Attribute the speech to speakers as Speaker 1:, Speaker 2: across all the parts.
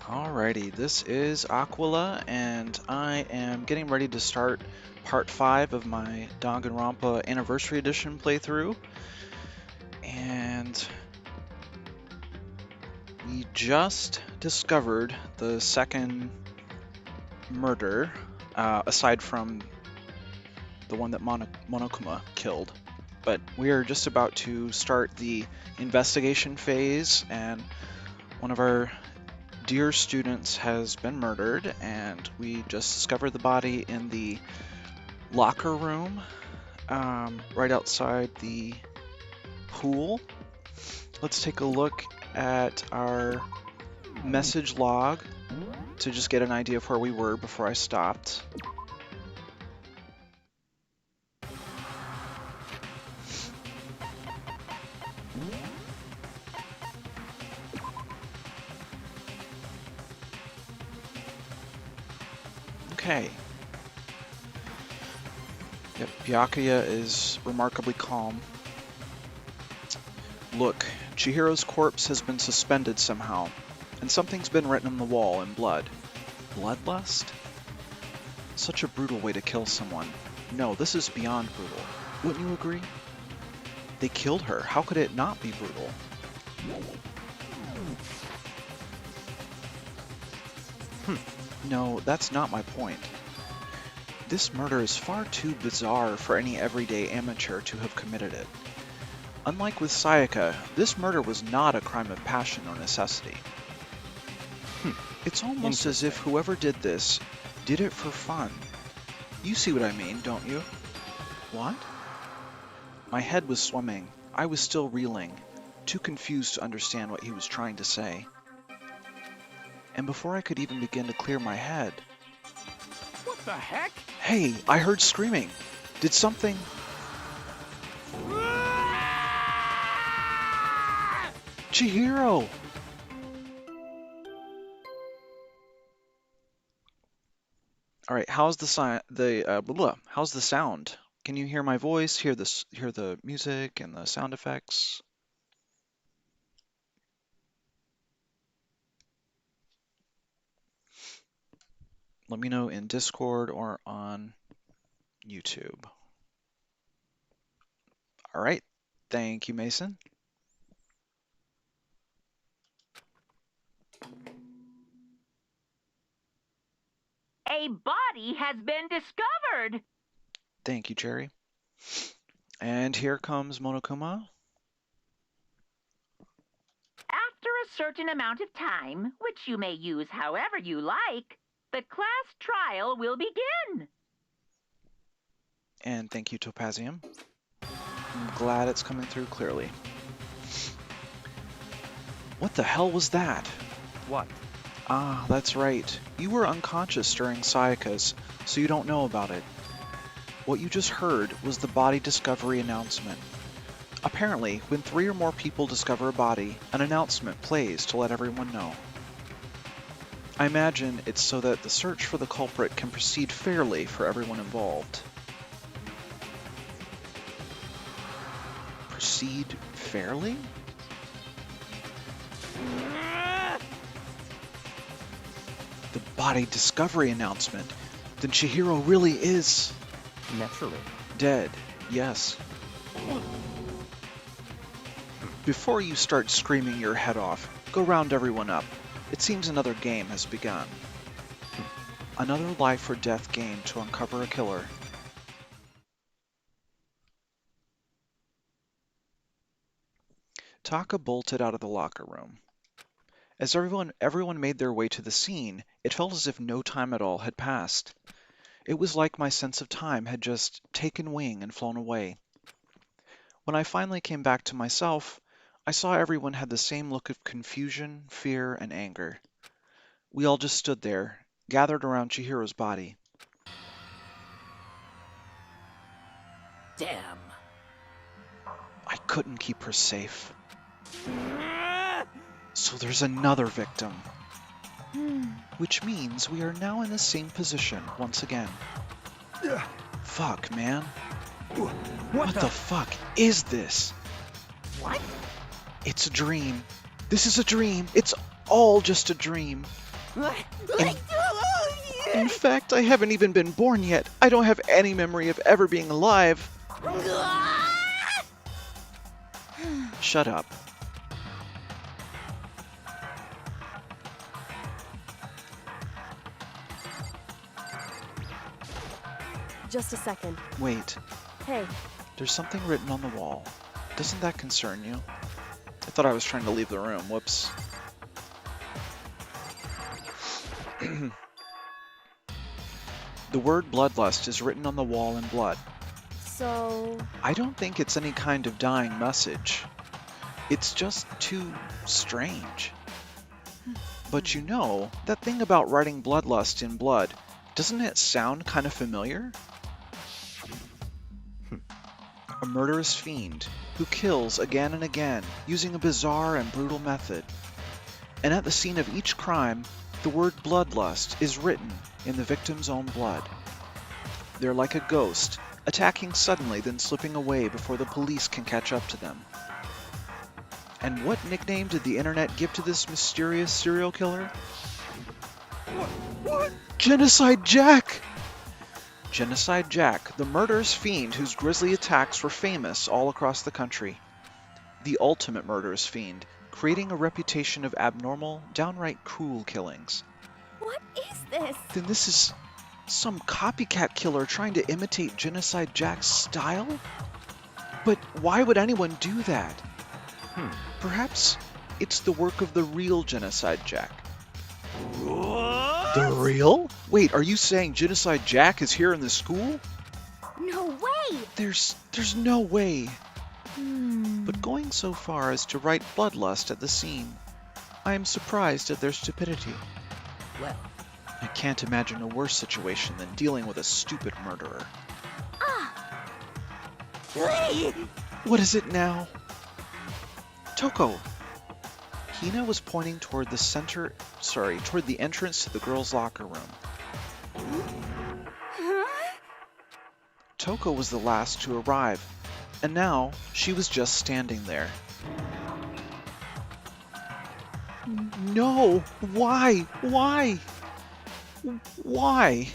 Speaker 1: Alrighty, this is Aquila, and I am getting ready to start part 5 of my Danganronpa Anniversary Edition playthrough. And we just discovered the second murder, aside from the one that Monokuma killed. But we are just about to start the investigation phase, and one of our dear students has been murdered, and we just discovered the body in the locker room right outside the pool. Let's take a look at our message log to just get an idea of where we were before I stopped. Okay. Yep, Byakuya is remarkably calm. Look, Chihiro's corpse has been suspended somehow, and something's been written on the wall in blood. Bloodlust? Such a brutal way to kill someone. No, this is beyond brutal. Wouldn't you agree? They killed her. How could it not be brutal? No, that's not my point. This murder is far too bizarre for any everyday amateur to have committed it. Unlike with Sayaka, this murder was not a crime of passion or necessity. It's almost as if whoever did this did it for fun. You see what I mean, don't you? What? My head was swimming. I was still reeling, too confused to understand what he was trying to say. And before I could even begin to clear my head...
Speaker 2: What the heck?
Speaker 1: Hey, I heard screaming. Did something... Chihiro! All right, how's how's the sound? Can you hear my voice? Hear the music and the sound effects? Let me know in Discord or on YouTube. All right, thank you, Mason.
Speaker 3: A body has been discovered.
Speaker 1: Thank you, Jerry. And here comes Monokuma.
Speaker 3: After a certain amount of time, which you may use however you like, the class trial will begin.
Speaker 1: And thank you, Topazium. I'm glad it's coming through clearly. What the hell was that?
Speaker 2: What?
Speaker 1: Ah, that's right. You were unconscious during Sayaka's, so you don't know about it. What you just heard was the body discovery announcement. Apparently, when 3 or more people discover a body, an announcement plays to let everyone know. I imagine it's so that the search for the culprit can proceed fairly for everyone involved. Proceed fairly? The body discovery announcement. Then Chihiro really is...
Speaker 2: Naturally.
Speaker 1: dead, yes. Before you start screaming your head off, go round everyone up. It seems another game has begun. Another life or death game to uncover a killer. Taka bolted out of the locker room. As everyone made their way to the scene, it felt as if no time at all had passed. It was like my sense of time had just taken wing and flown away. When I finally came back to myself, I saw everyone had the same look of confusion, fear, and anger. We all just stood there, gathered around Chihiro's body.
Speaker 2: Damn.
Speaker 1: I couldn't keep her safe. So there's another victim. Which means we are now in the same position once again. Fuck, man. What the fuck is this?
Speaker 2: What?
Speaker 1: It's a dream. This is a dream. It's all just a dream. In fact, I haven't even been born yet. I don't have any memory of ever being alive. Shut up.
Speaker 4: Just a second.
Speaker 1: Wait,
Speaker 4: Hey,
Speaker 1: there's something written on the wall. Doesn't that concern you? I thought I was trying to leave the room. Whoops. The word bloodlust is written on the wall in blood.
Speaker 4: so...
Speaker 1: I don't think it's any kind of dying message. It's just too strange. But you know, that thing about writing bloodlust in blood, doesn't it sound kind of familiar? A murderous fiend who kills again and again using a bizarre and brutal method. And at the scene of each crime, the word bloodlust is written in the victim's own blood. They're like a ghost, attacking suddenly then slipping away before the police can catch up to them. And what nickname did the internet give to this mysterious serial killer? What? Genocide Jack! Genocide Jack, the murderous fiend whose grisly attacks were famous all across the country. The ultimate murderous fiend, creating a reputation of abnormal, downright cruel killings.
Speaker 4: What is this?
Speaker 1: Then this is some copycat killer trying to imitate Genocide Jack's style? But why would anyone do that? Perhaps it's the work of the real Genocide Jack.
Speaker 2: What?
Speaker 1: The real? Wait, are you saying Genocide Jack is here in the school?
Speaker 4: No way!
Speaker 1: There's no way. But going so far as to write bloodlust at the scene, I am surprised at their stupidity.
Speaker 2: Well,
Speaker 1: I can't imagine a worse situation than dealing with a stupid murderer. What is it now? Toko! Hina was pointing toward toward the entrance to the girls' locker room. Toko was the last to arrive, and now she was just standing there. No! Why? Why? Why?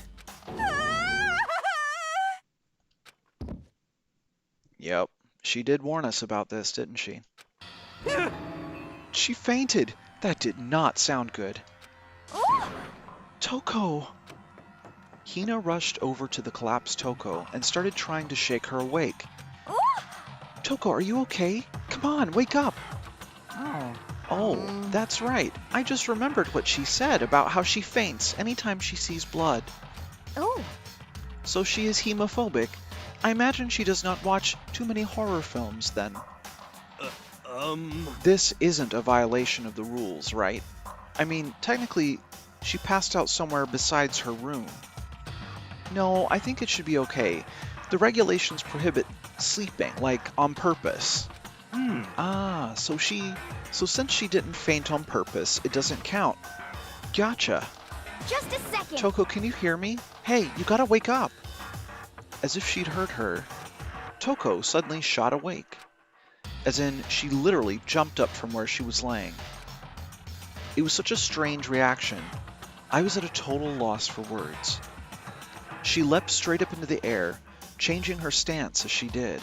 Speaker 1: Yep, she did warn us about this, didn't she? She fainted. That did not sound good. Toko! Hina rushed over to the collapsed Toko and started trying to shake her awake. Toko, are you okay? Come on, wake up! Oh, that's right. I just remembered what she said about how she faints anytime she sees blood.
Speaker 4: Oh,
Speaker 1: So she is hemophobic. I imagine she does not watch too many horror films then. This isn't a violation of the rules, right? I mean, technically, she passed out somewhere besides her room. No, I think it should be okay. The regulations prohibit sleeping, like, on purpose. So since she didn't faint on purpose, it doesn't count. Gotcha.
Speaker 4: just a second.
Speaker 1: Toko, can you hear me? Hey, you gotta wake up. As if she'd heard her, Toko suddenly shot awake. As in, she literally jumped up from where she was laying. It was such a strange reaction. I was at a total loss for words. She leapt straight up into the air, changing her stance as she did.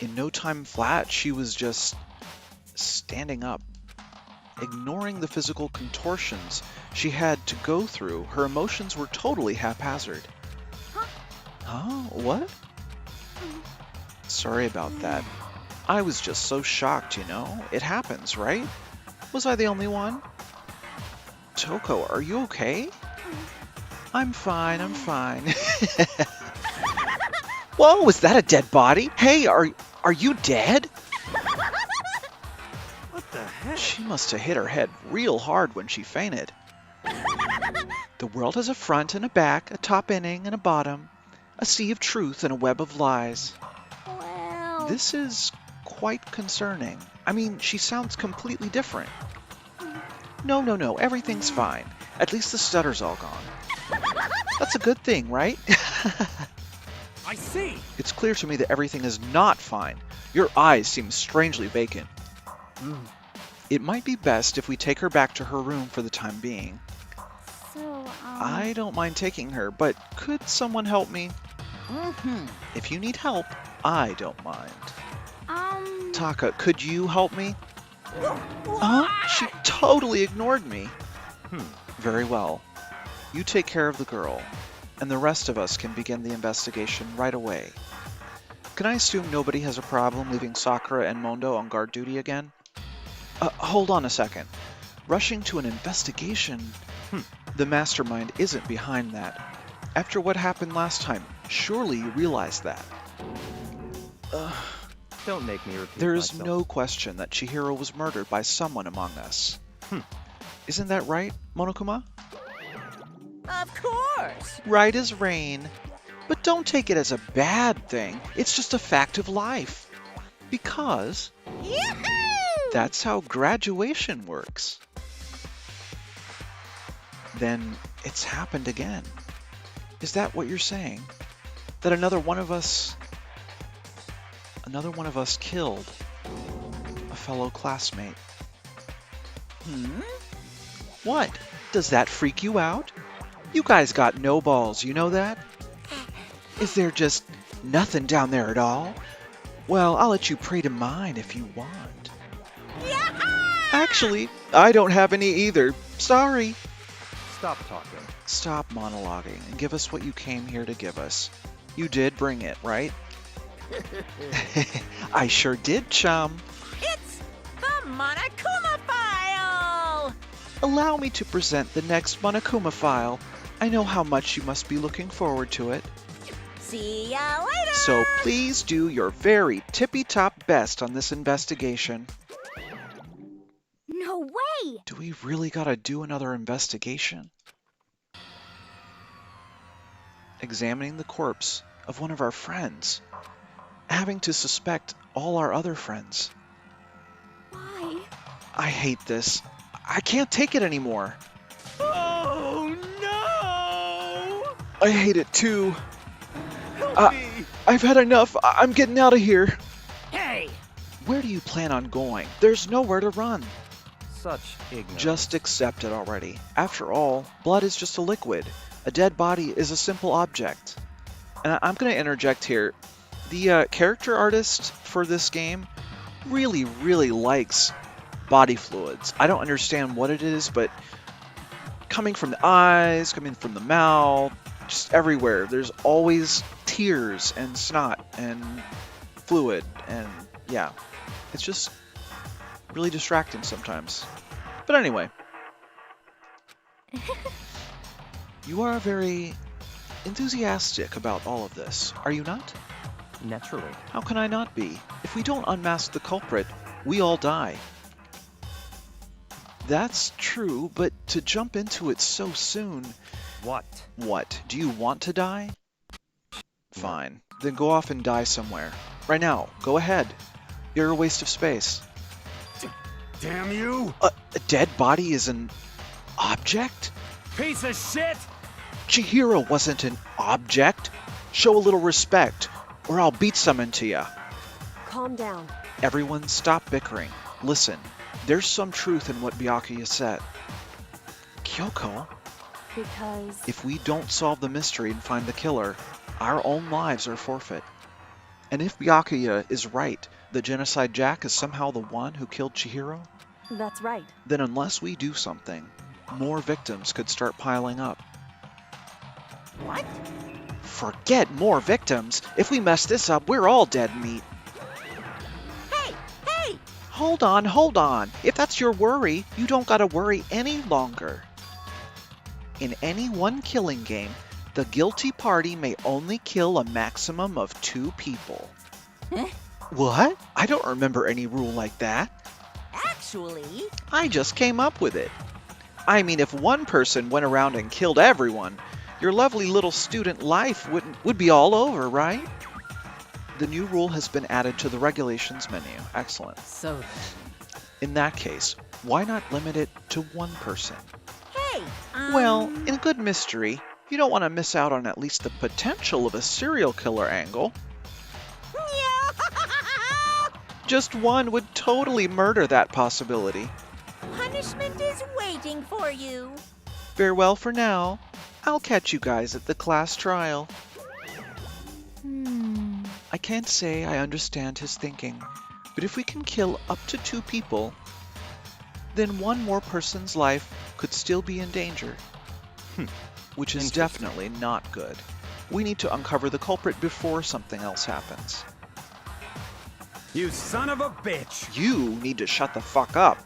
Speaker 1: In no time flat, she was just standing up. Ignoring the physical contortions she had to go through, her emotions were totally haphazard. Huh? What? Sorry about that. I was just so shocked, you know? It happens, right? Was I the only one? Toko, are you okay? I'm fine, I'm fine. Whoa, was that a dead body? Hey, are you dead?
Speaker 2: what the heck?
Speaker 1: She must have hit her head real hard when she fainted. The world has a front and a back, a top inning and a bottom, a sea of truth and a web of lies.
Speaker 4: Well...
Speaker 1: This is quite concerning. I mean, she sounds completely different. No, everything's fine. At least the stutter's all gone. That's a good thing, right?
Speaker 2: I see.
Speaker 1: It's clear to me that everything is not fine. Your eyes seem strangely vacant. It might be best if we take her back to her room for the time being.
Speaker 4: So,
Speaker 1: I don't mind taking her, but could someone help me?
Speaker 2: Mm-hmm.
Speaker 1: If you need help, I don't mind.
Speaker 4: um...
Speaker 1: Taka, could you help me? She totally ignored me. Very well. You take care of the girl, and the rest of us can begin the investigation right away. Can I assume nobody has a problem leaving Sakura and Mondo on guard duty again? Hold on a second. Rushing to an investigation? The mastermind isn't behind that. After what happened last time, surely you realize that.
Speaker 2: Don't make me repeat
Speaker 1: There is
Speaker 2: myself.
Speaker 1: no question that Chihiro was murdered by someone among us. Isn't that right, Monokuma?
Speaker 2: Of course!
Speaker 1: Right as rain. But don't take it as a bad thing. It's just a fact of life. Because
Speaker 4: Yahoo!
Speaker 1: that's how graduation works. Then it's happened again. Is that what you're saying? That another one of us killed a fellow classmate? What? Does that freak you out? You guys got no balls, you know that? Is there just nothing down there at all? Well, I'll let you pray to mine if you want. Actually, I don't have any either. Sorry.
Speaker 2: Stop talking.
Speaker 1: Stop monologuing and give us what you came here to give us. You did bring it, right? I sure did, chum.
Speaker 5: It's the Monokuma file!
Speaker 1: Allow me to present the next Monokuma file. I know how much you must be looking forward to it.
Speaker 5: See ya later!
Speaker 1: So please do your very tippy-top best on this investigation.
Speaker 4: No way!
Speaker 1: Do we really gotta do another investigation? Examining the corpse of one of our friends. Having to suspect all our other friends.
Speaker 4: Why?
Speaker 1: I hate this. I can't take it anymore.
Speaker 2: Oh no!
Speaker 1: I hate it too.
Speaker 2: Help me!
Speaker 1: I've had enough. I'm getting out of here.
Speaker 2: Hey!
Speaker 1: Where do you plan on going? There's nowhere to run.
Speaker 2: Such ignorance.
Speaker 1: Just accept it already. After all, blood is just a liquid. A dead body is a simple object. And I'm going to interject here. The character artist for this game really, really likes body fluids. I don't understand what it is, but coming from the eyes, coming from the mouth, just everywhere, there's always tears and snot and fluid, and yeah, it's just really distracting sometimes. But anyway, you are very enthusiastic about all of this, are you not?
Speaker 2: Naturally.
Speaker 1: How can I not be? If we don't unmask the culprit, we all die. That's true, but to jump into it so soon...
Speaker 2: What?
Speaker 1: What? Do you want to die? Fine. Then go off and die somewhere. Right now. Go ahead. You're a waste of space.
Speaker 2: Damn you!
Speaker 1: A dead body is an object?
Speaker 2: Piece of shit!
Speaker 1: Chihiro wasn't an object. Show a little respect, or I'll beat some into ya.
Speaker 5: Calm down.
Speaker 1: Everyone stop bickering. Listen, there's some truth in what Byakuya said. Kyoko,
Speaker 5: Because...
Speaker 1: if we don't solve the mystery and find the killer, our own lives are forfeit. And if Byakuya is right, that Genocide Jack is somehow the one who killed Chihiro,
Speaker 5: That's right.
Speaker 1: then unless we do something, more victims could start piling up.
Speaker 5: What?
Speaker 1: Forget more victims! If we mess this up, we're all dead meat.
Speaker 5: Hey! Hey!
Speaker 1: Hold on. If that's your worry, you don't gotta worry any longer. In any one killing game, the guilty party may only kill a maximum of 2 people.
Speaker 5: Huh?
Speaker 1: What? I don't remember any rule like that.
Speaker 5: Actually...
Speaker 1: I just came up with it. I mean, if one person went around and killed everyone, your lovely little student life would be all over, right? The new rule has been added to the regulations menu. Excellent.
Speaker 5: So then...
Speaker 1: In that case, why not limit it to 1 person?
Speaker 5: Hey!
Speaker 1: Well, in good mystery, you don't want to miss out on at least the potential of a serial killer angle. Just one would totally murder that possibility.
Speaker 5: Punishment is waiting for you.
Speaker 1: Farewell for now. I'll catch you guys at the class trial. I can't say I understand his thinking, but if we can kill up to 2 people, then one more person's life could still be in danger. Which is definitely not good. We need to uncover the culprit before something else happens.
Speaker 2: You son of a bitch!
Speaker 1: You need to shut the fuck up.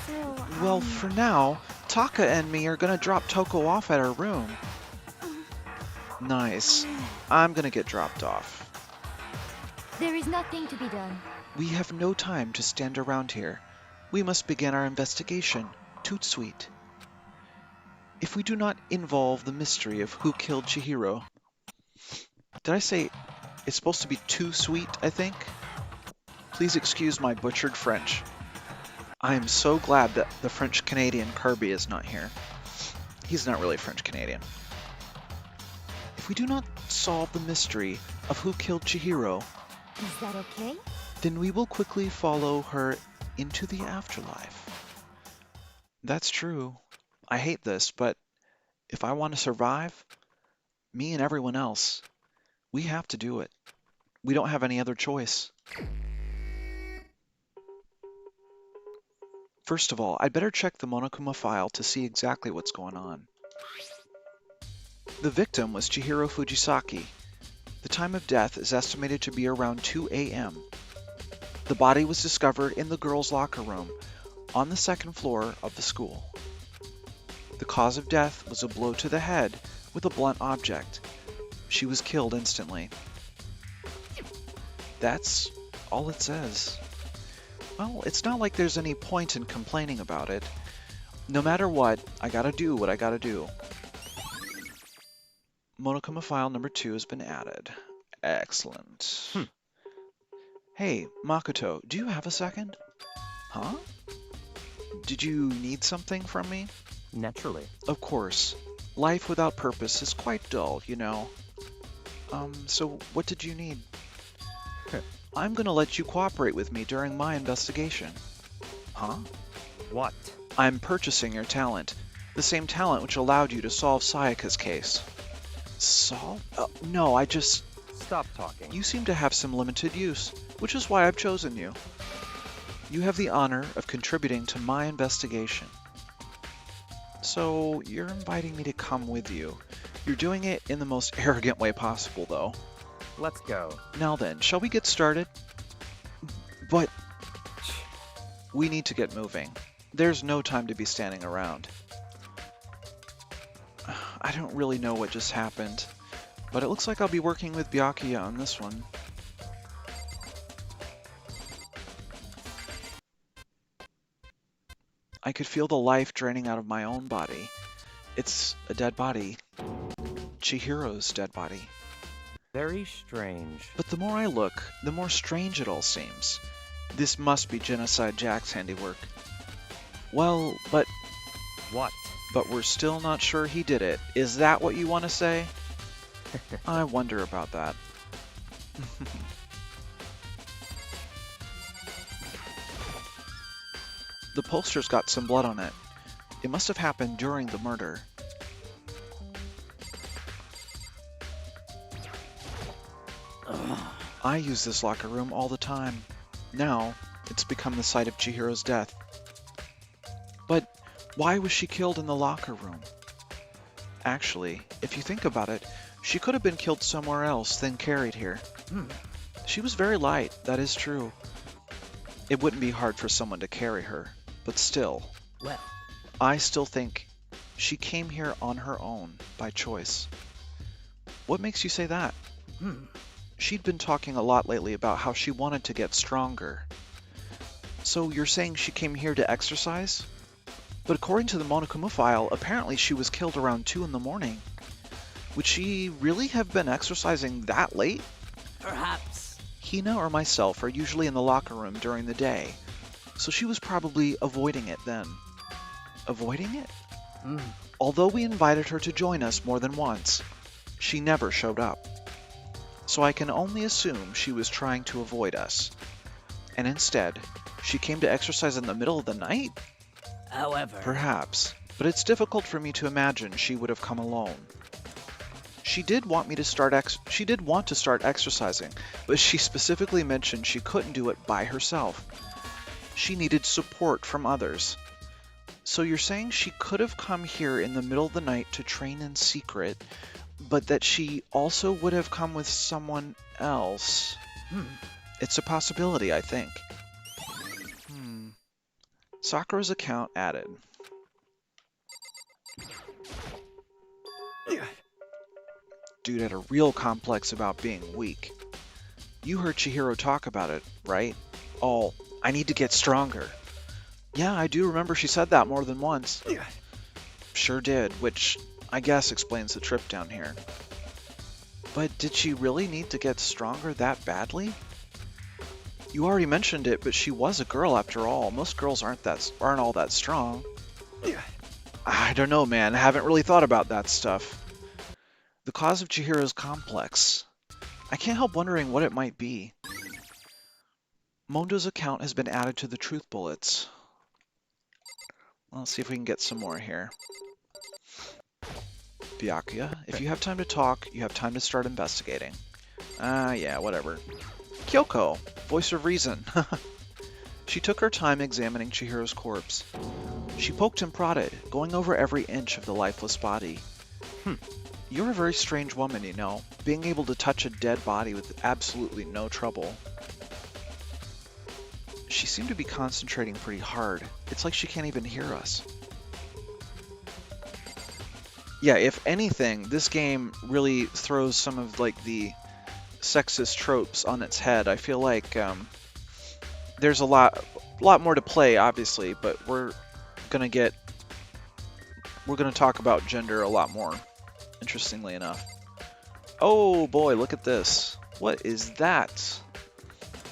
Speaker 4: So,
Speaker 1: Well, for now, Taka and me are gonna drop Toko off at her room. Nice. I'm gonna get dropped off.
Speaker 4: there is nothing to be done.
Speaker 1: We have no time to stand around here. We must begin our investigation. Toot sweet. If we do not involve the mystery of who killed Chihiro... Did I say it's supposed to be too sweet, I think? Please excuse my butchered French. I am so glad that the French-Canadian Kirby is not here. He's not really French-Canadian. If we do not solve the mystery of who killed Chihiro,
Speaker 4: Is that okay?
Speaker 1: then we will quickly follow her into the afterlife. That's true. I hate this, but if I want to survive, me and everyone else, we have to do it. We don't have any other choice. First of all, I'd better check the Monokuma file to see exactly what's going on. The victim was Chihiro Fujisaki. The time of death is estimated to be around 2 a.m. The body was discovered in the girls' locker room on the 2nd floor of the school. The cause of death was a blow to the head with a blunt object. She was killed instantly. That's all it says. Well, it's not like there's any point in complaining about it. No matter what, I gotta do what I gotta do. Monokuma file number 2 has been added. Excellent. Hey, Makoto, do you have a second? Huh? Did you need something from me?
Speaker 2: Naturally.
Speaker 1: Of course. Life without purpose is quite dull, you know. So what did you need? I'm gonna let you cooperate with me during my investigation. Huh?
Speaker 2: What?
Speaker 1: I'm purchasing your talent. The same talent which allowed you to solve Sayaka's case. Solve? No, I just...
Speaker 2: Stop talking.
Speaker 1: You seem to have some limited use, which is why I've chosen you. You have the honor of contributing to my investigation. So, you're inviting me to come with you. You're doing it in the most arrogant way possible, though.
Speaker 2: Let's go.
Speaker 1: Now then, shall we get started? But... we need to get moving. There's no time to be standing around. I don't really know what just happened, but it looks like I'll be working with Byakuya on this one. I could feel the life draining out of my own body. It's a dead body. Chihiro's dead body.
Speaker 2: Very strange.
Speaker 1: But the more I look, the more strange it all seems. This must be Genocide Jack's handiwork. Well, but
Speaker 2: What?
Speaker 1: we're still not sure he did it. Is that what you want to say? I wonder about that. The poster's got some blood on it. It must have happened during the murder. I use this locker room all the time. Now, it's become the site of Chihiro's death. But why was she killed in the locker room? Actually, if you think about it, she could have been killed somewhere else, then carried here. She was very light, that is true. It wouldn't be hard for someone to carry her, but still.
Speaker 2: Well,
Speaker 1: I still think she came here on her own, by choice. What makes you say that? She'd been talking a lot lately about how she wanted to get stronger. So you're saying she came here to exercise? But according to the Monokuma file, apparently she was killed around 2 in the morning. Would she really have been exercising that late?
Speaker 5: Perhaps.
Speaker 1: Hina or myself are usually in the locker room during the day, so she was probably avoiding it then. Avoiding it? Although we invited her to join us more than once, she never showed up. So I can only assume she was trying to avoid us. And instead, she came to exercise in the middle of the night?
Speaker 5: However,
Speaker 1: Perhaps, but it's difficult for me to imagine she would have come alone. She did want to start exercising, but she specifically mentioned she couldn't do it by herself. She needed support from others. So you're saying she could have come here in the middle of the night to train in secret, but that she also would have come with someone else? It's a possibility, I think. Sakura's account added. Dude had a real complex about being weak. You heard Chihiro talk about it, right? Oh, I need to get stronger. Yeah, I do remember she said that more than once. Sure did, which I guess explains the trip down here. But did she really need to get stronger that badly? You already mentioned it, but she was a girl after all. Most girls aren't all that strong. I don't know, man. I haven't really thought about that stuff. The cause of Chihiro's complex. I can't help wondering what it might be. Mondo's account has been added to the truth bullets. Let's see if we can get some more here. Byakuya, if you have time to talk, you have time to start investigating. Yeah, whatever. Kyoko, voice of reason. She took her time examining Chihiro's corpse. She poked and prodded, going over every inch of the lifeless body. You're a very strange woman, you know, being able to touch a dead body with absolutely no trouble. She seemed to be concentrating pretty hard. It's like she can't even hear us. Yeah, if anything, this game really throws some of like the sexist tropes on its head. I feel like there's a lot more to play, obviously, but we're gonna talk about gender a lot more, interestingly enough. Oh boy, look at this. What is that?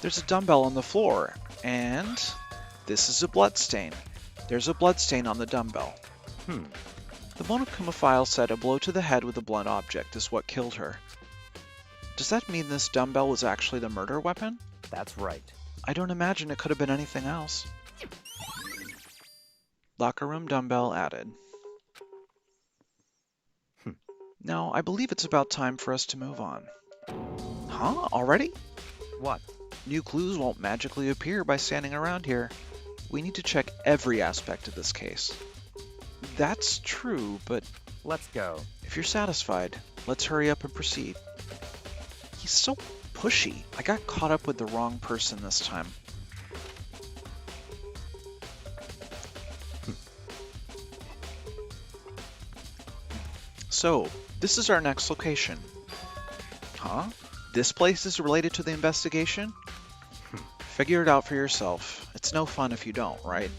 Speaker 1: There's a dumbbell on the floor, and this is a bloodstain. There's a bloodstain on the dumbbell. The Monokuma file said a blow to the head with a blunt object is what killed her. Does that mean this dumbbell was actually the murder weapon?
Speaker 2: That's right.
Speaker 1: I don't imagine it could have been anything else. Locker room dumbbell added. Now, I believe it's about time for us to move on. Huh? Already?
Speaker 2: What?
Speaker 1: New clues won't magically appear by standing around here. We need to check every aspect of this case. That's true, but
Speaker 2: Let's go.
Speaker 1: if you're satisfied, let's hurry up and proceed. He's so pushy. I got caught up with the wrong person this time. So, this is our next location. Huh? This place is related to the investigation? Figure it out for yourself. It's no fun if you don't, right?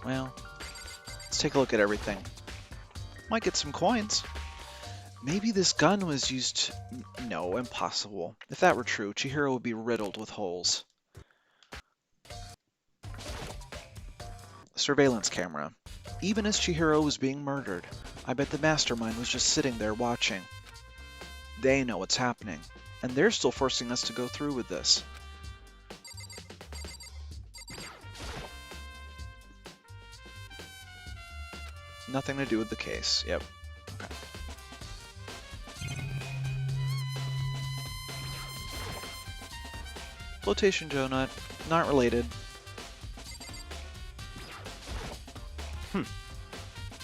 Speaker 1: Well, let's take a look at everything. Might get some coins. Maybe this gun was used... No, impossible. If that were true, Chihiro would be riddled with holes. Surveillance camera. Even as Chihiro was being murdered, I bet the mastermind was just sitting there watching. They know what's happening, and they're still forcing us to go through with this. Nothing to do with the case. Yep. Okay. Flotation donut. Not related.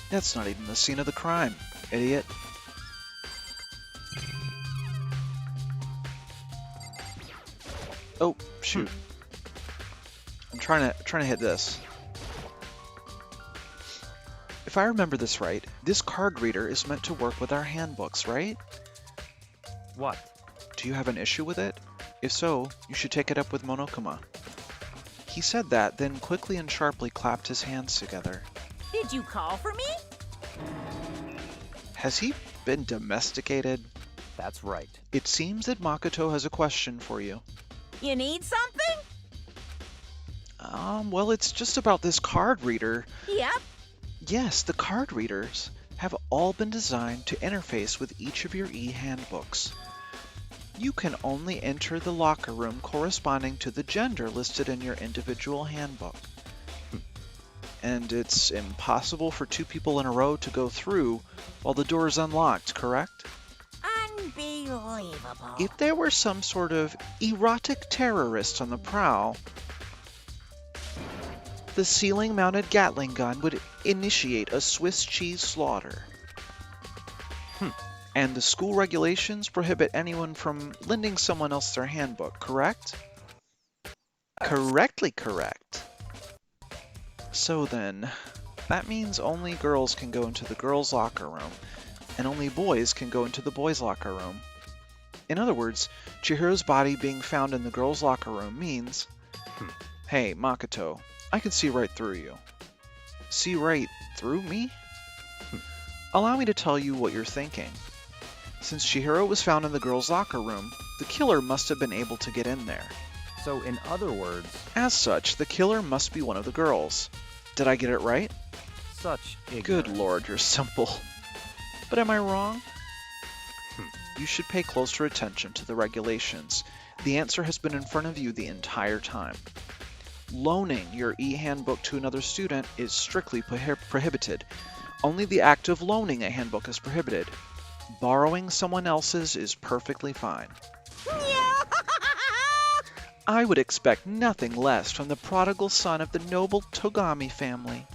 Speaker 1: That's not even the scene of the crime, idiot. Oh, shoot. I'm trying to hit this. If I remember this right, this card reader is meant to work with our handbooks, right?
Speaker 2: What?
Speaker 1: Do you have an issue with it? If so, you should take it up with Monokuma. He said that, then quickly and sharply clapped his hands together.
Speaker 5: Did you call for me?
Speaker 1: Has he been domesticated?
Speaker 2: That's right.
Speaker 1: It seems that Makoto has a question for you.
Speaker 5: You need something?
Speaker 1: Well, it's just about this card reader.
Speaker 5: Yep.
Speaker 1: Yes, the card readers have all been designed to interface with each of your e-handbooks. You can only enter the locker room corresponding to the gender listed in your individual handbook. And it's impossible for two people in a row to go through while the door is unlocked, correct?
Speaker 5: Unbelievable.
Speaker 1: If there were some sort of erotic terrorist on the prowl, the ceiling-mounted Gatling gun would initiate a Swiss cheese slaughter. And the school regulations prohibit anyone from lending someone else their handbook, correct? Correctly correct. So then, that means only girls can go into the girls' locker room, and only boys can go into the boys' locker room. In other words, Chihiro's body being found in the girls' locker room means, hey, Makoto, I can see right through you. See right through me? Allow me to tell you what you're thinking. Since Chihiro was found in the girls' locker room, the killer must have been able to get in there.
Speaker 2: So, in other words,
Speaker 1: As such, the killer must be one of the girls. Did I get it right?
Speaker 2: such ignorance.
Speaker 1: Good lord, you're simple. But am I wrong? You should pay closer attention to the regulations. The answer has been in front of you the entire time. Loaning your e-handbook to another student is strictly prohibited. Only the act of loaning a handbook is prohibited. Borrowing someone else's is perfectly fine. I would expect nothing less from the prodigal son of the noble Togami family.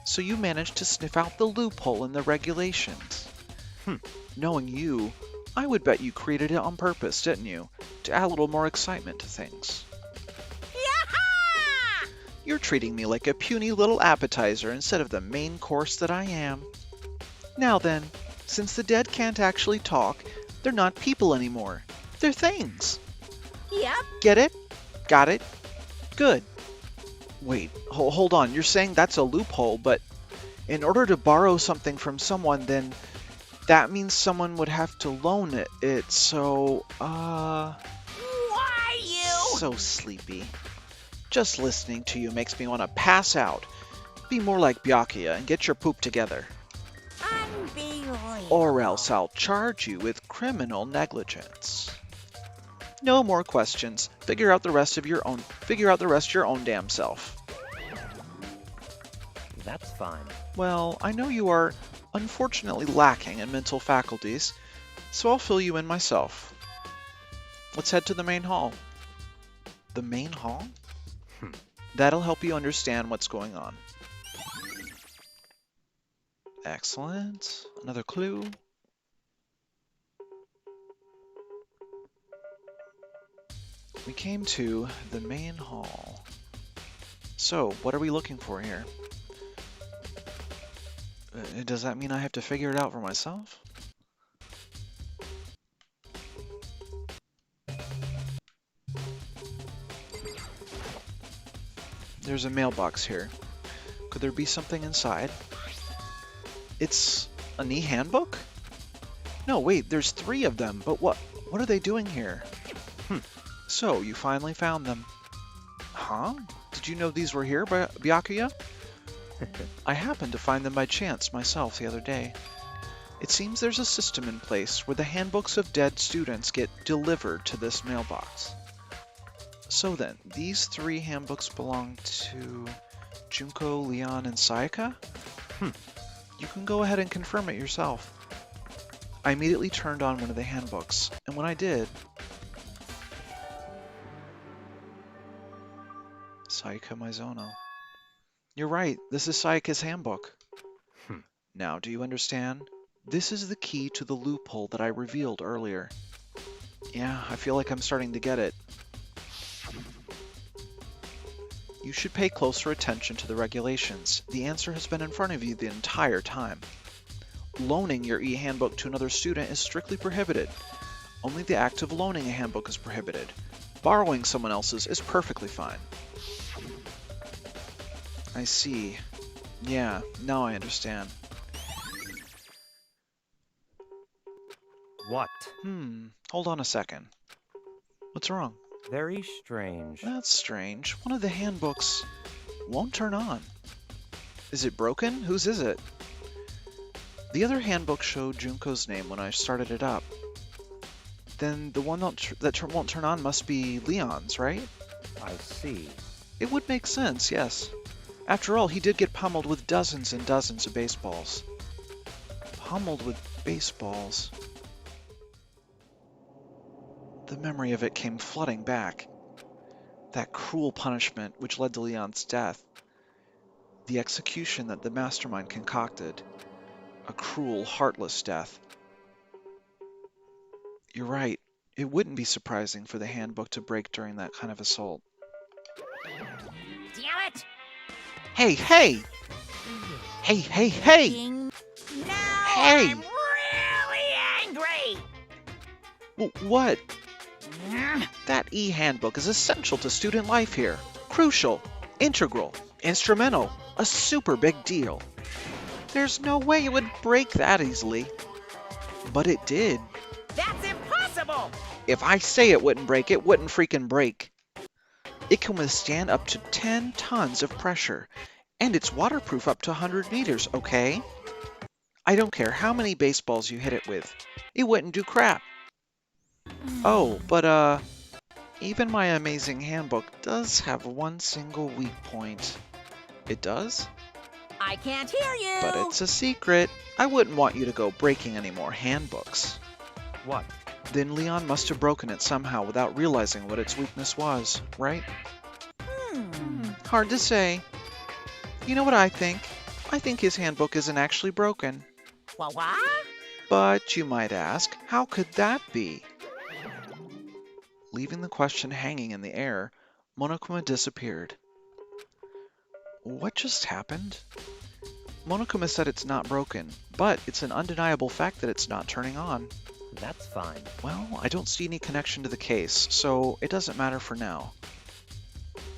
Speaker 1: So you managed to sniff out the loophole in the regulations. Knowing you, I would bet you created it on purpose, didn't you? To add a little more excitement to things. You're treating me like a puny little appetizer instead of the main course that I am. Now then, since the dead can't actually talk, they're not people anymore. They're things.
Speaker 5: Yep.
Speaker 1: Get it? Got it? Good. Wait, hold on. You're saying that's a loophole, but in order to borrow something from someone, then that means someone would have to loan it. So,
Speaker 5: Why you?
Speaker 1: so sleepy. Just listening to you makes me want to pass out. Be more like Byakuya and get your poop together.
Speaker 5: Unbelievable.
Speaker 1: Or else I'll charge you with criminal negligence. No more questions. Figure out the rest your own damn self.
Speaker 2: That's fine.
Speaker 1: Well, I know you are unfortunately lacking in mental faculties, so I'll fill you in myself. Let's head to the main hall. The main hall? That'll help you understand what's going on. Excellent. Another clue. We came to the main hall. So, what are we looking for here? Does that mean I have to figure it out for myself? There's a mailbox here. Could there be something inside? It's an e-handbook? No, wait, there's 3 of them, but what are they doing here? So, you finally found them. Huh? Did you know these were here, Byakuya? I happened to find them by chance myself the other day. It seems there's a system in place where the handbooks of dead students get delivered to this mailbox. So then, these 3 handbooks belong to Junko, Leon, and Sayaka? You can go ahead and confirm it yourself. I immediately turned on one of the handbooks, and when I did... Sayaka Mizono. You're right, this is Sayaka's handbook. Now, do you understand? This is the key to the loophole that I revealed earlier. Yeah, I feel like I'm starting to get it. You should pay closer attention to the regulations. The answer has been in front of you the entire time. Loaning your e-handbook to another student is strictly prohibited. Only the act of loaning a handbook is prohibited. Borrowing someone else's is perfectly fine. I see. Yeah, now I understand.
Speaker 2: What?
Speaker 1: Hold on a second. What's wrong?
Speaker 2: Very strange.
Speaker 1: That's strange. One of the handbooks won't turn on. Is it broken? Whose is it? The other handbook showed Junko's name when I started it up. then the one that won't turn on must be Leon's, right?
Speaker 2: I see.
Speaker 1: It would make sense, yes. After all, he did get pummeled with dozens and dozens of baseballs. Pummeled with baseballs. The memory of it came flooding back. That cruel punishment which led to Leon's death. The execution that the mastermind concocted. A cruel, heartless death. You're right. It wouldn't be surprising for the handbook to break during that kind of assault.
Speaker 5: Damn it!
Speaker 1: Hey, hey! Hey, hey, hey!
Speaker 5: Now
Speaker 1: Hey!
Speaker 5: I'm really angry!
Speaker 1: What? That e-handbook is essential to student life here. Crucial, integral, instrumental, a super big deal. There's no way it would break that easily. But it did.
Speaker 5: That's impossible!
Speaker 1: If I say it wouldn't break, it wouldn't freaking break. It can withstand up to 10 tons of pressure, and it's waterproof up to 100 meters, okay? I don't care how many baseballs you hit it with. It wouldn't do crap. Oh, but even my amazing handbook does have one single weak point. It does?
Speaker 5: I can't hear you!
Speaker 1: But it's a secret. I wouldn't want you to go breaking any more handbooks.
Speaker 2: What?
Speaker 1: Then Leon must have broken it somehow without realizing what its weakness was, right? Hard to say. You know what I think? I think his handbook isn't actually broken.
Speaker 5: What?
Speaker 1: But you might ask, how could that be? Leaving the question hanging in the air, Monokuma disappeared. What just happened? Monokuma said it's not broken, but it's an undeniable fact that it's not turning on.
Speaker 2: That's fine.
Speaker 1: Well, I don't see any connection to the case, so it doesn't matter for now.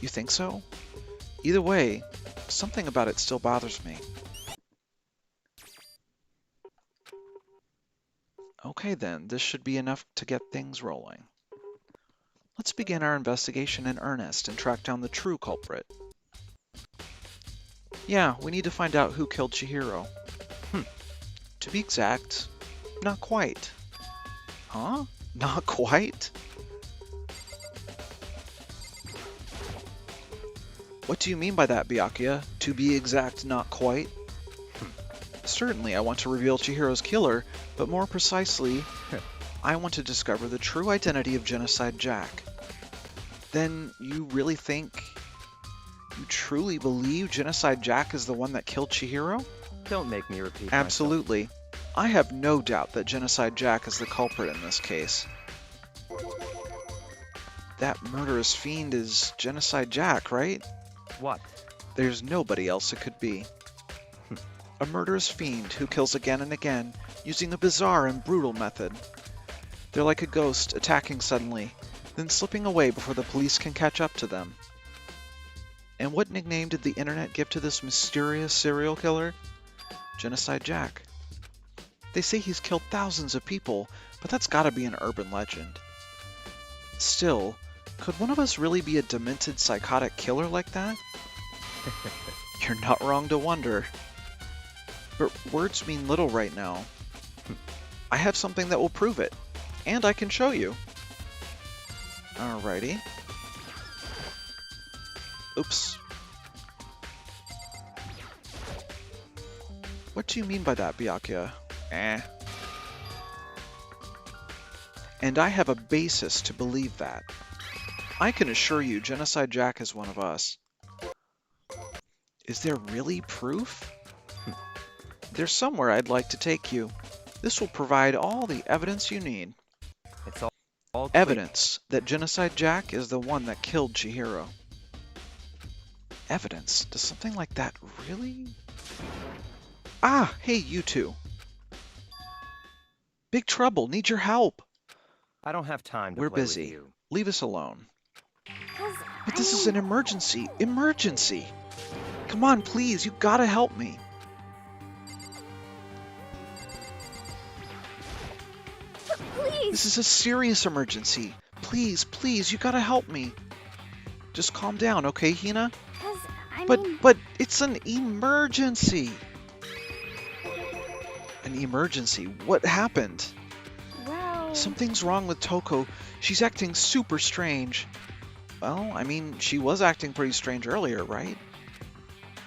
Speaker 1: You think so? Either way, something about it still bothers me. Okay then, this should be enough to get things rolling. Let's begin our investigation in earnest and track down the true culprit. Yeah, we need to find out who killed Chihiro. To be exact, not quite. Huh? Not quite? What do you mean by that, Byakuya? To be exact, not quite? Certainly, I want to reveal Chihiro's killer, but more precisely, I want to discover the true identity of Genocide Jack. Then you really think, you truly believe Genocide Jack is the one that killed Chihiro?
Speaker 2: Don't make me repeat
Speaker 1: Absolutely. I have no doubt that Genocide Jack is the culprit in this case. That murderous fiend is Genocide Jack, right?
Speaker 2: myself. What?
Speaker 1: There's nobody else it could be. A murderous fiend who kills again and again, using a bizarre and brutal method. They're like a ghost, attacking suddenly, then slipping away before the police can catch up to them. And what nickname did the internet give to this mysterious serial killer? Genocide Jack. They say he's killed thousands of people, but that's gotta be an urban legend. Still, could one of us really be a demented psychotic killer like that? You're not wrong to wonder. But words mean little right now. I have something that will prove it, and I can show you. Alrighty. Oops. What do you mean by that, Byakuya? And I have a basis to believe that. I can assure you Genocide Jack is one of us. Is there really proof? There's somewhere I'd like to take you. This will provide all the evidence you need.
Speaker 2: It's all clear.
Speaker 1: Evidence that Genocide Jack is the one that killed Chihiro. Evidence? Does something like that really? Ah, hey, you two. Big trouble, need your help.
Speaker 2: I don't have time to
Speaker 1: We're
Speaker 2: play
Speaker 1: busy.
Speaker 2: with you.
Speaker 1: Leave us alone.
Speaker 4: 'Cause
Speaker 1: But
Speaker 4: I
Speaker 1: this is
Speaker 4: mean,
Speaker 1: an emergency. Emergency! Come on, please, you gotta help me.
Speaker 4: please.
Speaker 1: This is a serious emergency. Please, please, you gotta help me. Just calm down, okay, Hina?
Speaker 4: 'Cause I
Speaker 1: But,
Speaker 4: mean,
Speaker 1: but, it's an emergency. An emergency? What happened?
Speaker 4: well,
Speaker 1: Something's wrong with Toko. She's acting super strange. Well, I mean, she was acting pretty strange earlier, right?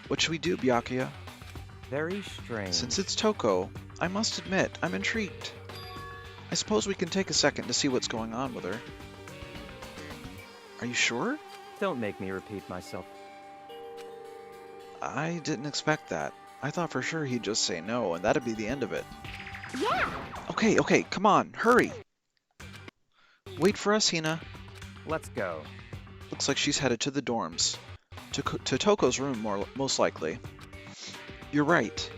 Speaker 1: What should we do, Byakuya?
Speaker 2: Very strange.
Speaker 1: Since it's Toko, I must admit, I'm intrigued. I suppose we can take a second to see what's going on with her. Are you sure?
Speaker 2: Don't make me repeat myself.
Speaker 1: I didn't expect that. I thought for sure he'd just say no, and that'd be the end of it.
Speaker 4: Yeah.
Speaker 1: Okay, come on, hurry! Wait for us, Hina.
Speaker 2: Let's go.
Speaker 1: Looks like she's headed to the dorms. To Toko's room, most likely. You're right.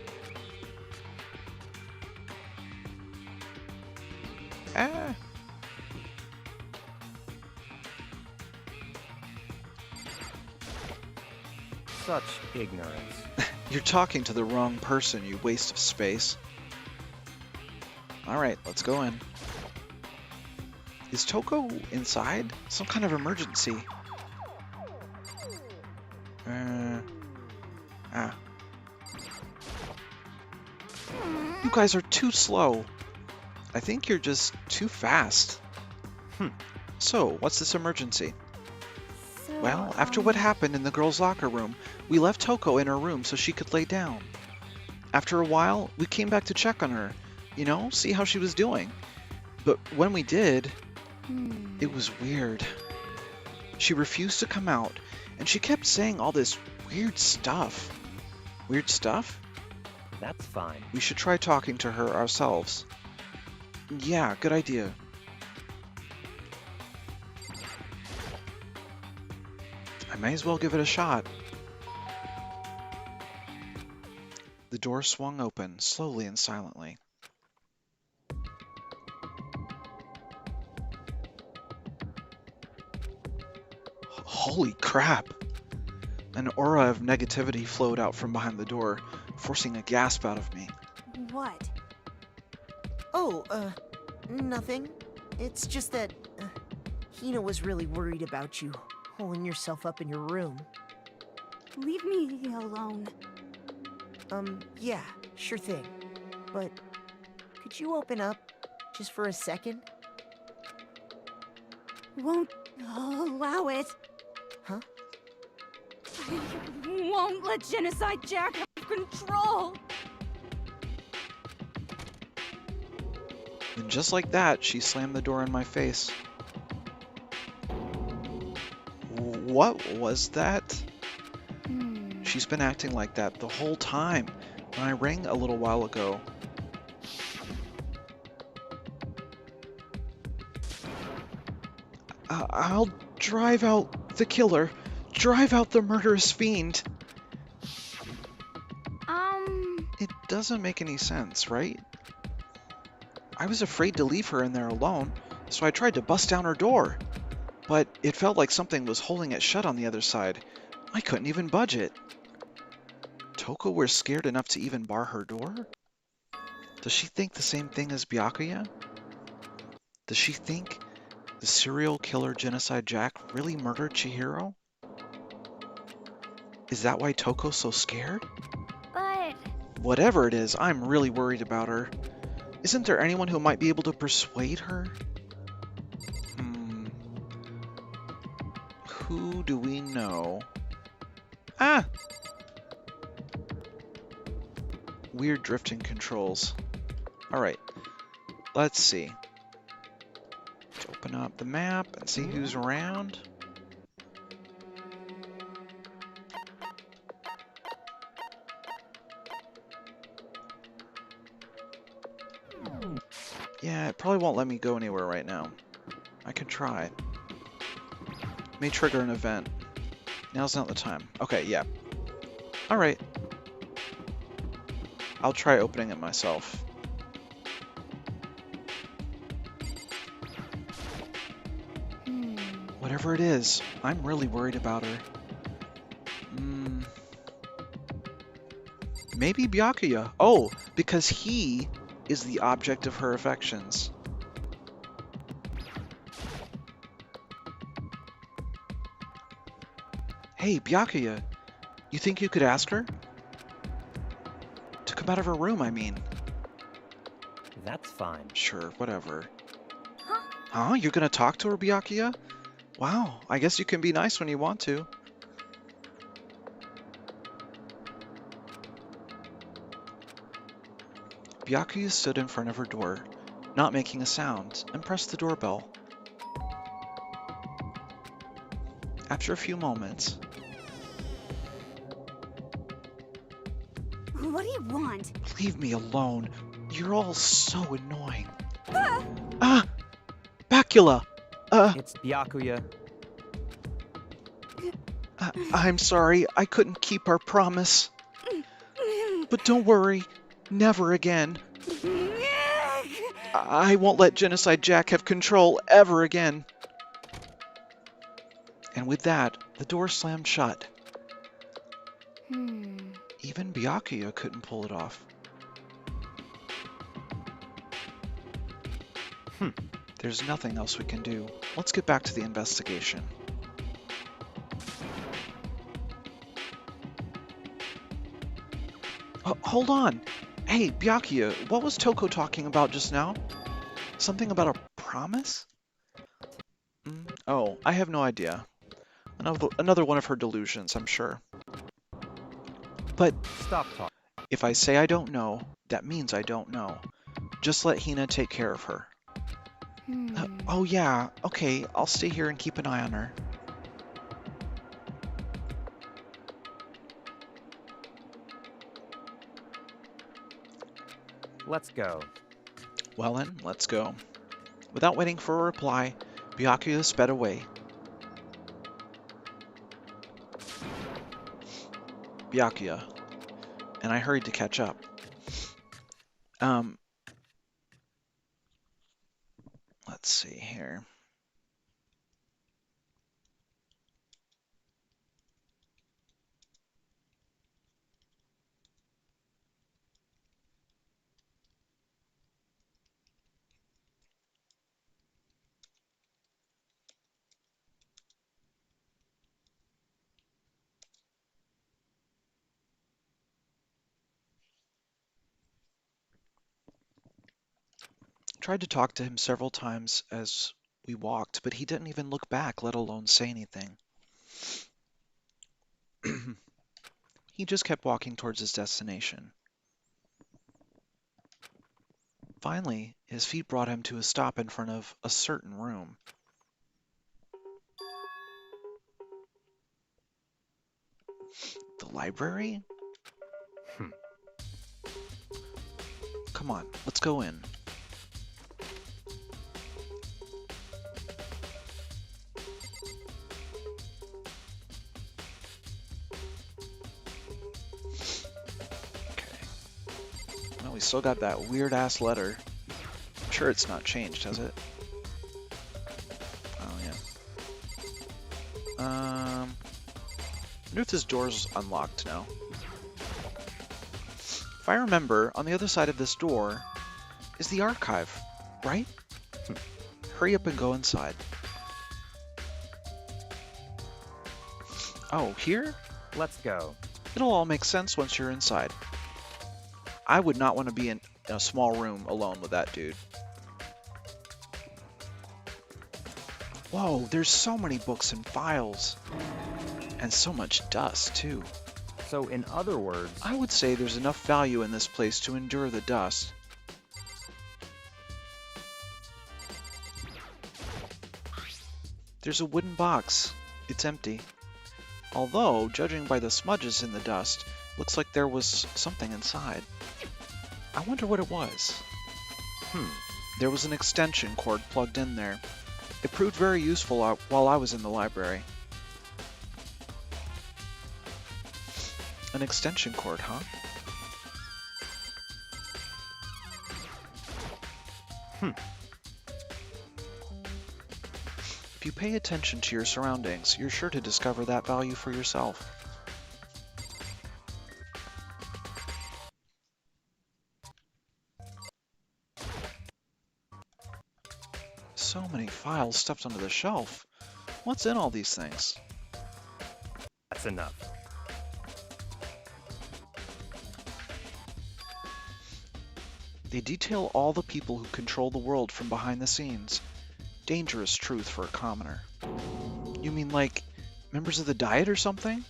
Speaker 1: Ah.
Speaker 2: Such ignorance.
Speaker 1: You're talking to the wrong person, you waste of space. Alright, let's go in. Is Toko inside? Some kind of emergency. You guys are too slow. I think you're just too fast. So, what's this emergency?
Speaker 4: So,
Speaker 1: Well, after what happened in the girls' locker room, we left Toko in her room so she could lay down. After a while, we came back to check on her, you know, see how she was doing. But when we did, it was weird. She refused to come out, and she kept saying all this weird stuff. Weird stuff?
Speaker 2: That's fine.
Speaker 1: We should try talking to her ourselves. Yeah, good idea. I may as well give it a shot. The door swung open, slowly and silently. Holy crap! An aura of negativity flowed out from behind the door, forcing a gasp out of me.
Speaker 6: What? Oh, nothing. It's just that Hina was really worried about you, holding yourself up in your room.
Speaker 4: Leave me alone.
Speaker 6: Yeah, sure thing. But could you open up just for a second?
Speaker 4: Won't allow it.
Speaker 6: Huh?
Speaker 4: I won't let Genocide Jack have control.
Speaker 1: And just like that, she slammed the door in my face. What was that? She's been acting like that the whole time when I rang a little while ago. I'll drive out the killer. Drive out the murderous fiend. It doesn't make any sense, right? I was afraid to leave her in there alone, so I tried to bust down her door. But it felt like something was holding it shut on the other side. I couldn't even budge it. Toko was scared enough to even bar her door? Does she think the same thing as Byakuya? Does she think the serial killer Genocide Jack really murdered Chihiro? Is that why Toko's so scared?
Speaker 4: But
Speaker 1: Whatever it is, I'm really worried about her. Isn't there anyone who might be able to persuade her? Who do we know? Ah! Weird drifting controls. Alright, let's see. Let's open up the map and see who's around. Yeah, it probably won't let me go anywhere right now. I can try. May trigger an event. Now's not the time. Okay, yeah. Alright. I'll try opening it myself. Whatever it is, I'm really worried about her. Maybe Byakuya. Oh, because he is the object of her affections. Hey, Byakuya, you think you could ask her? To come out of her room, I mean.
Speaker 2: That's fine.
Speaker 1: Sure, whatever. Huh? You're gonna talk to her, Byakuya? Wow, I guess you can be nice when you want to. Byakuya stood in front of her door, not making a sound, and pressed the doorbell. After a few moments,
Speaker 4: What do you want?
Speaker 1: leave me alone. You're all so annoying. Ah! Bacula!
Speaker 2: It's Byakuya.
Speaker 1: I'm sorry, I couldn't keep our promise. But don't worry, never again. I won't let Genocide Jack have control ever again. And with that, the door slammed shut. Even Byakuya couldn't pull it off. There's nothing else we can do. Let's get back to the investigation. Hold on! Hey, Byakuya, what was Toko talking about just now? Something about a promise? Oh, I have no idea. Another one of her delusions, I'm sure. But
Speaker 2: Stop talking.
Speaker 1: if I say I don't know, that means I don't know. Just let Hina take care of her. Oh yeah, okay, I'll stay here and keep an eye on her.
Speaker 2: Let's go.
Speaker 1: Well then, let's go. Without waiting for a reply, Byakuya sped away. Byakuya. And I hurried to catch up. Let's see here. Tried to talk to him several times as we walked, but he didn't even look back, let alone say anything. He just kept walking towards his destination. Finally, his feet brought him to a stop in front of a certain room. The library? Come on, let's go in. Well, we still got that weird-ass letter. I'm sure it's not changed, has it? Oh, yeah. I wonder if this door's unlocked now. If I remember, on the other side of this door is the archive, right? Hurry up and go inside. Oh, here?
Speaker 2: Let's go.
Speaker 1: It'll all make sense once you're inside. I would not want to be in a small room alone with that dude. Whoa, there's so many books and files. And so much dust, too.
Speaker 2: So, in other words,
Speaker 1: I would say there's enough value in this place to endure the dust. There's a wooden box. It's empty. Although, judging by the smudges in the dust, looks like there was something inside. I wonder what it was. There was an extension cord plugged in there. It proved very useful while I was in the library. An extension cord, huh? If you pay attention to your surroundings, you're sure to discover that value for yourself. So many files stuffed onto the shelf. What's in all these things?
Speaker 2: that's enough.
Speaker 1: They detail all the people who control the world from behind the scenes. dangerous truth for a commoner. You mean like members of the Diet or something?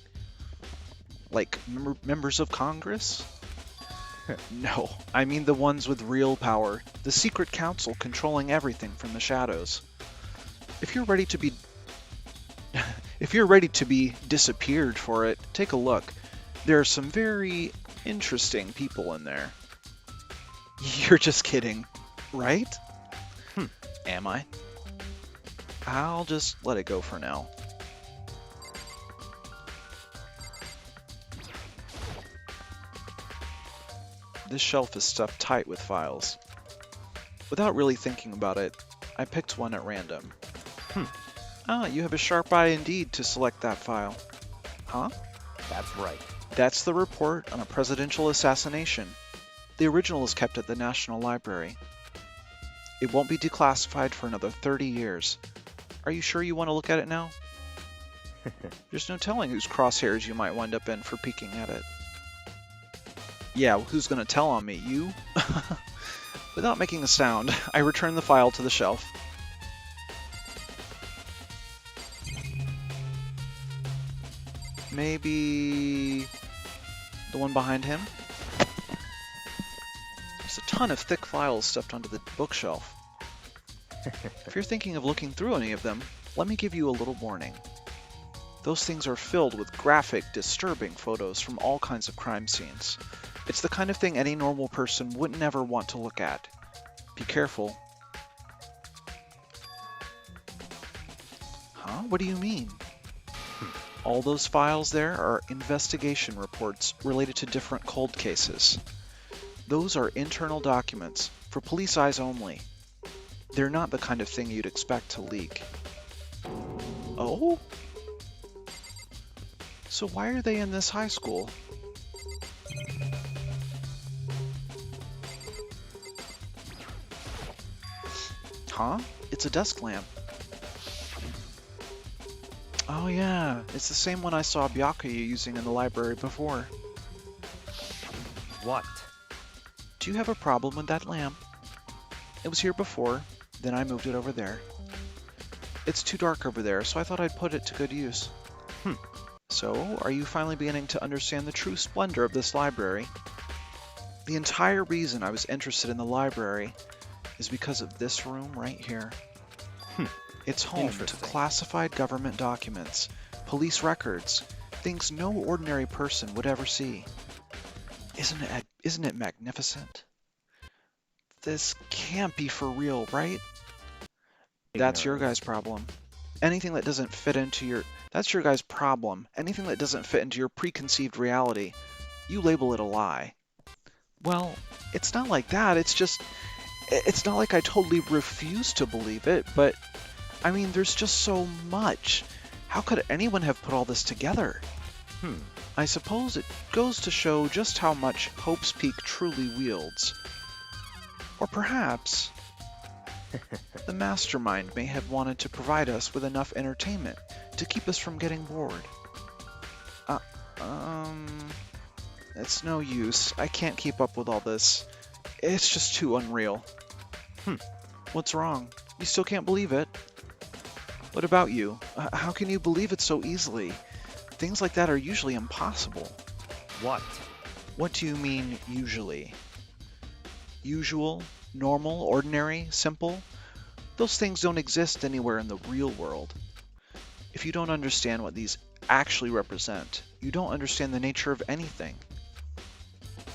Speaker 1: Like members of Congress? No, I mean the ones with real power, the secret council controlling everything from the shadows. If you're ready to be disappeared for it, take a look. There are some very interesting people in there. You're just kidding, right? Am I? I'll just let it go for now. This shelf is stuffed tight with files. Without really thinking about it, I picked one at random. Ah, you have a sharp eye indeed to select that file. Huh?
Speaker 2: That's right.
Speaker 1: That's the report on a presidential assassination. The original is kept at the National Library. It won't be declassified for another 30 years. Are you sure you want to look at it now? There's no telling whose crosshairs you might wind up in for peeking at it. Yeah, who's gonna tell on me? You? Without making a sound, I return the file to the shelf. Maybe the one behind him? There's a ton of thick files stuffed onto the bookshelf. If you're thinking of looking through any of them, let me give you a little warning. Those things are filled with graphic, disturbing photos from all kinds of crime scenes. It's the kind of thing any normal person wouldn't ever want to look at. Be careful. Huh? What do you mean? All those files there are investigation reports related to different cold cases. Those are internal documents, for police eyes only. They're not the kind of thing you'd expect to leak. Oh? So why are they in this high school? Huh? It's a desk lamp. Oh yeah, it's the same one I saw Byakuya using in the library before.
Speaker 2: What?
Speaker 1: Do you have a problem with that lamp? It was here before, then I moved it over there. It's too dark over there, so I thought I'd put it to good use. So, are you finally beginning to understand the true splendor of this library? The entire reason I was interested in the library is because of this room right here. It's home to classified government documents, police records, things no ordinary person would ever see. Isn't it magnificent? This can't be for real, right? That's your guys' problem. Anything that doesn't fit into your... That's your guys' problem. Anything that doesn't fit into your preconceived reality, you label it a lie. Well, it's not like that. It's just... It's not like I totally refuse to believe it, but... I mean, there's just so much. How could anyone have put all this together? I suppose it goes to show just how much Hope's Peak truly wields. Or perhaps... the mastermind may have wanted to provide us with enough entertainment to keep us from getting bored. It's no use. I can't keep up with all this. It's just too unreal. What's wrong? You still can't believe it? What about you? How can you believe it so easily? Things like that are usually impossible.
Speaker 2: What?
Speaker 1: What do you mean, usually? Usual? Normal? Ordinary? Simple? Those things don't exist anywhere in the real world. If you don't understand what these actually represent, you don't understand the nature of anything.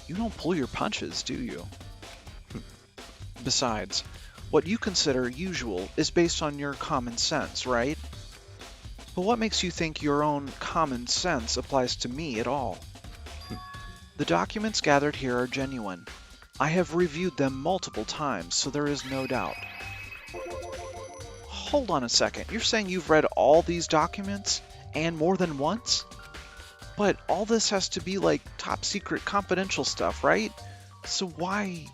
Speaker 1: You don't pull your punches, do you? Besides, what you consider usual is based on your common sense, right? But what makes you think your own common sense applies to me at all? The documents gathered here are genuine. I have reviewed them multiple times, so there is no doubt. Hold on a second, you're saying you've read all these documents? And more than once? But all this has to be like top secret confidential stuff, right? So why...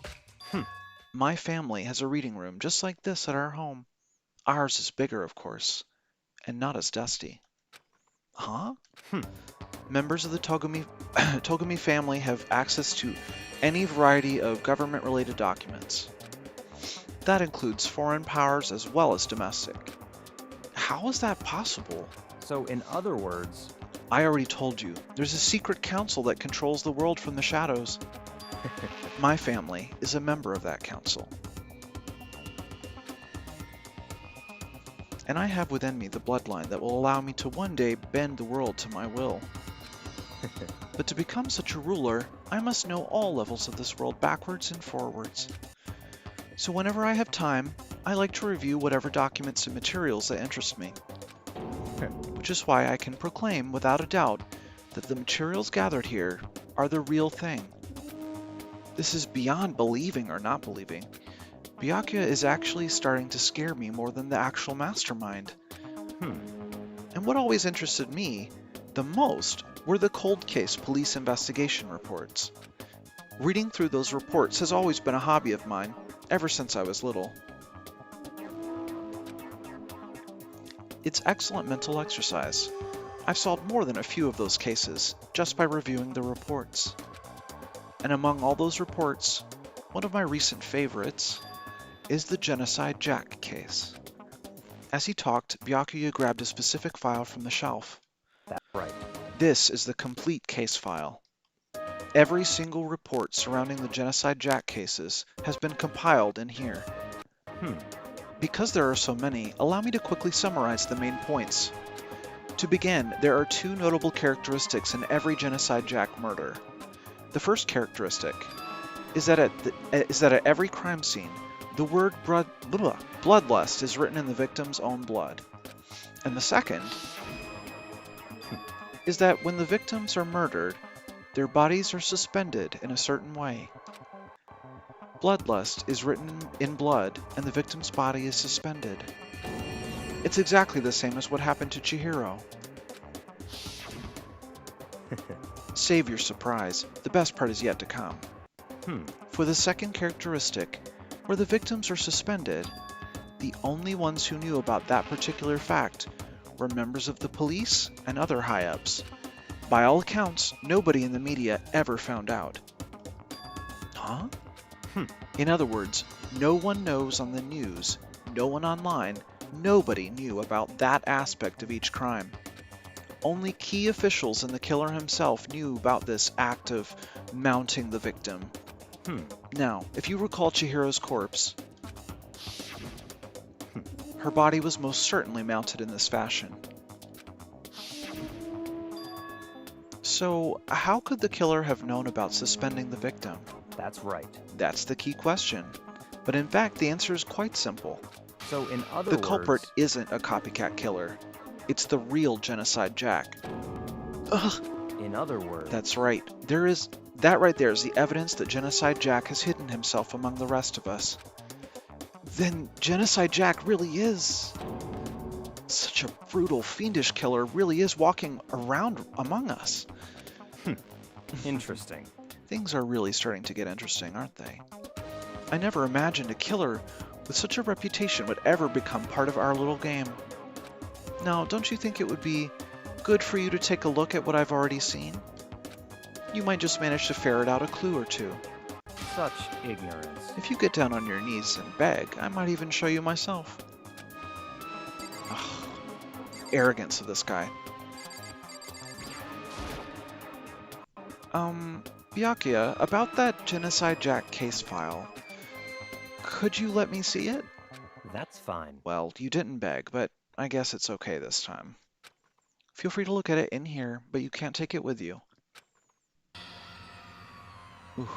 Speaker 1: My family has a reading room just like this at our home. Ours is bigger, of course, and not as dusty. Huh? Members of the Togumi family have access to any variety of government-related documents. That includes foreign powers as well as domestic. How is that possible?
Speaker 2: So, in other words,
Speaker 1: I already told you, there's a secret council that controls the world from the shadows. My family is a member of that council. And I have within me the bloodline that will allow me to one day bend the world to my will. But to become such a ruler, I must know all levels of this world backwards and forwards. So whenever I have time, I like to review whatever documents and materials that interest me. Which is why I can proclaim without a doubt that the materials gathered here are the real thing. This is beyond believing or not believing. Byakuya is actually starting to scare me more than the actual mastermind. And what always interested me the most were the cold case police investigation reports. Reading through those reports has always been a hobby of mine, ever since I was little. It's excellent mental exercise. I've solved more than a few of those cases just by reviewing the reports. And among all those reports, one of my recent favorites is the Genocide Jack case. As he talked, Byakuya grabbed a specific file from the shelf.
Speaker 2: that's right.
Speaker 1: This is the complete case file. Every single report surrounding the Genocide Jack cases has been compiled in here. Because there are so many, allow me to quickly summarize the main points. To begin, there are two notable characteristics in every Genocide Jack murder. The first characteristic is that at every crime scene, the word bloodlust is written in the victim's own blood. And the second is that when the victims are murdered, their bodies are suspended in a certain way. Bloodlust is written in blood, and the victim's body is suspended. It's exactly the same as what happened to Chihiro. Save your surprise. The best part is yet to come. For the second characteristic, where the victims are suspended, the only ones who knew about that particular fact were members of the police and other high-ups. By all accounts, nobody in the media ever found out. Huh? In other words, no one knows on the news, no one online, nobody knew about that aspect of each crime. Only key officials and the killer himself knew about this act of mounting the victim. Now, if you recall Chihiro's corpse, her body was most certainly mounted in this fashion. So, how could the killer have known about suspending the victim?
Speaker 2: That's right.
Speaker 1: That's the key question. But in fact, the answer is quite simple.
Speaker 2: So, in other
Speaker 1: The
Speaker 2: words,
Speaker 1: culprit isn't a copycat killer. It's the real Genocide Jack. Ugh,
Speaker 2: in other words,
Speaker 1: that's right. That right there is the evidence that Genocide Jack has hidden himself among the rest of us. Then Genocide Jack really is such a brutal, fiendish killer, really is walking around among us.
Speaker 2: interesting.
Speaker 1: Things are really starting to get interesting, aren't they? I never imagined a killer with such a reputation would ever become part of our little game. Now, don't you think it would be good for you to take a look at what I've already seen? You might just manage to ferret out a clue or two.
Speaker 2: Such ignorance.
Speaker 1: If you get down on your knees and beg, I might even show you myself. Ugh, arrogance of this guy. Byakuya, about that Genocide Jack case file, could you let me see it?
Speaker 2: That's fine.
Speaker 1: Well, you didn't beg, but I guess it's okay this time. Feel free to look at it in here, but you can't take it with you. Ooh.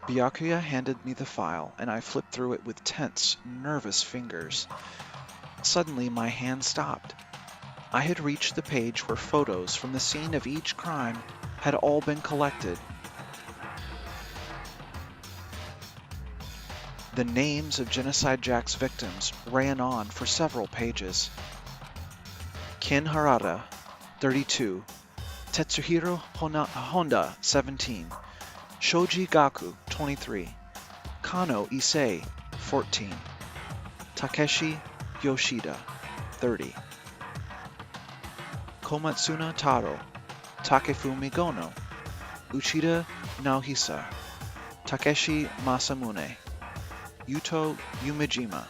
Speaker 1: Byakuya handed me the file, and I flipped through it with tense, nervous fingers. Suddenly, my hand stopped. I had reached the page where photos from the scene of each crime had all been collected. The names of Genocide Jack's victims ran on for several pages. Ken Harada, 32. Tetsuhiro Honda, 17. Shoji Gaku, 23. Kano Issei, 14. Takeshi Yoshida, 30. Komatsuna Taro, Takefumi Gono, Uchida Naohisa, Takeshi Masamune, Yuto Yumejima.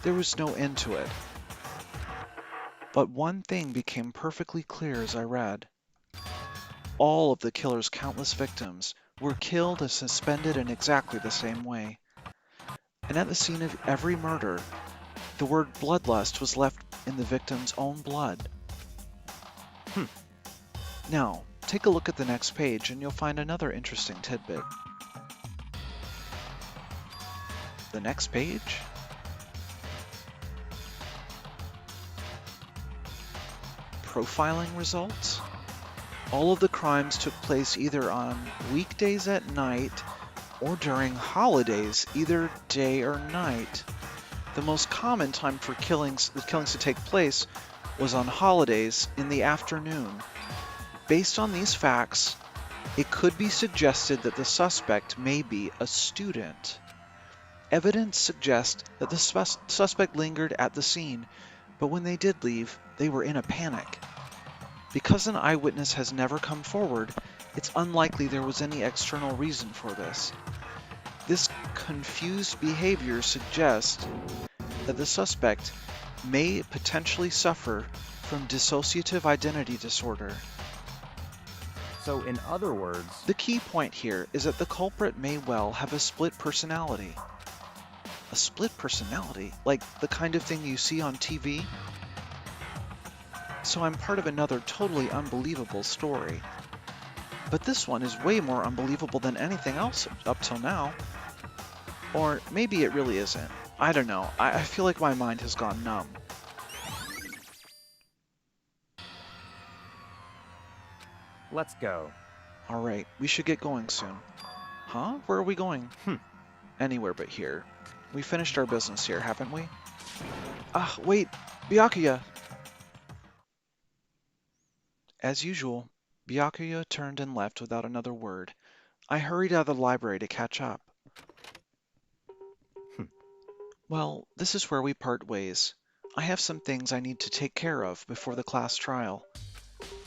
Speaker 1: There was no end to it. But one thing became perfectly clear as I read. All of the killer's countless victims were killed and suspended in exactly the same way. And at the scene of every murder, the word bloodlust was left in the victim's own blood. Now, take a look at the next page and you'll find another interesting tidbit. The next page? Profiling results? All of the crimes took place either on weekdays at night or during holidays, either day or night. The most common time for killings to take place was on holidays in the afternoon. Based on these facts, it could be suggested that the suspect may be a student. Evidence suggests that the suspect lingered at the scene, but when they did leave, they were in a panic. Because an eyewitness has never come forward, it's unlikely there was any external reason for this. This confused behavior suggests that the suspect may potentially suffer from dissociative identity disorder.
Speaker 2: So, in other words,
Speaker 1: The key point here is that the culprit may well have a split personality. A split personality? Like the kind of thing you see on TV? So I'm part of another totally unbelievable story. But this one is way more unbelievable than anything else up till now. Or maybe it really isn't. I don't know. I feel like my mind has gone numb.
Speaker 2: let's go.
Speaker 1: Alright, we should get going soon. Huh? Where are we going? Anywhere but here. We finished our business here, haven't we? Ah, wait! Byakuya! As usual, Byakuya turned and left without another word. I hurried out of the library to catch up. Well, this is where we part ways. I have some things I need to take care of before the class trial.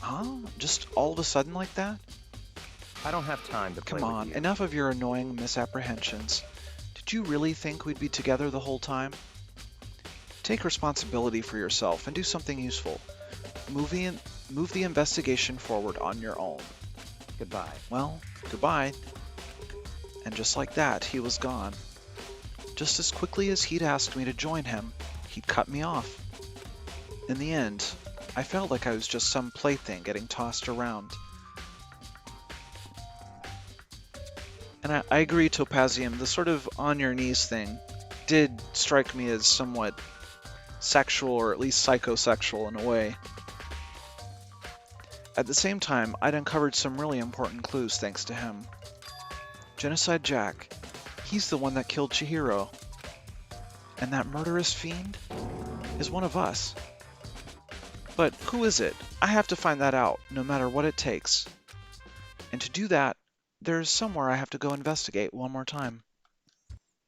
Speaker 1: Huh? Just all of a sudden like that?
Speaker 2: I don't have time to play
Speaker 1: Come
Speaker 2: with
Speaker 1: on,
Speaker 2: you.
Speaker 1: enough of your annoying misapprehensions. Did you really think we'd be together the whole time? Take responsibility for yourself and do something useful. Move the investigation forward on your own.
Speaker 2: Goodbye.
Speaker 1: Well, goodbye. And just like that, he was gone. Just as quickly as he'd asked me to join him, he'd cut me off. In the end, I felt like I was just some plaything getting tossed around. And I agree, Topazium, the sort of on-your-knees thing did strike me as somewhat sexual, or at least psychosexual in a way. At the same time, I'd uncovered some really important clues thanks to him. Genocide Jack, he's the one that killed Chihiro. And that murderous fiend is one of us. But who is it? I have to find that out, no matter what it takes. And to do that, there's somewhere I have to go investigate one more time.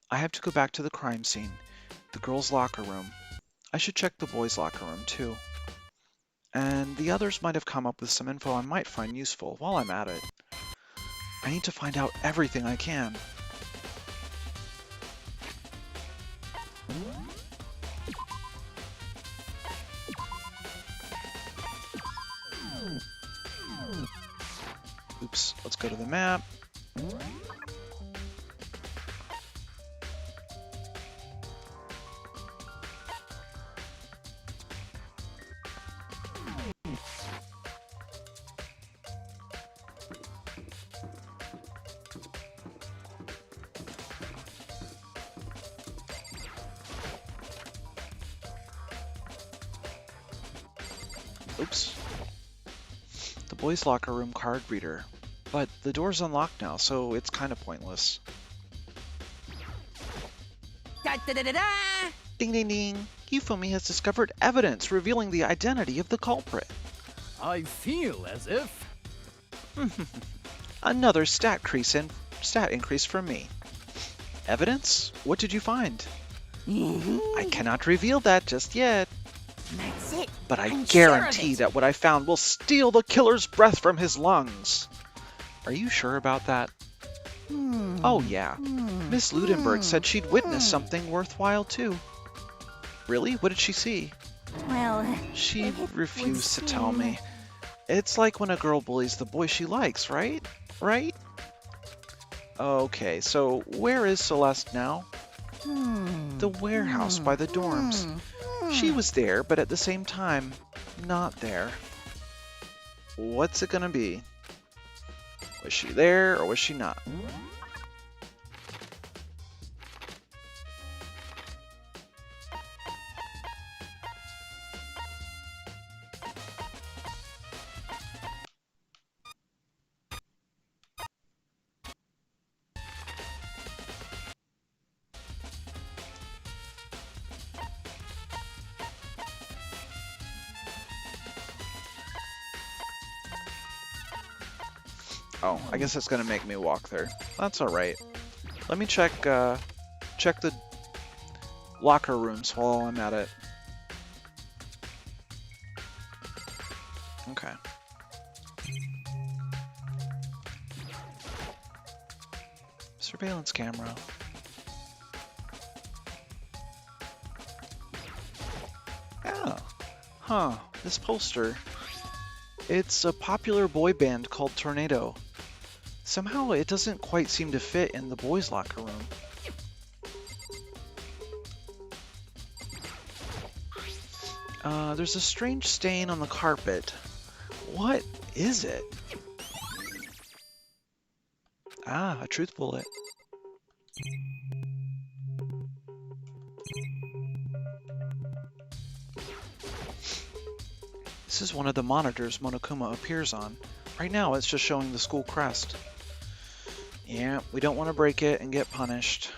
Speaker 1: I have to go back to the crime scene, the girls' locker room. I should check the boys' locker room, too. And the others might have come up with some info I might find useful while I'm at it. I need to find out everything I can. Oops, let's go to the map. Oops. The boys' locker room card reader. But the door's unlocked now, so it's kind of pointless.
Speaker 5: Da-da-da-da-da!
Speaker 1: Ding ding ding! Hifumi has discovered evidence revealing the identity of the culprit.
Speaker 2: I feel as if...
Speaker 1: Another stat increase from me. Evidence? What did you find? I cannot reveal that just yet.
Speaker 5: That's it.
Speaker 1: But I
Speaker 5: I'm sure of
Speaker 1: guarantee
Speaker 5: it.
Speaker 1: that what I found will steal the killer's breath from his lungs. Are you sure about that? Oh yeah, Miss Ludenberg said she'd witnessed something worthwhile too. Really? What did she see?
Speaker 4: Well,
Speaker 1: She
Speaker 4: it would
Speaker 1: refused to tell
Speaker 4: seem-
Speaker 1: me. It's like when a girl bullies the boy she likes, right? Right? Okay, so where is Celeste now? The warehouse by the dorms. She was there, but at the same time, not there. What's it gonna be? Was she there or was she not? Oh, I guess it's gonna make me walk there. That's alright. Let me check the locker rooms while I'm at it. Okay. Surveillance camera. Oh. Huh. This poster. It's a popular boy band called Tornado. Somehow it doesn't quite seem to fit in the boys' locker room. There's a strange stain on the carpet. What is it? Ah, a truth bullet. This is one of the monitors Monokuma appears on. Right now it's just showing the school crest. Yeah, we don't want to break it and get punished.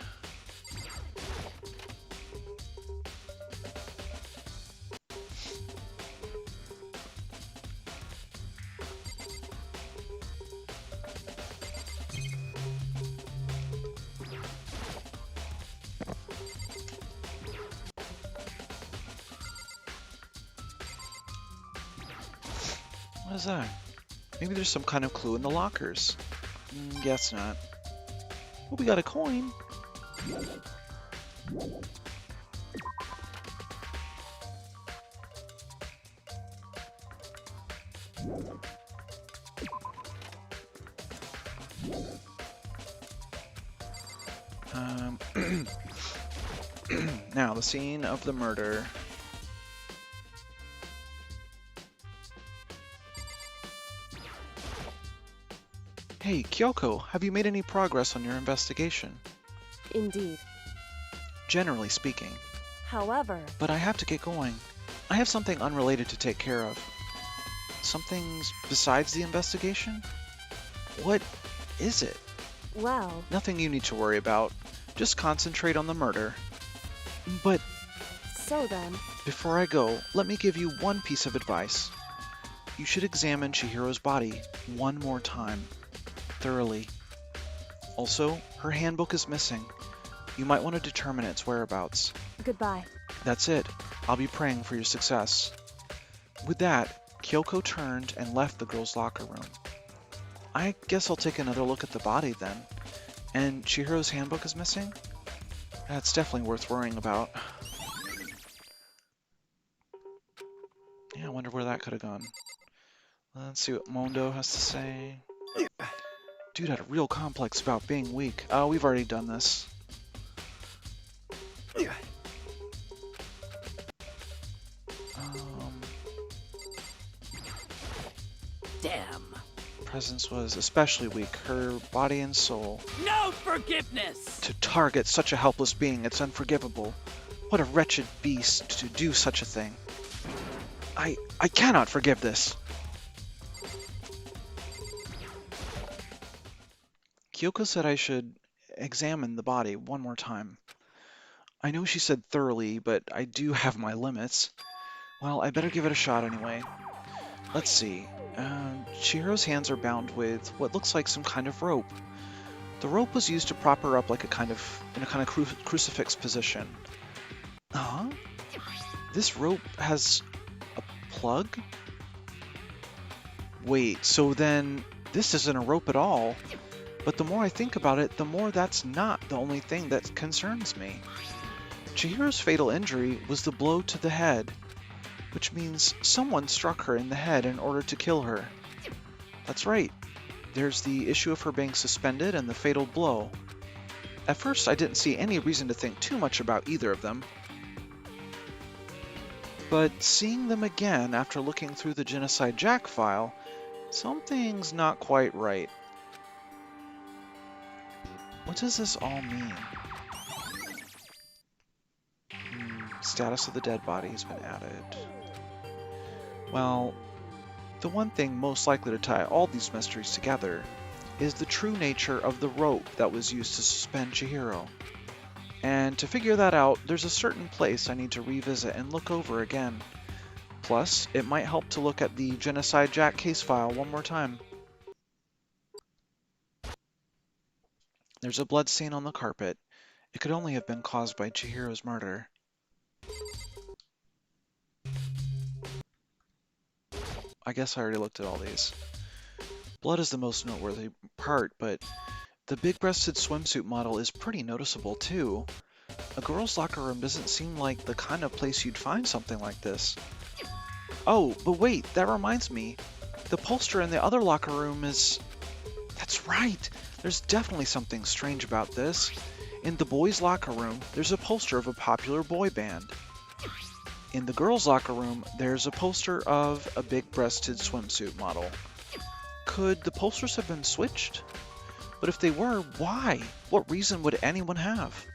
Speaker 1: What is that? Maybe there's some kind of clue in the lockers. Guess not. Oh, we got a coin. Now, the scene of the murder. Hey, Kyoko, have you made any progress on your investigation?
Speaker 7: Indeed.
Speaker 1: Generally speaking.
Speaker 7: However,
Speaker 1: But I have to get going. I have something unrelated to take care of. Something besides the investigation? What is it?
Speaker 7: well,
Speaker 1: Nothing you need to worry about. Just concentrate on the murder. But
Speaker 7: so then,
Speaker 1: before I go, let me give you one piece of advice. You should examine Chihiro's body one more time. Thoroughly. Also, her handbook is missing. You might want to determine its whereabouts.
Speaker 7: goodbye.
Speaker 1: That's it. I'll be praying for your success. With that, Kyoko turned and left the girls' locker room. I guess I'll take another look at the body then. And Chihiro's handbook is missing? That's definitely worth worrying about. Yeah, I wonder where that could have gone. Let's see what Mondo has to say. Dude had a real complex about being weak. Oh, we've already done this.
Speaker 5: Damn.
Speaker 1: Presence was especially weak, her body and soul.
Speaker 5: No forgiveness!
Speaker 1: To target such a helpless being, it's unforgivable. What a wretched beast to do such a thing. I cannot forgive this. Kyoko said I should examine the body one more time. I know she said thoroughly, but I do have my limits. Well, I better give it a shot anyway. Let's see. Chihiro's hands are bound with what looks like some kind of rope. The rope was used to prop her up like in a kind of crucifix position. Huh? This rope has a plug? Wait, so then this isn't a rope at all. But the more I think about it, the more that's not the only thing that concerns me. Chihiro's fatal injury was the blow to the head, which means someone struck her in the head in order to kill her. That's right. There's the issue of her being suspended and the fatal blow. At first, I didn't see any reason to think too much about either of them. But seeing them again after looking through the Genocide Jack file, something's not quite right. What does this all mean? Status of the dead body has been added. Well, the one thing most likely to tie all these mysteries together is the true nature of the rope that was used to suspend Chihiro. And to figure that out, there's a certain place I need to revisit and look over again. Plus, it might help to look at the Genocide Jack case file one more time. There's a blood stain on the carpet. It could only have been caused by Chihiro's murder. I guess I already looked at all these. Blood is the most noteworthy part, but the big-breasted swimsuit model is pretty noticeable too. A girl's locker room doesn't seem like the kind of place you'd find something like this. Oh, but wait, that reminds me. The poster in the other locker room is... That's right! There's definitely something strange about this. In the boys' locker room, there's a poster of a popular boy band. In the girls' locker room, there's a poster of a big-breasted swimsuit model. Could the posters have been switched? But if they were, why? What reason would anyone have?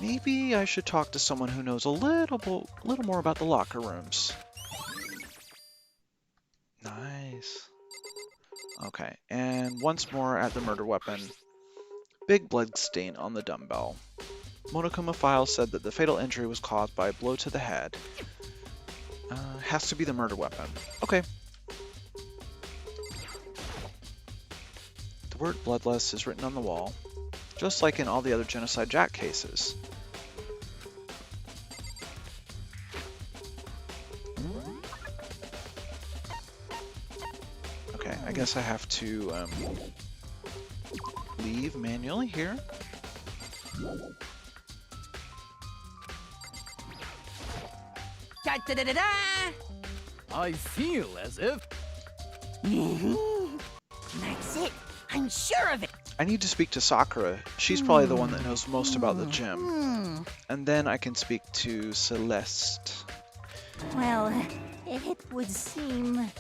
Speaker 1: Maybe I should talk to someone who knows a little more about the locker rooms. Nice. Okay, and once more at the murder weapon. Big blood stain on the dumbbell. Monokuma file said that the fatal injury was caused by a blow to the head. Has to be the murder weapon. Okay. The word bloodless is written on the wall, just like in all the other Genocide Jack cases. Okay, I guess I have to leave manually here.
Speaker 5: Da-da-da-da-da! I feel as if...
Speaker 6: That's it. I'm sure of it.
Speaker 1: I need to speak to Sakura. She's probably the one that knows most about the gym. And then I can speak to Celeste.
Speaker 4: Well, it would seem...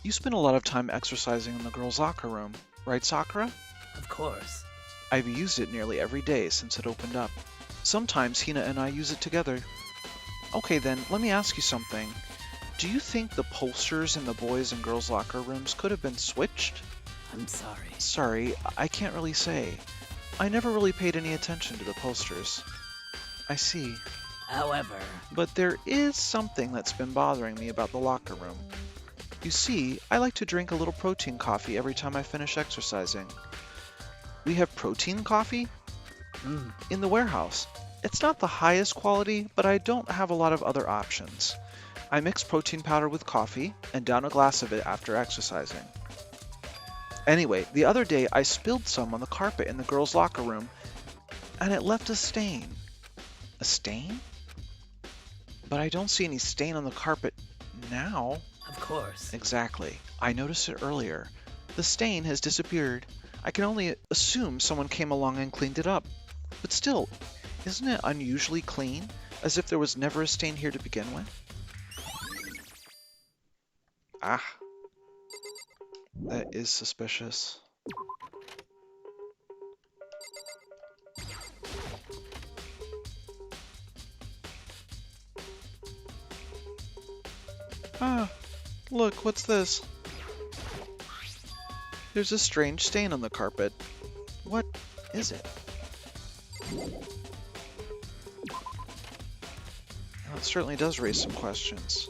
Speaker 1: You spend a lot of time exercising in the girls' locker room, right, Sakura?
Speaker 5: Of course.
Speaker 1: I've used it nearly every day since it opened up. Sometimes Hina and I use it together. Okay then, let me ask you something. Do you think the posters in the boys' and girls' locker rooms could have been switched?
Speaker 5: I'm sorry.
Speaker 1: Sorry, I can't really say. I never really paid any attention to the posters. I see.
Speaker 5: However...
Speaker 1: But there is something that's been bothering me about the locker room. You see, I like to drink a little protein coffee every time I finish exercising. We have protein coffee? In the warehouse. It's not the highest quality, but I don't have a lot of other options. I mix protein powder with coffee and down a glass of it after exercising. Anyway, the other day I spilled some on the carpet in the girls' locker room, and it left a stain. A stain? But I don't see any stain on the carpet now.
Speaker 5: Of course.
Speaker 1: Exactly. I noticed it earlier. The stain has disappeared. I can only assume someone came along and cleaned it up. But still, isn't it unusually clean? As if there was never a stain here to begin with? Ah. That is suspicious. Ah. Look, what's this? There's a strange stain on the carpet. What is it? Well, it certainly does raise some questions.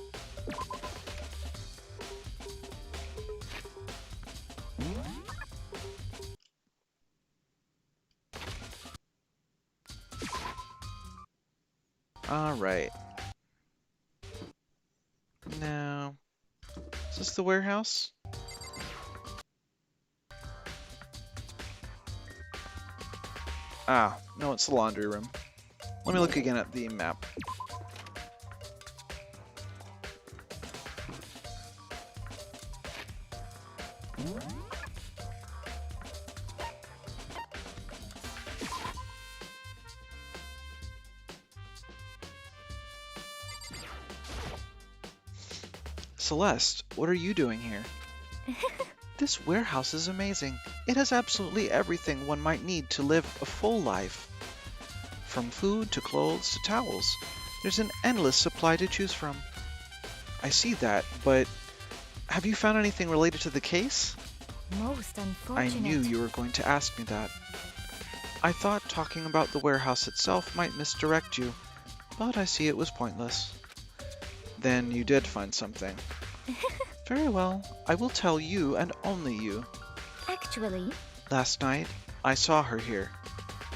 Speaker 1: Alright. Now, is this the warehouse? Ah, no, it's the laundry room. Let me look again at the map. Celeste, what are you doing here? This warehouse is amazing. It has absolutely everything one might need to live a full life. From food to clothes to towels. There's an endless supply to choose from. I see that, but have you found anything related to the case?
Speaker 4: Most
Speaker 1: I
Speaker 4: unfortunate.
Speaker 1: knew you were going to ask me that. I thought talking about the warehouse itself might misdirect you, but I see it was pointless. Then you did find something. Very well, I will tell you and only you.
Speaker 4: Actually,
Speaker 1: Last night, I saw her here.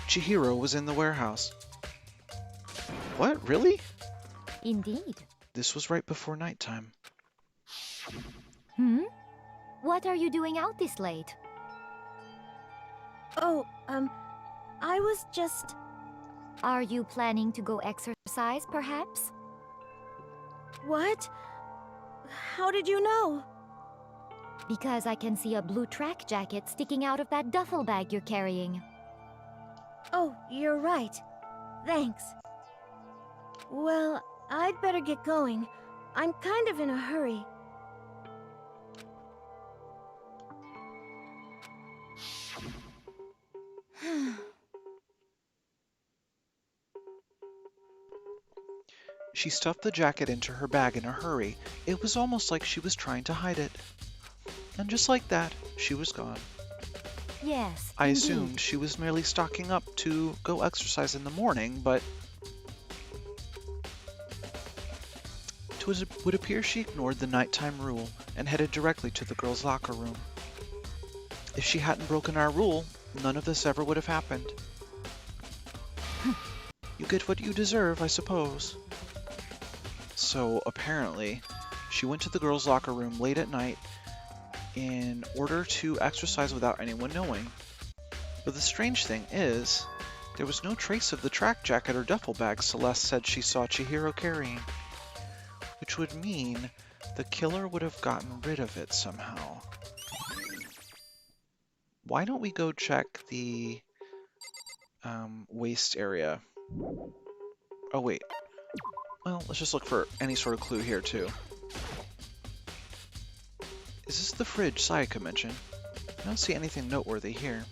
Speaker 1: Chihiro was in the warehouse. What, really?
Speaker 4: indeed.
Speaker 1: This was right before nighttime.
Speaker 4: Hmm? What are you doing out this late?
Speaker 7: Oh, I was just.
Speaker 4: Are you planning to go exercise, perhaps?
Speaker 7: What? How did you know?
Speaker 4: Because I can see a blue track jacket sticking out of that duffel bag you're carrying.
Speaker 7: Oh, you're right. Thanks. Well, I'd better get going. I'm kind of in a hurry.
Speaker 1: She stuffed the jacket into her bag in a hurry. It was almost like she was trying to hide it. And just like that, she was gone.
Speaker 4: Yes,
Speaker 1: I
Speaker 4: indeed.
Speaker 1: assumed she was merely stocking up to go exercise in the morning, but it would appear she ignored the nighttime rule and headed directly to the girls' locker room. If she hadn't broken our rule, none of this ever would have happened. You get what you deserve, I suppose. So apparently, she went to the girls' locker room late at night in order to exercise without anyone knowing. But the strange thing is, there was no trace of the track jacket or duffel bag Celeste said she saw Chihiro carrying, which would mean the killer would have gotten rid of it somehow. Why don't we go check the waste area? Oh wait, well, let's just look for any sort of clue here too. Is this the fridge Sayaka mentioned? I don't see anything noteworthy here.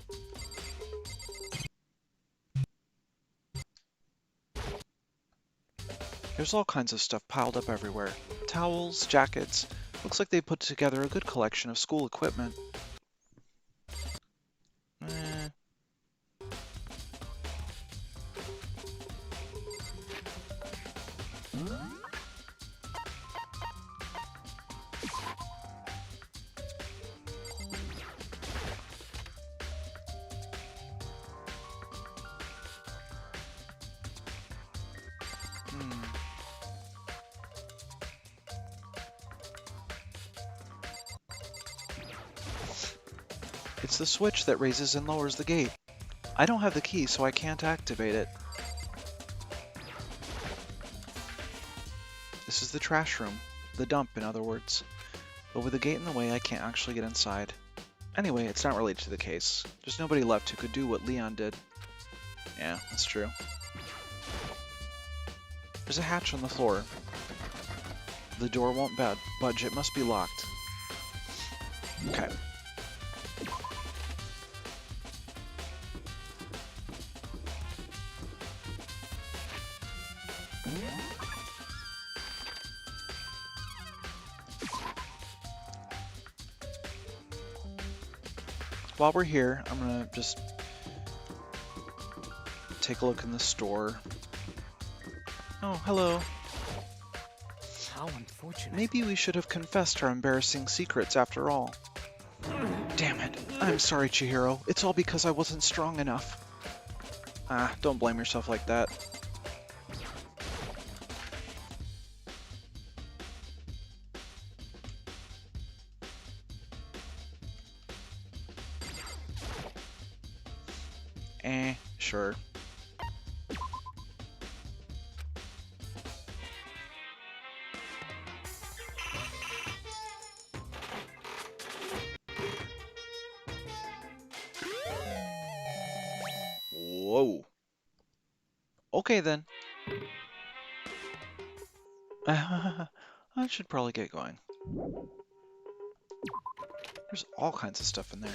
Speaker 1: There's all kinds of stuff piled up everywhere. Towels, jackets. Looks like they put together a good collection of school equipment. It's the switch that raises and lowers the gate. I don't have the key, so I can't activate it. This is the trash room. The dump, in other words. But with the gate in the way, I can't actually get inside. Anyway, it's not related to the case. There's nobody left who could do what Leon did. Yeah, that's true. There's a hatch on the floor. The door won't budge. It must be locked. Okay. While we're here, I'm gonna just take a look in the store. Oh, hello.
Speaker 5: How unfortunate.
Speaker 1: Maybe we should have confessed our embarrassing secrets after all. Damn it. I'm sorry, Chihiro. It's all because I wasn't strong enough. Ah, don't blame yourself like that. Sure. Whoa. Okay then. I should probably get going. There's all kinds of stuff in there.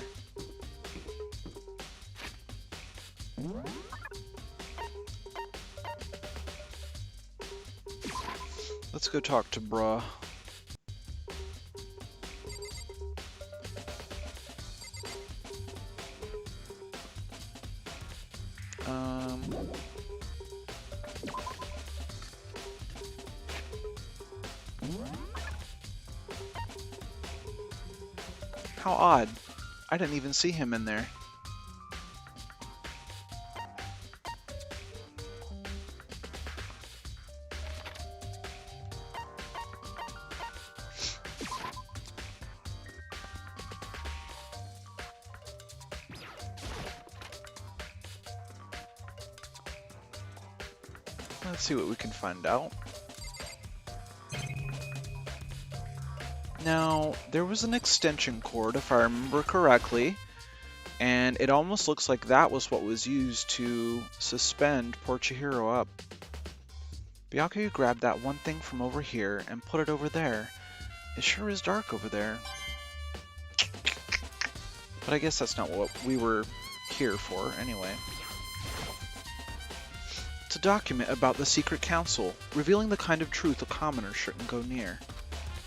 Speaker 1: Let's go talk to bruh. How odd. I didn't even see him in there. Let's see what we can find out. Now, there was an extension cord, if I remember correctly, and it almost looks like that was what was used to suspend poor Chihiro up. Byakuya grabbed that one thing from over here and put it over there. It sure is dark over there. But I guess that's not what we were here for, anyway. It's a document about the Secret Council, revealing the kind of truth a commoner shouldn't go near.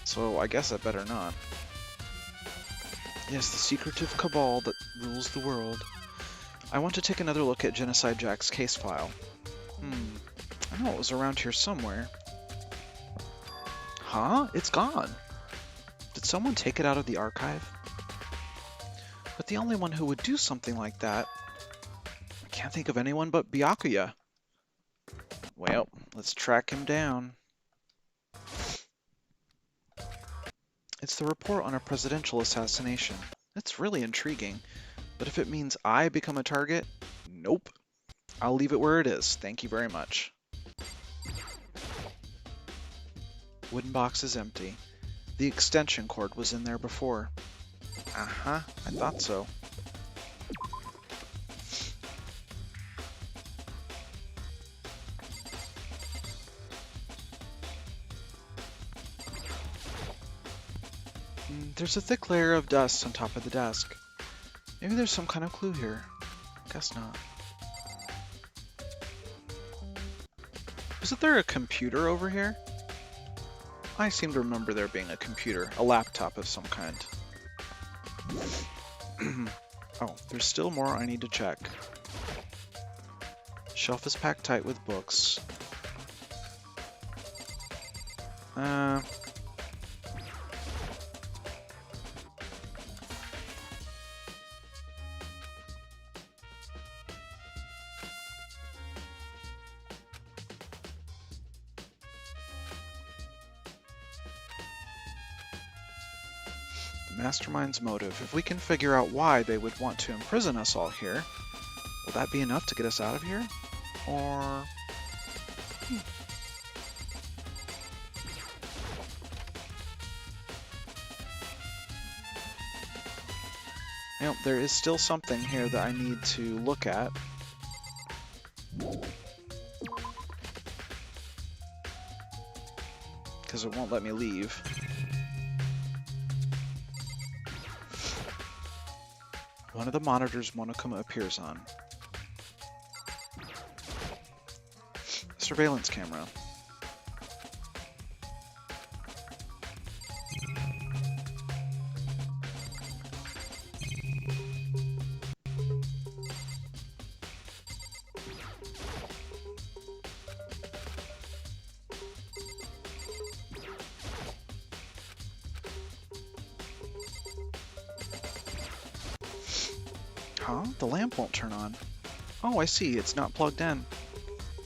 Speaker 1: So I guess I better not. Yes, the secretive cabal that rules the world. I want to take another look at Genocide Jack's case file. I know it was around here somewhere. Huh? It's gone. Did someone take it out of the archive? But the only one who would do something like that... I can't think of anyone but Byakuya. Well, let's track him down. It's the report on a presidential assassination. It's really intriguing, but if it means I become a target, nope. I'll leave it where it is, thank you very much. Wooden box is empty. The extension cord was in there before. Uh-huh, I thought so. There's a thick layer of dust on top of the desk. Maybe there's some kind of clue here. Guess not. Isn't there a computer over here? I seem to remember there being a computer, a laptop of some kind. Oh, there's still more I need to check. Shelf is packed tight with books. Mastermind's motive. If we can figure out why they would want to imprison us all here, will that be enough to get us out of here? Or... Well, there is still something here that I need to look at. Because it won't let me leave. One of the monitors Monokuma appears on. Surveillance camera. Huh? The lamp won't turn on. Oh, I see. It's not plugged in.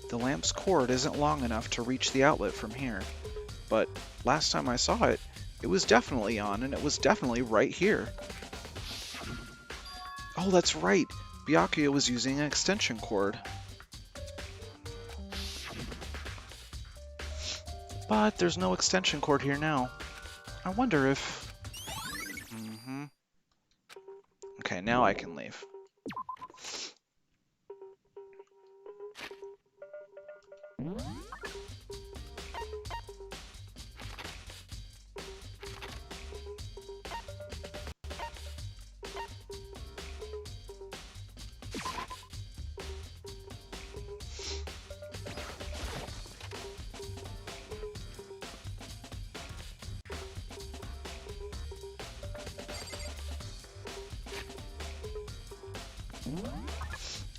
Speaker 1: The lamp's cord isn't long enough to reach the outlet from here. But last time I saw it, it was definitely on, and it was definitely right here. Oh, that's right. Byakuya was using an extension cord. But there's no extension cord here now. I wonder if... Okay, now I can leave.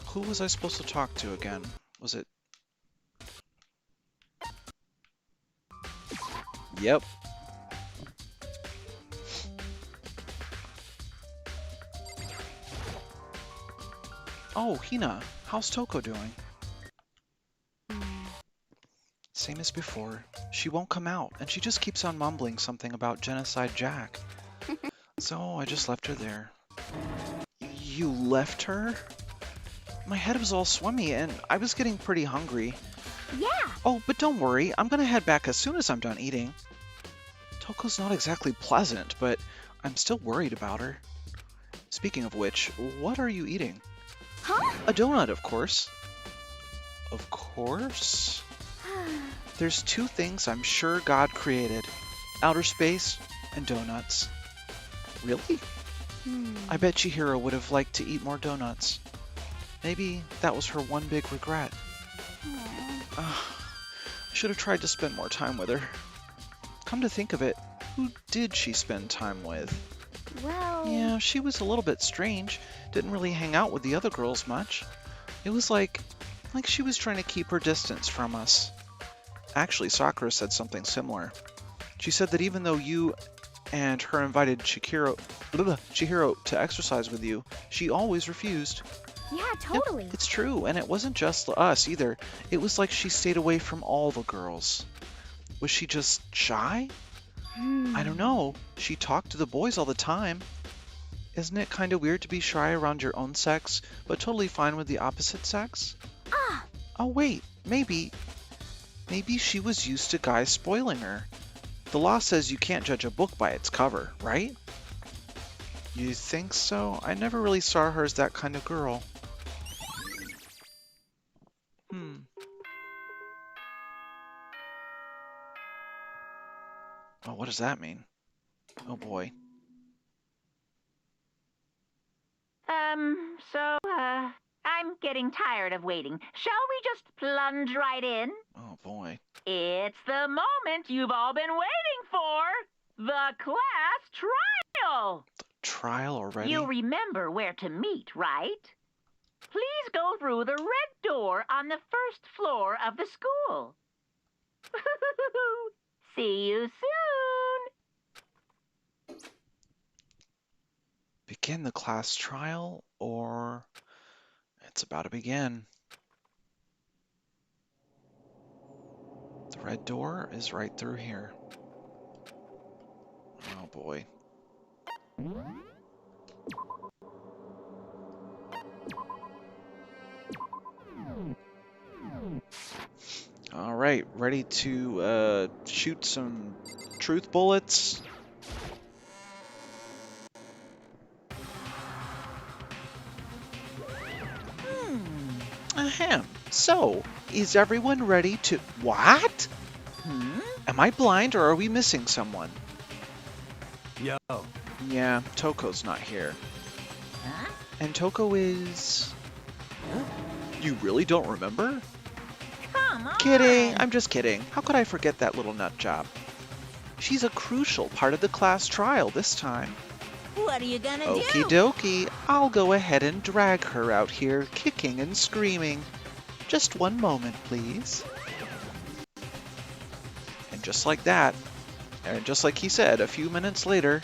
Speaker 1: Who was I supposed to talk to again? Was it... Yep. Oh, Hina. How's Toko doing? Same as before. She won't come out, and she just keeps on mumbling something about Genocide Jack. So I just left her there. You left her? My head was all swimmy, and I was getting pretty hungry.
Speaker 7: Yeah.
Speaker 1: Oh, but don't worry. I'm gonna head back as soon as I'm done eating. Toko's not exactly pleasant, but I'm still worried about her. Speaking of which, what are you eating?
Speaker 7: Huh?
Speaker 1: A donut, of course. Of course? There's two things I'm sure God created. Outer space and donuts. Really? I bet Chihiro would have liked to eat more donuts. Maybe that was her one big regret. I should have tried to spend more time with her. Come to think of it, who did she spend time with?
Speaker 7: Well...
Speaker 1: Yeah, she was a little bit strange. Didn't really hang out with the other girls much. It was like she was trying to keep her distance from us. Actually, Sakura said something similar. She said that even though you and her invited Chihiro to exercise with you, she always refused.
Speaker 7: Yeah, totally.
Speaker 1: Yep, it's true, and it wasn't just us either. It was like she stayed away from all the girls. Was she just shy? I don't know. She talked to the boys all the time. Isn't it kind of weird to be shy around your own sex, but totally fine with the opposite sex? Oh wait, maybe she was used to guys spoiling her. The law says you can't judge a book by its cover, right? You think so? I never really saw her as that kind of girl. Oh, what does that mean? Oh boy.
Speaker 3: I'm getting tired of waiting. Shall we just plunge right in?
Speaker 1: Oh boy.
Speaker 3: It's the moment you've all been waiting for! The class trial!
Speaker 1: Trial already?
Speaker 3: You remember where to meet, right? Please go through the red door on the first floor of the school. See you soon!
Speaker 1: Begin the class trial, or it's about to begin. The red door is right through here. Oh boy. All right, ready to shoot some truth bullets? Ahem. So, is everyone ready to... What? Am I blind or are we missing someone?
Speaker 2: Yo.
Speaker 1: Yeah, Toko's not here.
Speaker 7: Huh?
Speaker 1: And Toko is... You really don't remember?
Speaker 7: Come on!
Speaker 1: Kidding, I'm just kidding. How could I forget that little nut job? She's a crucial part of the class trial this time.
Speaker 7: What are you gonna
Speaker 1: Okie dokie, I'll go ahead and drag her out here, kicking and screaming. Just one moment, please. And just like that, and just like he said, a few minutes later,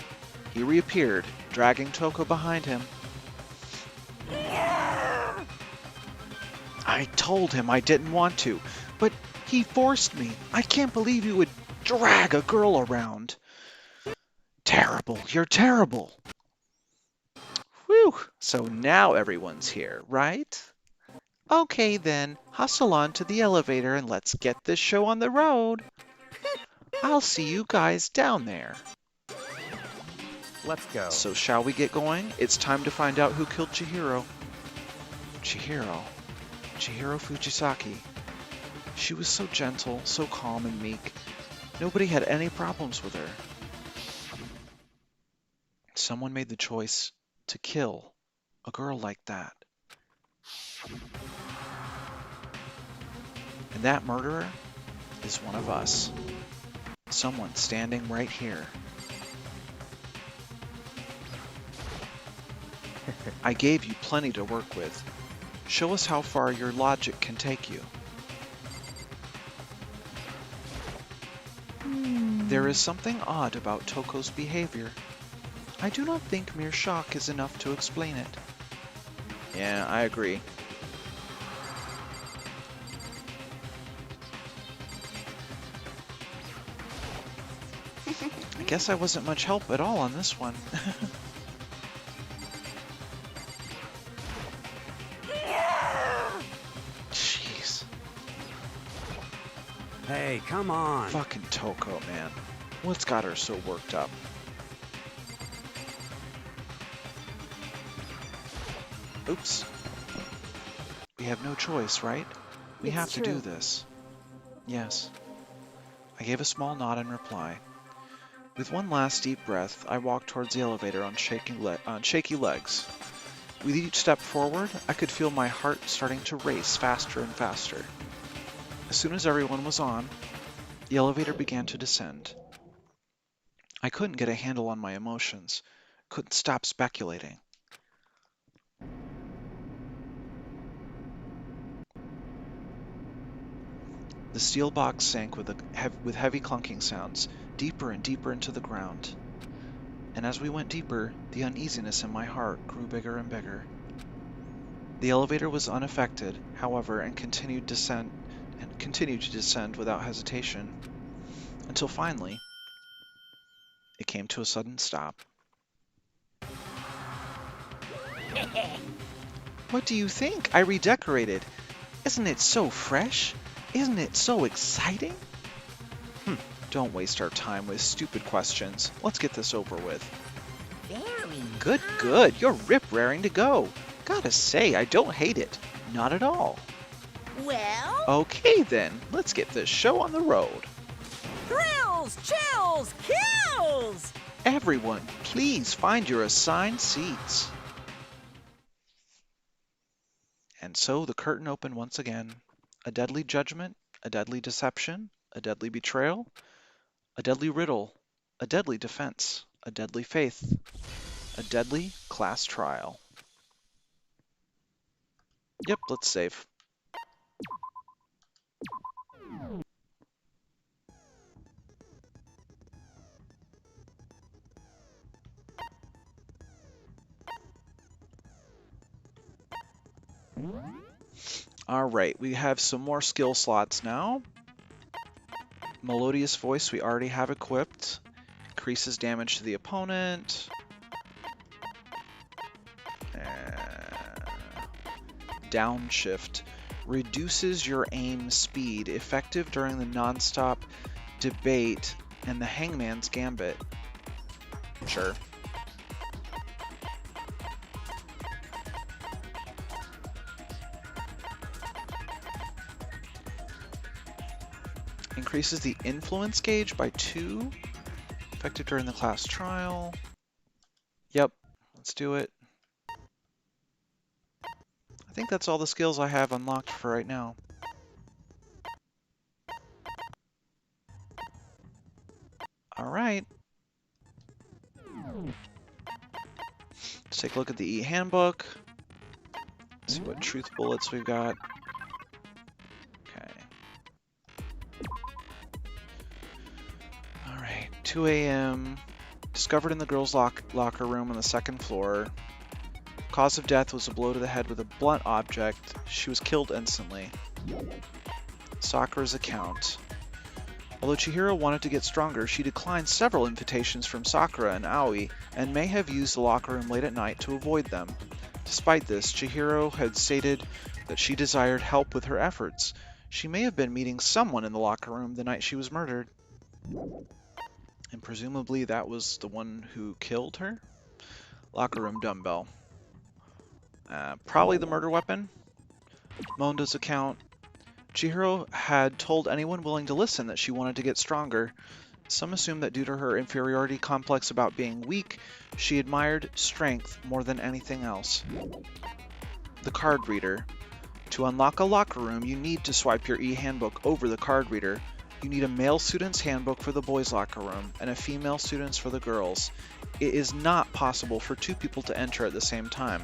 Speaker 1: he reappeared, dragging Toko behind him. I told him I didn't want to, but he forced me. I can't believe you would drag a girl around. Terrible, you're terrible. Whew, So now everyone's here, right? Okay then, hustle on to the elevator and let's get this show on the road. I'll see you guys down there.
Speaker 2: Let's go.
Speaker 1: So shall we get going? It's time to find out who killed Chihiro. Chihiro Fujisaki. She was so gentle, so calm and meek. Nobody had any problems with her. Someone made the choice to kill a girl like that. And that murderer is one of us. Someone standing right here. I gave you plenty to work with. Show us how far your logic can take you. There is something odd about Toko's behavior. I do not think mere shock is enough to explain it. Yeah, I agree. I guess I wasn't much help at all on this one. Jeez.
Speaker 2: Hey, come on.
Speaker 1: Fucking Toko, man. What's got her so worked up? Oops. We have no choice, right? We
Speaker 7: It's
Speaker 1: have to
Speaker 7: true.
Speaker 1: do this. Yes. I gave a small nod in reply. With one last deep breath, I walked towards the elevator on shaky legs. With each step forward, I could feel my heart starting to race faster and faster. As soon as everyone was on, the elevator began to descend. I couldn't get a handle on my emotions, couldn't stop speculating. The steel box sank with heavy clunking sounds, deeper and deeper into the ground. And as we went deeper, the uneasiness in my heart grew bigger and bigger. The elevator was unaffected, however, and continued to descend without hesitation, until finally, it came to a sudden stop. What do you think? I redecorated. Isn't it so fresh? Isn't it so exciting? Don't waste our time with stupid questions. Let's get this over with.
Speaker 6: Very
Speaker 1: Good. You're rip-raring to go. Gotta say, I don't hate it. Not at all.
Speaker 6: well.
Speaker 1: Okay then, let's get this show on the road.
Speaker 6: Thrills, chills, kills!
Speaker 1: Everyone, please find your assigned seats. And so the curtain opened once again. A deadly judgment, a deadly deception, a deadly betrayal, a deadly riddle, a deadly defense, a deadly faith, a deadly class trial. Yep, let's save. Alright, we have some more skill slots now. Melodious Voice we already have equipped. Increases damage to the opponent. Downshift. Reduces your aim speed, effective during the non-stop debate and the Hangman's Gambit. Sure. Increases the influence gauge by 2. Effective during the class trial. Yep, let's do it. I think that's all the skills I have unlocked for right now. Alright. Let's take a look at the E-handbook. See what truth bullets we've got. Okay. Alright, 2 a.m. Discovered in the girls' locker room on the 2nd floor. Cause of death was a blow to the head with a blunt object. She was killed instantly. Sakura's account. Although Chihiro wanted to get stronger, she declined several invitations from Sakura and Aoi, and may have used the locker room late at night to avoid them. Despite this, Chihiro had stated that she desired help with her efforts. She may have been meeting someone in the locker room the night she was murdered. And presumably that was the one who killed her? Locker room dumbbell. Probably the murder weapon. Mondo's account. Chihiro had told anyone willing to listen that she wanted to get stronger. Some assume that due to her inferiority complex about being weak, she admired strength more than anything else. The card reader. To unlock a locker room, you need to swipe your e-handbook over the card reader. You need a male student's handbook for the boys' locker room and a female student's for the girls. It is not possible for two people to enter at the same time.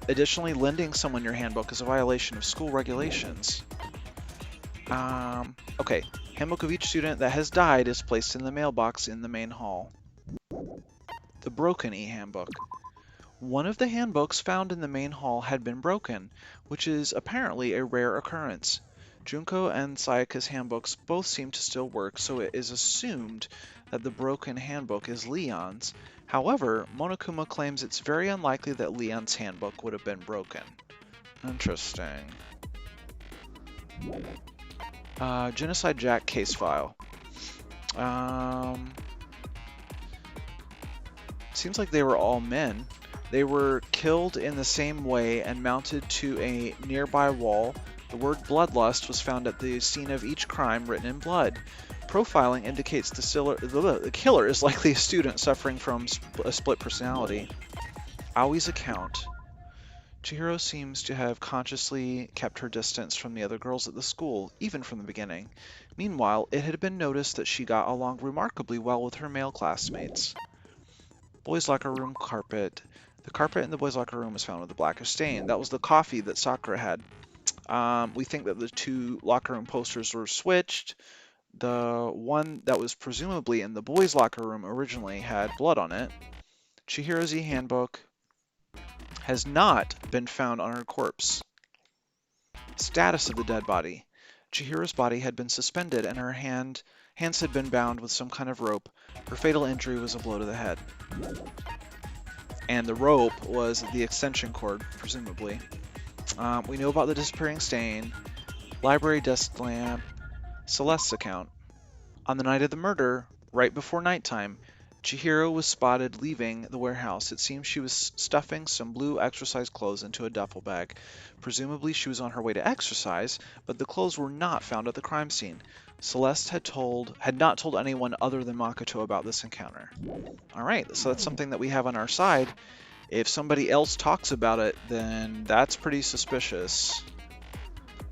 Speaker 1: Additionally, lending someone your handbook is a violation of school regulations. Okay, handbook of each student that has died is placed in the mailbox in the main hall. The broken e-handbook. One of the handbooks found in the main hall had been broken, which is apparently a rare occurrence. Junko and Sayaka's handbooks both seem to still work, so it is assumed that the broken handbook is Leon's. However, Monokuma claims it's very unlikely that Leon's handbook would have been broken. Interesting. Genocide Jack case file. Seems like they were all men. They were killed in the same way and mounted to a nearby wall. The word bloodlust was found at the scene of each crime written in blood. Profiling indicates the killer is likely a student suffering from a split personality. Aoi's account. Chihiro seems to have consciously kept her distance from the other girls at the school, even from the beginning. Meanwhile, it had been noticed that she got along remarkably well with her male classmates. Boys' locker room carpet. The carpet in the boys' locker room was found with a blackish stain. That was the coffee that Sakura had. We think that the two locker room posters were switched. The one that was presumably in the boys' locker room originally had blood on it. Chihiro's e-handbook has not been found on her corpse. Status of the dead body. Chihiro's body had been suspended and her hands had been bound with some kind of rope. Her fatal injury was a blow to the head. And the rope was the extension cord, presumably. We know about the disappearing stain, library desk lamp, Celeste's account. On the night of the murder, right before nighttime, Chihiro was spotted leaving the warehouse. It seems she was stuffing some blue exercise clothes into a duffel bag. Presumably she was on her way to exercise, but the clothes were not found at the crime scene. Celeste had not told anyone other than Makoto about this encounter. Alright, so that's something that we have on our side. If somebody else talks about it, then that's pretty suspicious.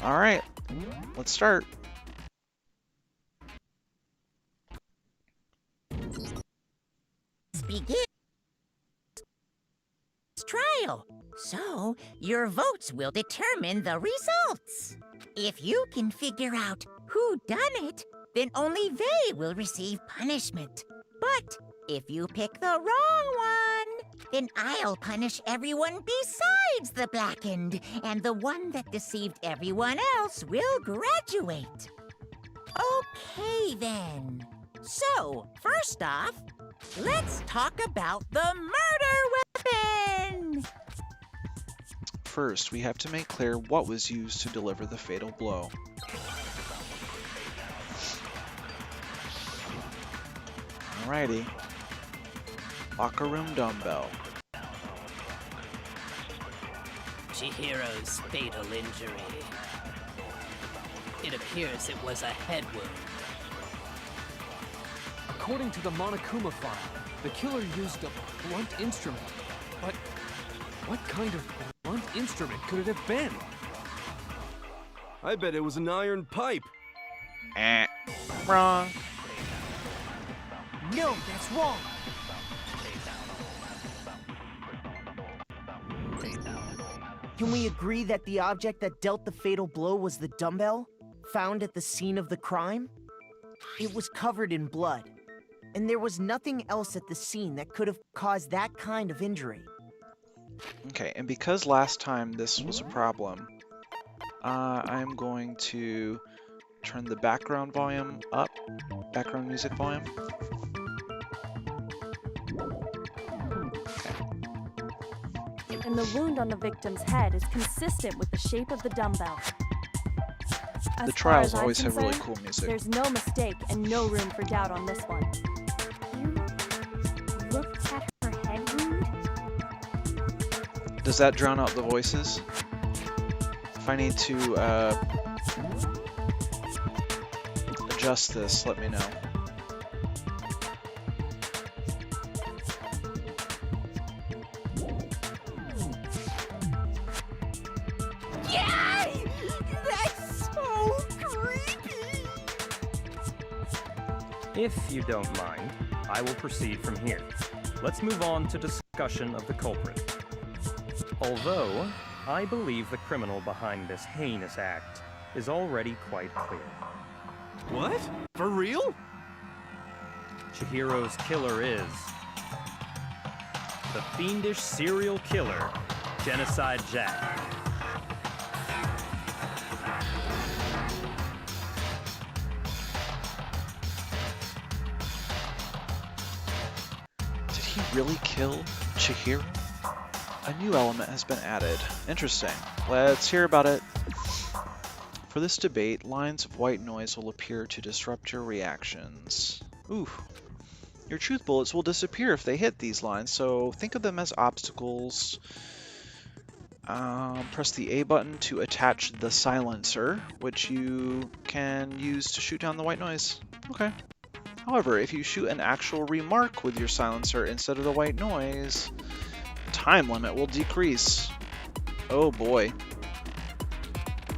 Speaker 1: Alright, let's start.
Speaker 8: Begin trial. So, your votes will determine the results. If you can figure out who done it, then only they will receive punishment. But if you pick the wrong one, then I'll punish everyone besides the blackened, and the one that deceived everyone else will graduate. Okay, then. So, first off, let's talk about the murder weapon!
Speaker 1: First, we have to make clear what was used to deliver the fatal blow. Alrighty. Locker room dumbbell.
Speaker 9: Chihiro's fatal injury. It appears it was a head wound.
Speaker 5: According to the Monokuma file, the killer used a blunt instrument. But what kind of blunt instrument could it have been?
Speaker 2: I bet it was an iron pipe.
Speaker 1: Wrong.
Speaker 6: No, that's wrong. Can we agree that the object that dealt the fatal blow was the dumbbell, found at the scene of the crime? It was covered in blood, and there was nothing else at the scene that could have caused that kind of injury.
Speaker 1: Okay, and because last time this was a problem, I'm going to turn the background volume up, background music volume. Okay.
Speaker 10: And the wound on the victim's head is consistent with the shape of the dumbbell. As
Speaker 1: The
Speaker 10: far as
Speaker 1: trials
Speaker 10: I'm
Speaker 1: always have really
Speaker 10: concerned,
Speaker 1: cool music.
Speaker 10: There's no mistake and no room for doubt on this one.
Speaker 4: You looked at her head wound?
Speaker 1: Does that drown out the voices? If I need to adjust this, let me know.
Speaker 8: Yay! That's so creepy!
Speaker 11: If you don't mind, I will proceed from here. Let's move on to discussion of the culprit. Although, I believe the criminal behind this heinous act is already quite clear.
Speaker 2: What? For real?
Speaker 11: Chihiro's killer is the fiendish serial killer, Genocide Jack.
Speaker 1: Did he really kill Chihiro? A new element has been added. Interesting. Let's hear about it. For this debate, lines of white noise will appear to disrupt your reactions. Ooh. Your truth bullets will disappear if they hit these lines, so think of them as obstacles. Press the A button to attach the silencer, which you can use to shoot down the white noise. Okay. However, if you shoot an actual remark with your silencer instead of the white noise, time limit will decrease. Oh boy.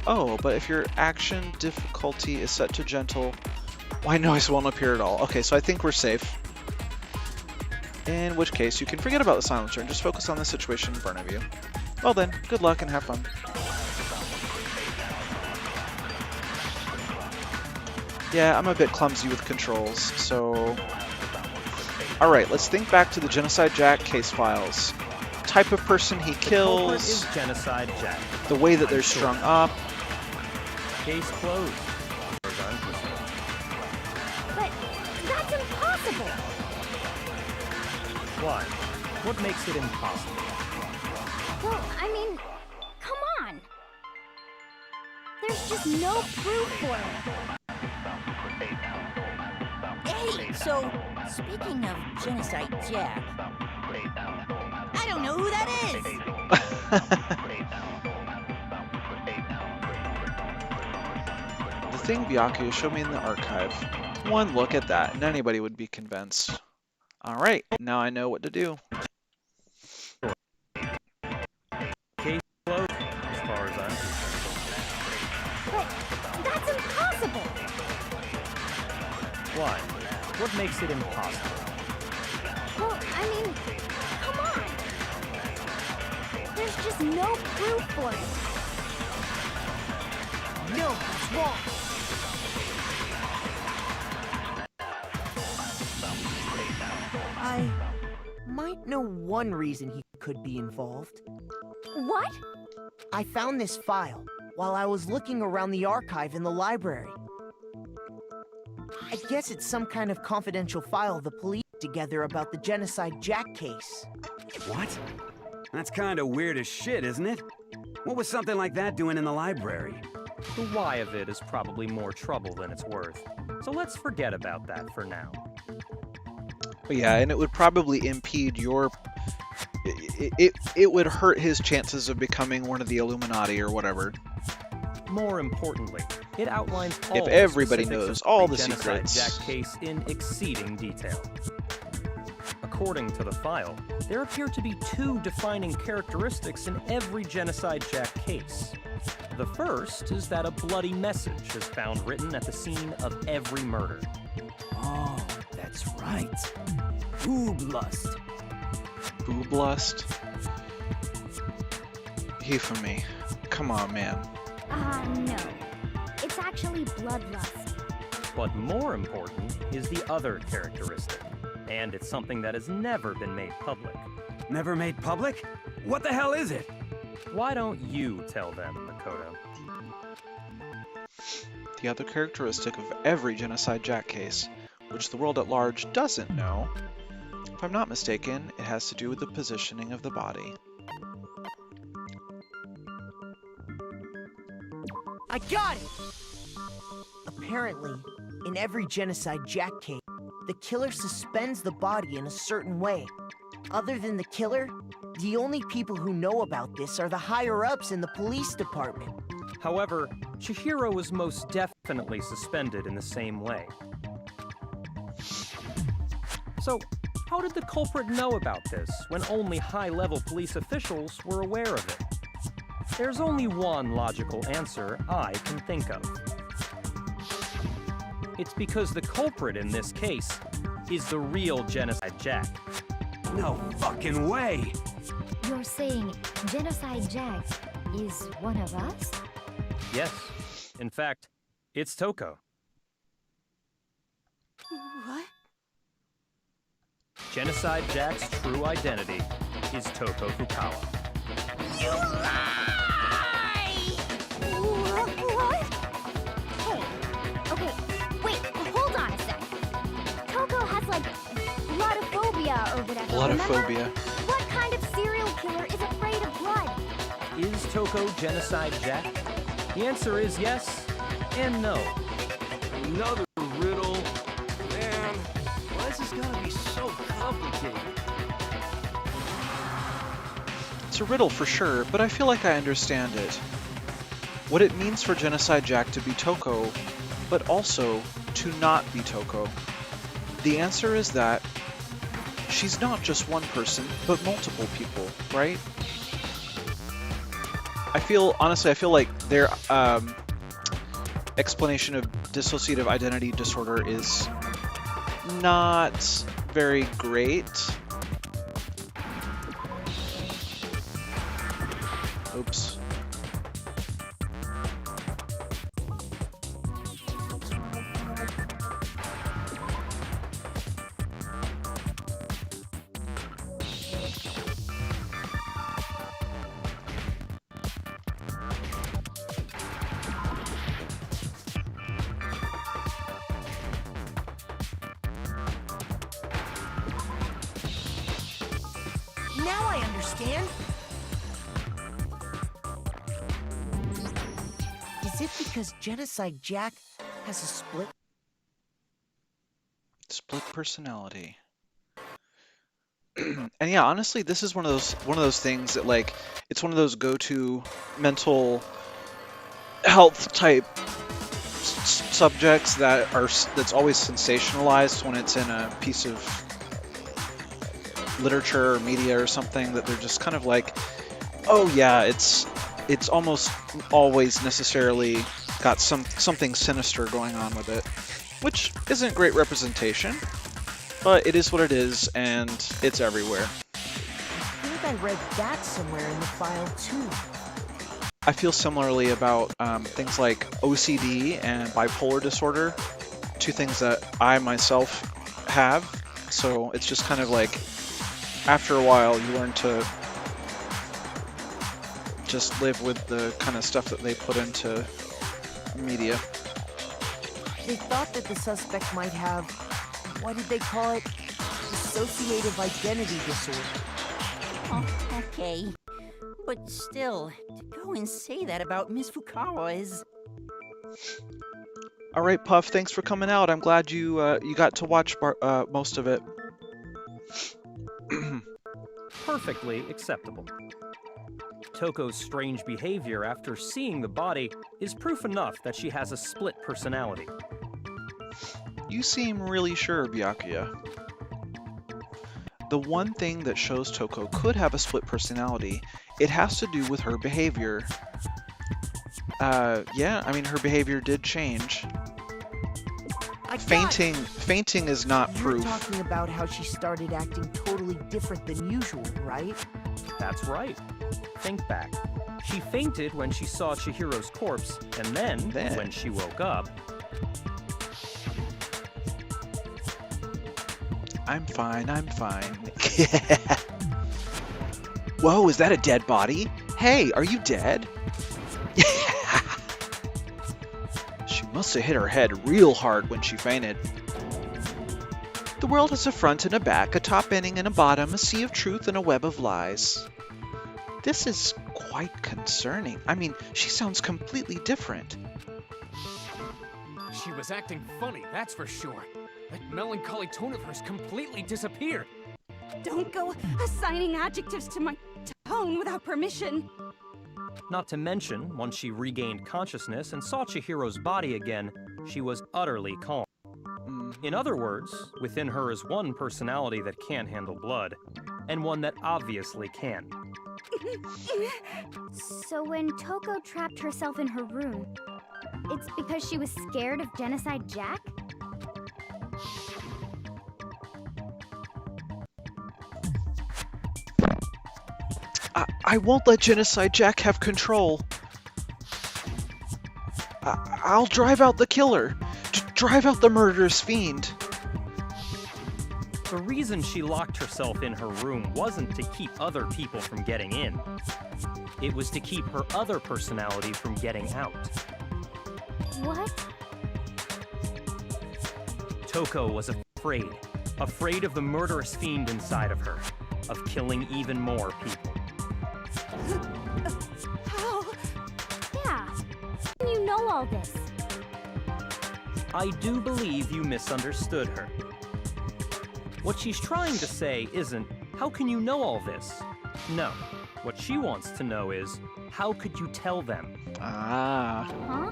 Speaker 1: Oh, but if your action difficulty is set to gentle, white noise won't appear at all. Okay, so I think we're safe. In which case, you can forget about the silencer and just focus on the situation in front of you. Well then, good luck and have fun. Yeah, I'm a bit clumsy with controls, so... Alright, let's think back to the Genocide Jack case files. Type of person he kills,
Speaker 11: Is Genocide Jack.
Speaker 1: the way that they're strung up.
Speaker 11: Case closed. As far as I'm concerned.
Speaker 7: But that's impossible!
Speaker 11: Why? What makes it impossible?
Speaker 7: Well, I mean, come on! There's just no proof for it.
Speaker 8: Hey, so, speaking of Genocide Jack, I don't know who that is!
Speaker 1: The thing Byakuya showed me in the archive. One look at that, and anybody would be convinced. Alright, now I know what to do.
Speaker 11: Case closed. As far as I'm concerned.
Speaker 7: But that's impossible!
Speaker 11: Why? What makes it impossible?
Speaker 7: Well, I mean, come on! There's just no proof for it.
Speaker 6: No, it's wrong. I might know one reason he could be involved.
Speaker 7: What?
Speaker 6: I found this file while I was looking around the archive in the library. I guess it's some kind of confidential file the police put together about the Genocide Jack case.
Speaker 2: What? That's kind of weird as shit, isn't it? What was something like that doing in the library?
Speaker 11: The why of it is probably more trouble than it's worth. So let's forget about that for now.
Speaker 1: But yeah, and it would probably impede your... It would hurt his chances of becoming one of the Illuminati or whatever.
Speaker 11: More importantly, it outlines all
Speaker 1: If everybody
Speaker 11: the specifics
Speaker 1: knows
Speaker 11: of
Speaker 1: all
Speaker 11: the
Speaker 1: the
Speaker 11: Genocide
Speaker 1: secrets.
Speaker 11: Jack case in exceeding detail. According to the file, there appear to be two defining characteristics in every Genocide Jack case. The first is that a bloody message is found written at the scene of every murder.
Speaker 2: Oh, that's right. Booblust.
Speaker 1: Booblust? Hifumi. Come on, man.
Speaker 4: No. It's actually bloodlust.
Speaker 11: But more important is the other characteristic, and it's something that has never been made public.
Speaker 2: Never made public? What the hell is it?
Speaker 11: Why don't you tell them, Makoto?
Speaker 1: The other characteristic of every Genocide Jack case, which the world at large doesn't know, if I'm not mistaken, it has to do with the positioning of the body.
Speaker 6: I got it! Apparently, in every Genocide Jack case, the killer suspends the body in a certain way. Other than the killer, the only people who know about this are the higher-ups in the police department.
Speaker 11: However, Chihiro was most definitely suspended in the same way. So, how did the culprit know about this when only high-level police officials were aware of it? There's only one logical answer I can think of. It's because the culprit in this case is the real Genocide Jack.
Speaker 2: No fucking way!
Speaker 4: You're saying Genocide Jack is one of us?
Speaker 11: Yes. In fact, it's Toko.
Speaker 7: What?
Speaker 11: Genocide Jack's true identity is Toko Fukawa.
Speaker 8: You lie!
Speaker 7: What?
Speaker 4: Hey, okay, wait, hold on a sec. Toko has like bloodophobia or whatever.
Speaker 1: Bloodophobia.
Speaker 4: Remember? What kind of serial killer is afraid of blood?
Speaker 11: Is Toko Genocide Jack? The answer is yes and no.
Speaker 5: Another riddle. Man, why is this gonna be so complicated?
Speaker 1: It's a riddle for sure, but I feel like I understand it. What it means for Genocide Jack to be Toko, but also to not be Toko. The answer is that she's not just one person, but multiple people, right? Honestly, I feel like their explanation of dissociative identity disorder is not very great. Oops.
Speaker 6: Now I understand. Is it because Genocide Jack has a
Speaker 1: Split personality. And yeah, honestly, this is one of those things that, like, it's one of those go-to mental health type subjects that's always sensationalized when it's in a piece of literature or media or something, that they're just kind of like, oh yeah, it's almost always necessarily got something sinister going on with it, which isn't great representation, but it is what it is, and it's everywhere.
Speaker 6: I think I read that somewhere in the file too.
Speaker 1: I feel similarly about things like OCD and bipolar disorder, two things that I myself have, so it's just kind of like, after a while, you learn to just live with the kind of stuff that they put into media.
Speaker 6: They thought that the suspect might have, what did they call it? Dissociative identity disorder.
Speaker 8: Oh, okay. But still, to go and say that about Miss Fukawa is...
Speaker 1: All right, Puff, thanks for coming out. I'm glad you got to watch most of it.
Speaker 11: Perfectly acceptable. Toko's strange behavior after seeing the body is proof enough that she has a split personality.
Speaker 1: You seem really sure, Byakuya. The one thing that shows Toko could have a split personality, it has to do with her behavior. Yeah, I mean, her behavior did change. Fainting is not proof.
Speaker 6: You're talking about how she started acting totally different than usual, right?
Speaker 11: That's right. Think back. She fainted when she saw Chihiro's corpse, and then, when she woke up...
Speaker 1: I'm fine. Whoa, is that a dead body? Hey, are you dead? She must have hit her head real hard when she fainted. The world has a front and a back, a top ending and a bottom, a sea of truth and a web of lies. This is quite concerning. I mean, she sounds completely different.
Speaker 5: She was acting funny, that's for sure. That melancholy tone of hers completely disappeared.
Speaker 10: Don't go assigning adjectives to my tone without permission.
Speaker 11: Not to mention, once she regained consciousness and saw Chihiro's body again, she was utterly calm. In other words, within her is one personality that can't handle blood, and one that obviously can.
Speaker 4: So when Toko trapped herself in her room, it's because she was scared of Genocide Jack?
Speaker 1: I won't let Genocide Jack have control. I'll drive out the killer. Drive out the murderous fiend.
Speaker 11: The reason she locked herself in her room wasn't to keep other people from getting in. It was to keep her other personality from getting out.
Speaker 4: What?
Speaker 11: Toko was afraid of the murderous fiend inside of her, of killing even more people.
Speaker 10: How?
Speaker 4: Yeah. You know all this.
Speaker 11: I do believe you misunderstood her. What she's trying to say isn't, how can you know all this? No. What she wants to know is, how could you tell them?
Speaker 1: Ah.
Speaker 4: Huh?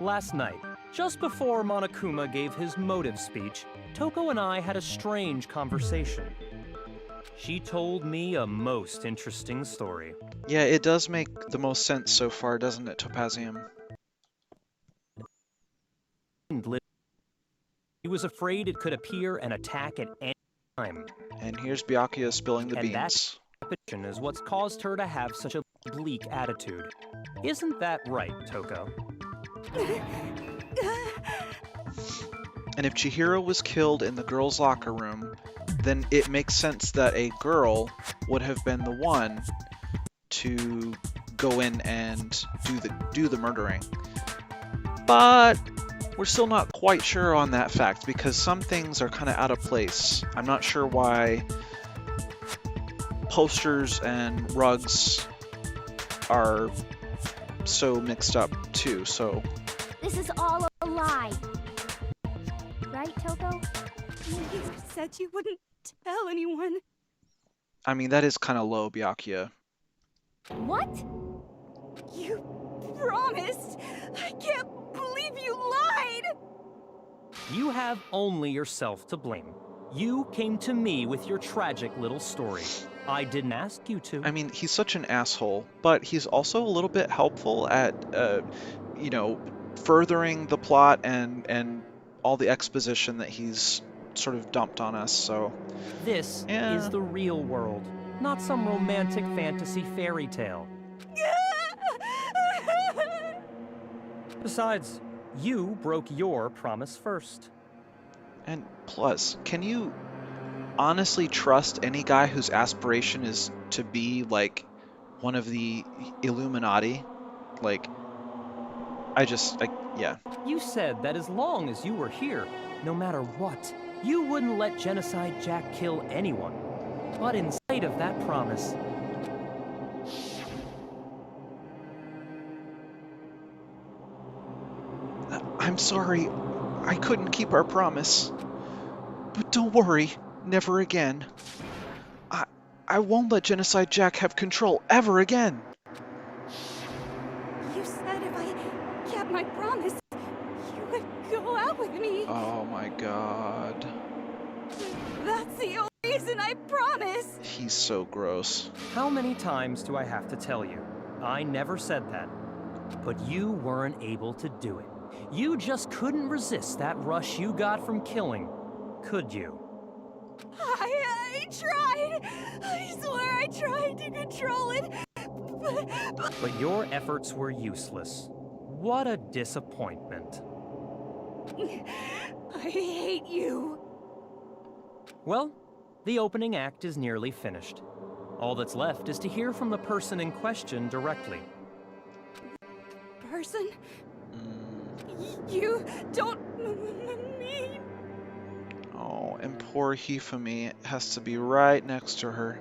Speaker 11: Last night, just before Monokuma gave his motive speech, Toko and I had a strange conversation. She told me a most interesting story.
Speaker 1: Yeah, it does make the most sense so far, doesn't it, Topazium?
Speaker 11: He was afraid it could appear and attack at any time.
Speaker 1: And here's Byakuya spilling the
Speaker 11: And
Speaker 1: beans.
Speaker 11: That is what's caused her to have such a bleak attitude. Isn't that right, Toko?
Speaker 1: And if Chihiro was killed in the girls' locker room, then it makes sense that a girl would have been the one to go in and do the murdering. But we're still not quite sure on that fact because some things are kind of out of place. I'm not sure why posters and rugs are so mixed up too, so...
Speaker 4: This is all a lie. Right, Toko?
Speaker 10: You said you wouldn't tell anyone.
Speaker 1: I mean, that is kind of low, Byakuya.
Speaker 4: What?
Speaker 10: You promised! I can't believe you lied!
Speaker 11: You have only yourself to blame. You came to me with your tragic little story. I didn't ask you to.
Speaker 1: I mean, he's such an asshole, but he's also a little bit helpful at, you know, furthering the plot and all the exposition that he's sort of dumped on us, so...
Speaker 11: This
Speaker 1: yeah.
Speaker 11: is the real world, not some romantic fantasy fairy tale. Besides, you broke your promise first.
Speaker 1: And plus, can you honestly trust any guy whose aspiration is to be, like, one of the Illuminati? Like, yeah.
Speaker 11: You said that as long as you were here, no matter what, you wouldn't let Genocide Jack kill anyone. But in spite of that promise...
Speaker 1: I'm sorry, I couldn't keep our promise. But don't worry, never again. I won't let Genocide Jack have control ever again.
Speaker 10: You said if I kept my promise, you would go out with me.
Speaker 1: Oh my god.
Speaker 10: That's the only reason I promised.
Speaker 1: He's so gross.
Speaker 11: How many times do I have to tell you? I never said that. But you weren't able to do it. You just couldn't resist that rush you got from killing, could you?
Speaker 10: I tried. I swear I tried to control it.
Speaker 11: But your efforts were useless. What a disappointment.
Speaker 10: I hate you.
Speaker 11: Well, the opening act is nearly finished. All that's left is to hear from the person in question directly.
Speaker 10: Person? You don't mean...
Speaker 1: Oh, and poor Hifumi has to be right next to her.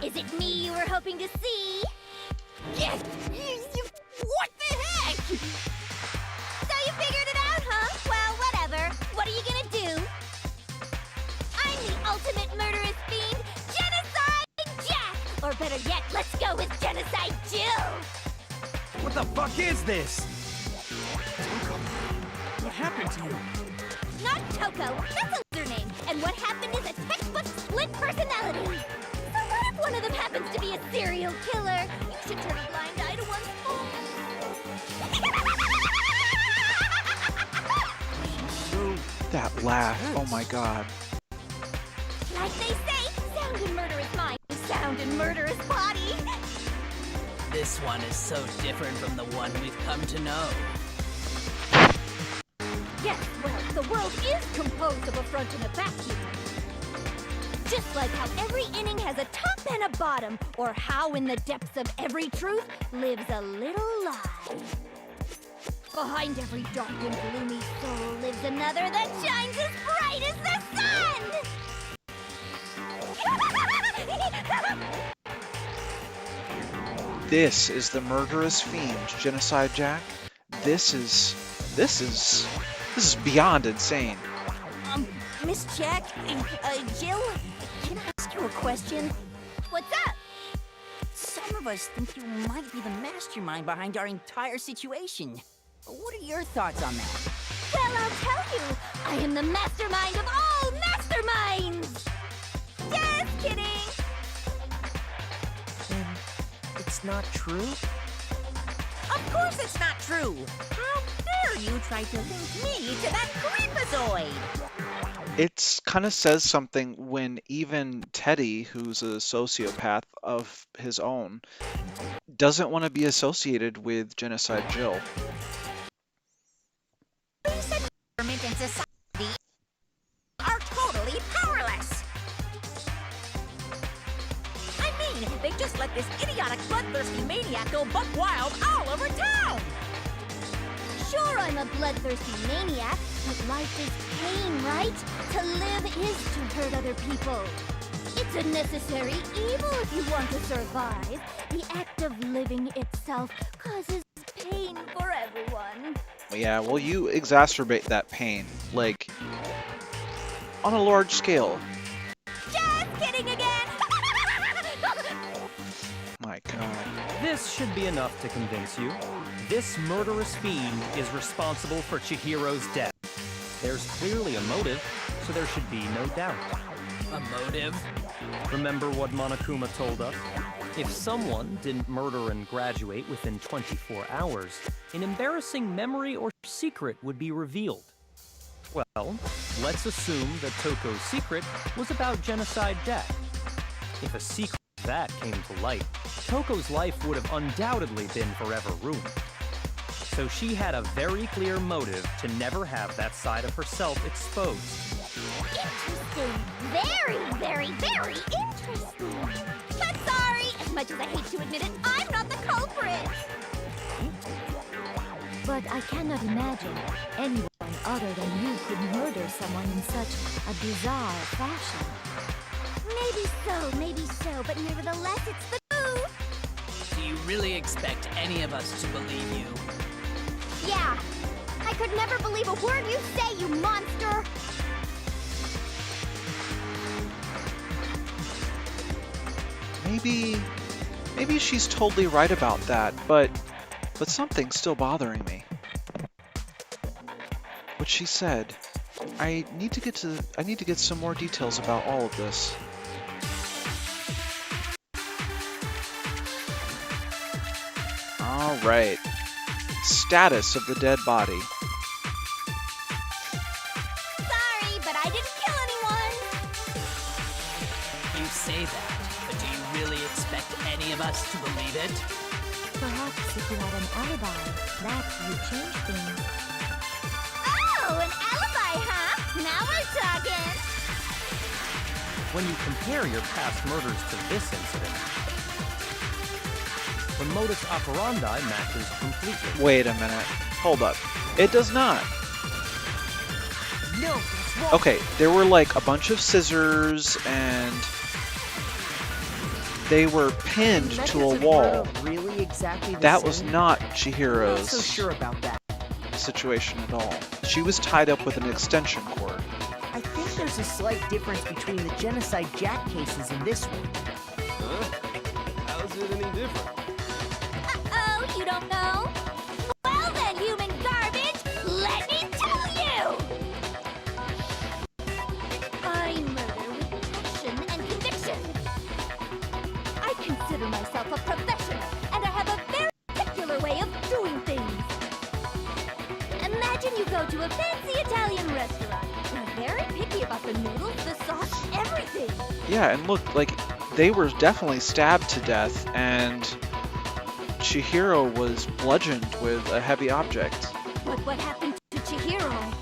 Speaker 4: Is it me you were hoping to see?
Speaker 8: Yes. What the heck?
Speaker 4: So you figured it out, huh? Well, whatever. What are you gonna do? I'm the ultimate murderous fiend, Genocide Jack! Or better yet, let's go with Genocide Jill!
Speaker 2: What the fuck is this?
Speaker 5: What happened to you?
Speaker 4: Not Toko, that's a username. And what happened is a textbook split personality. So what if one of them happens to be a serial killer? You should turn a blind eye to one's fault.
Speaker 1: That laugh, oh my god.
Speaker 4: Like they say, sound in murderous mind, sound in murderous body.
Speaker 9: This one is so different from the one we've come to know.
Speaker 4: Yes, well, the world is composed of a front and a back, you know. Just like how every inning has a top and a bottom, or how in the depths of every truth lives a little lie. Behind every dark and gloomy soul lives another that shines as bright as the sun!
Speaker 1: This is the murderous fiend, Genocide Jack. This is beyond insane.
Speaker 7: Miss Jack, Jill, can I ask you a question?
Speaker 4: What's up?
Speaker 8: Some of us think you might be the mastermind behind our entire situation. What are your thoughts on that?
Speaker 4: Well, I'll tell you, I am the mastermind of all masterminds! Just kidding!
Speaker 6: It's not true?
Speaker 8: Of course it's not true! How dare you try to link me to that creepazoid?
Speaker 1: It kind of says something when even Teddy, who's a sociopath of his own, doesn't want to be associated with Genocide Jill.
Speaker 8: Government and society are totally powerless. I mean, they just let this idiotic, bloodthirsty maniac go buck wild all over town.
Speaker 4: Sure, I'm a bloodthirsty maniac, but life is pain, right? To live is to hurt other people. It's a necessary evil if you want to survive. The act of living itself causes pain for everyone.
Speaker 1: Yeah, well, you exacerbate that pain, like, on a large scale.
Speaker 4: Just kidding again!
Speaker 1: My god.
Speaker 11: This should be enough to convince you. This murderous fiend is responsible for Chihiro's death. There's clearly a motive, so there should be no doubt.
Speaker 9: A motive?
Speaker 11: Remember what Monokuma told us? If someone didn't murder and graduate within 24 hours, an embarrassing memory or secret would be revealed. Well, let's assume that Toko's secret was about Genocide Jack. If a secret like that came to light, Toko's life would have undoubtedly been forever ruined. So she had a very clear motive to never have that side of herself exposed.
Speaker 4: Interesting. Very, very, very interesting. But sorry, as much as I hate to admit it, I'm not the culprit.
Speaker 10: But I cannot imagine anyone other than you could murder someone in such a bizarre fashion.
Speaker 4: Maybe so, but nevertheless, it's the truth.
Speaker 9: Do you really expect any of us to believe you?
Speaker 4: Yeah. I could never believe a word you say, you monster!
Speaker 1: Maybe she's totally right about that, but something's still bothering me. What she said. I need to get some more details about all of this. All right. Status of the dead body.
Speaker 4: Sorry, but I didn't kill anyone!
Speaker 9: You say that, but do you really expect any of us to believe it?
Speaker 10: Perhaps if you had an alibi, that would change things.
Speaker 4: Oh, an alibi, huh? Now we're talking!
Speaker 11: When you compare your past murders to this incident, the modus operandi matches completely.
Speaker 1: Wait a minute. Hold up. It does not.
Speaker 8: No, that's wrong.
Speaker 1: Okay, there were like a bunch of scissors and they were pinned to a
Speaker 6: Methods of
Speaker 1: wall.
Speaker 6: murder really exactly the
Speaker 1: That
Speaker 6: same?
Speaker 1: was not
Speaker 6: I'm not
Speaker 1: Chihiro's
Speaker 6: so sure about that.
Speaker 1: situation at all. She was tied up with an extension cord.
Speaker 6: I think there's a slight difference between the Genocide Jack cases and this one.
Speaker 5: Huh? How's it any different?
Speaker 4: Uh-oh, you don't know? Well then, human garbage, let me tell you! I murder with passion and conviction. I consider myself a professional, and I have a very particular way of doing things. Imagine you go to a fancy Italian restaurant. They're very picky about the noodles, the sauce, everything.
Speaker 1: Yeah, and look, like, they were definitely stabbed to death, and Chihiro was bludgeoned with a heavy object.
Speaker 4: But what happened to Chihiro?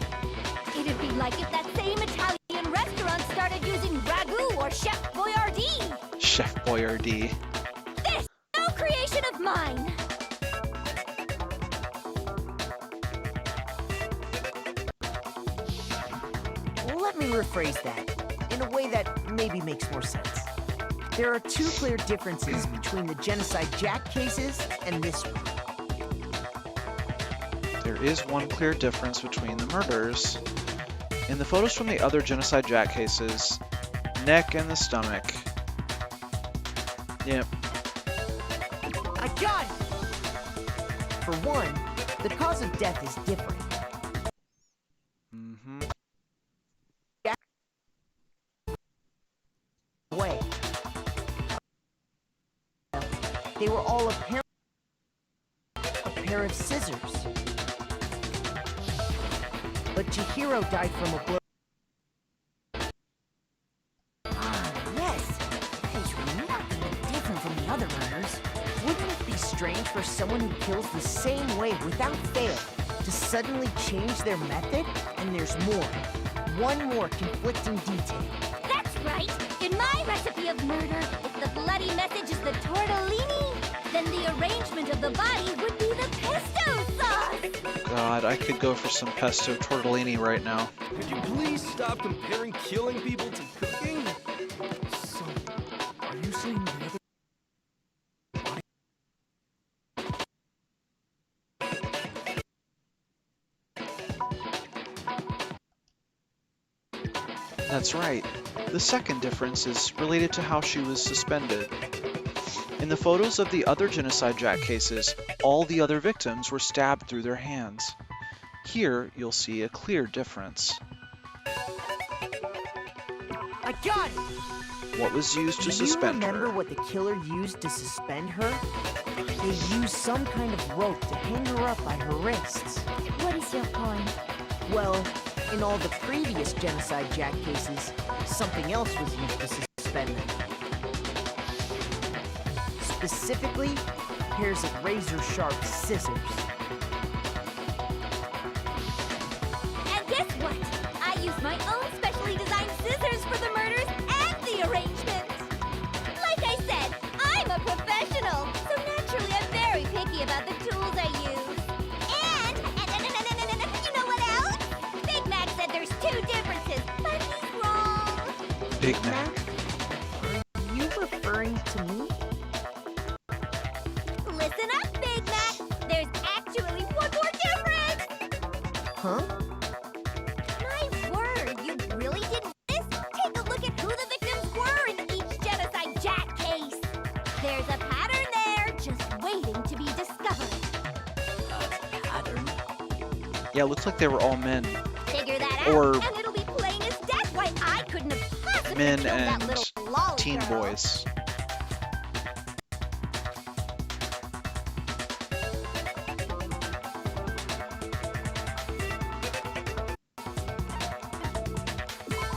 Speaker 4: It'd be like if that same Italian restaurant started using ragu or Chef Boyardee.
Speaker 1: Chef Boyardee.
Speaker 4: This, no creation of mine.
Speaker 6: Let me rephrase that in a way that maybe makes more sense. There are two clear differences between the Genocide Jack cases and this one.
Speaker 1: There is one clear difference between the murders. In the photos from the other Genocide Jack cases, neck and the stomach. Yep.
Speaker 6: I got it! For one, the cause of death is different.
Speaker 1: Mm-hmm.
Speaker 6: Way. They were all a pair of scissors. But Chihiro died from a blow. Ah, yes. That is remarkably different from the other murders. Wouldn't it be strange for someone who kills the same way without fail to suddenly change their method? And there's more. One more conflicting detail.
Speaker 4: That's right. In my recipe of murder, if the bloody message is the tortellini, then the arrangement of the body would be the pesto sauce.
Speaker 1: God, I could go for some pesto tortellini right now.
Speaker 5: Could you please stop comparing killing people to cooking?
Speaker 6: So, are you saying the other...
Speaker 1: That's right. The second difference is related to how she was suspended. In the photos of the other Genocide Jack cases, all the other victims were stabbed through their hands. Here, you'll see a clear difference.
Speaker 6: I got it!
Speaker 1: What was used to
Speaker 6: Do you
Speaker 1: suspend
Speaker 6: remember
Speaker 1: her?
Speaker 6: what the killer used to suspend her? They used some kind of rope to hang her up by her wrists.
Speaker 10: What is your point?
Speaker 6: Well, in all the previous Genocide Jack cases, something else was used to suspend them. Specifically, pairs of razor-sharp scissors.
Speaker 4: And guess what? I used my own specially designed scissors for the murders and the arrangement. Like I said, I'm a professional, so naturally I'm very picky about the tools I use. And you know what else? Big Mac said there's two differences, but he's wrong.
Speaker 1: Big Mac.
Speaker 6: Are you referring to me?
Speaker 4: Listen up, Big Mac. There's actually one more difference.
Speaker 6: Huh?
Speaker 4: My word, you really did this? Take a look at who the victims were in each Genocide Jack case. There's a pattern there, just waiting to be discovered.
Speaker 9: Pattern?
Speaker 1: Yeah, it looks like they were all men.
Speaker 4: Figure that
Speaker 1: Or
Speaker 4: out, and it'll be plain as death why I couldn't have possibly
Speaker 1: men
Speaker 4: killed that
Speaker 1: and
Speaker 4: little lolly
Speaker 1: teen
Speaker 4: girl.
Speaker 1: boys.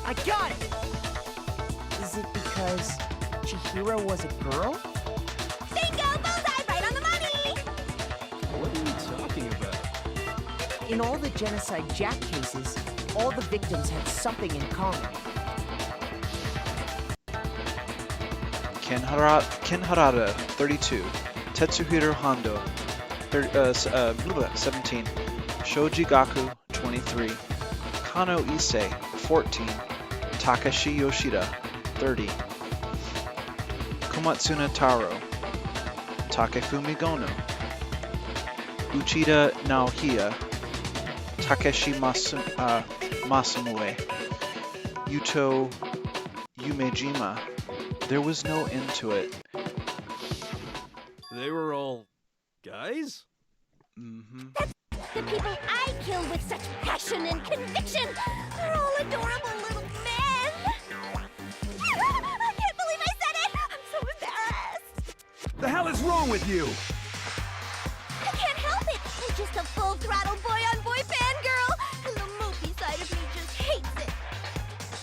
Speaker 6: I got it! Is it because Chihiro was a girl?
Speaker 4: Bingo! Bullseye! Right on the money!
Speaker 5: What are you talking about?
Speaker 6: In all the Genocide Jack cases, all the victims had something in common.
Speaker 1: Ken Harada, 32. Tetsuhiro Hondo, 17. Shoji Gaku, 23. Kano Issei, 14. Takashi Yoshida, 30. Komatsuna Taro, Takefumi Gono, Uchida Naokiya, Takeshi Masamue, Yuto Umejima. There was no end to it.
Speaker 5: They were all guys?
Speaker 1: Mm-hmm.
Speaker 4: The people I kill with such passion and conviction are all adorable little men. I can't believe I said it! I'm so embarrassed.
Speaker 2: The hell is wrong with you?
Speaker 4: I can't help it. I'm just a full-throttle boy-on-boy fangirl, and the movie side of me just hates it.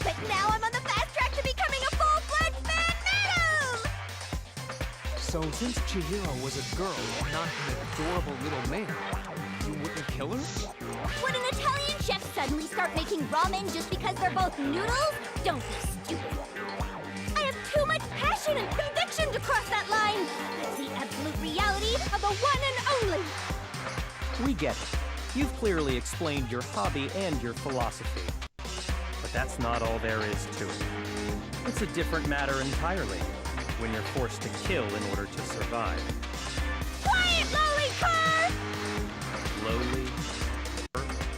Speaker 4: But now I'm on the fast track to becoming a full-fledged fan madam!
Speaker 5: So since Chihiro was a girl and not an adorable little man, you wouldn't kill her?
Speaker 4: Would an Italian chef suddenly start making ramen just because they're both noodles? Don't be stupid. I have too much passion and conviction to cross that line. That's the absolute reality of the one and only.
Speaker 11: We get it. You've clearly explained your hobby and your philosophy. But that's not all there is to it. It's a different matter entirely, when you're forced to kill in order to survive.
Speaker 4: Quiet, lowly cur!
Speaker 11: Lowly?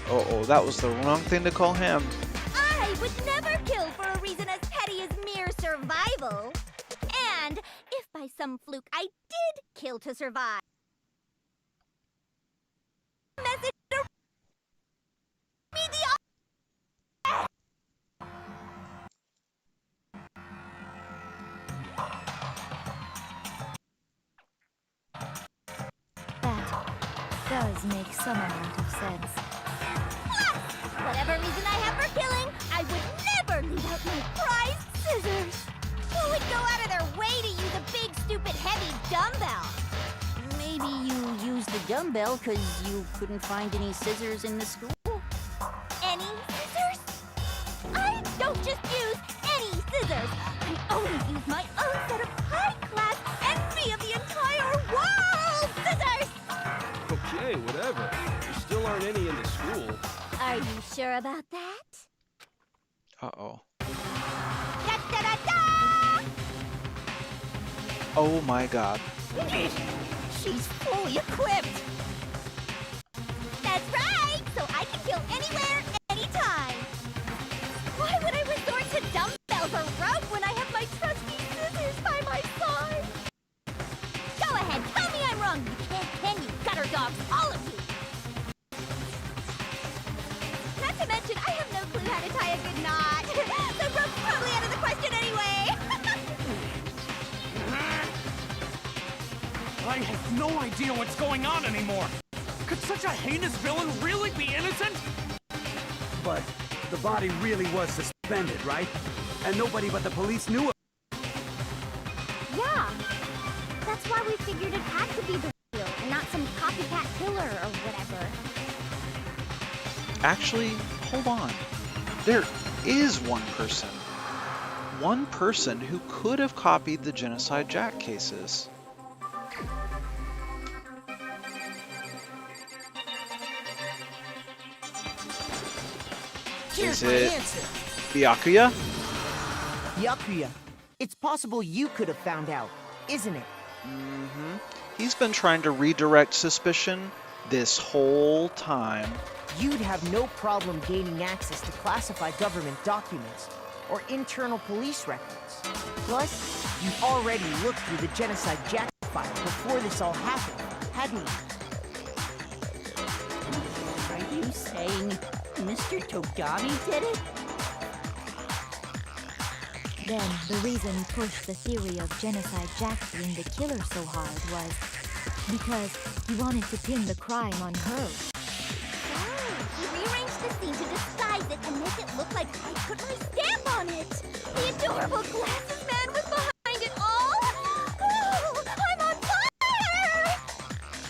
Speaker 1: Oh, that was the wrong thing to call him.
Speaker 4: I would never kill for a reason as petty as mere survival. And if by some fluke I did kill to survive, message to me
Speaker 10: That does make some amount of sense.
Speaker 4: Plus, whatever reason I have for killing, I would never leave out my prized scissors. Who would go out of their way to use a big, stupid, heavy dumbbell?
Speaker 12: Maybe you used the dumbbell because you couldn't find any scissors in the school?
Speaker 4: Any scissors? I don't just use any scissors. I only use my own set of high-class envy of the entire world scissors!
Speaker 5: Okay, whatever. There still aren't any in the school.
Speaker 4: Are you sure about that?
Speaker 1: Uh-oh.
Speaker 4: Da-da-da-da!
Speaker 1: Oh my god.
Speaker 4: She's fully equipped! That's right! So I can kill anywhere, anytime! Why would I resort to dumbbells or rope when I have my trusty scissors by my side? Go ahead, tell me I'm wrong, you can you gutter dogs, all of you! Not to mention, I have no clue how to tie a good knot. The rope's probably out of the question anyway!
Speaker 5: I have no idea what's going on anymore. Could such a heinous villain really be innocent?
Speaker 2: But the body really was suspended, right? And nobody but the police knew it.
Speaker 4: Yeah. That's why we figured it had to be the real and not some copycat killer or whatever.
Speaker 1: Actually, hold on. There is one person. One person who could have copied the Genocide Jack cases. Is it Byakuya?
Speaker 6: Byakuya, it's possible you could have found out, isn't it?
Speaker 1: Mm-hmm. He's been trying to redirect suspicion this whole time.
Speaker 6: You'd have no problem gaining access to classified government documents or internal police records. Plus, you already looked through the Genocide Jack file before this all happened, hadn't you?
Speaker 12: Are you saying Mr. Togami did it?
Speaker 10: Then the reason he pushed the theory of Genocide Jack being the killer so hard was because he wanted to pin the crime on her.
Speaker 4: He rearranged the scene to disguise it and make it look like I put my stamp on it. The adorable glasses man was behind it all. Oh, I'm on fire!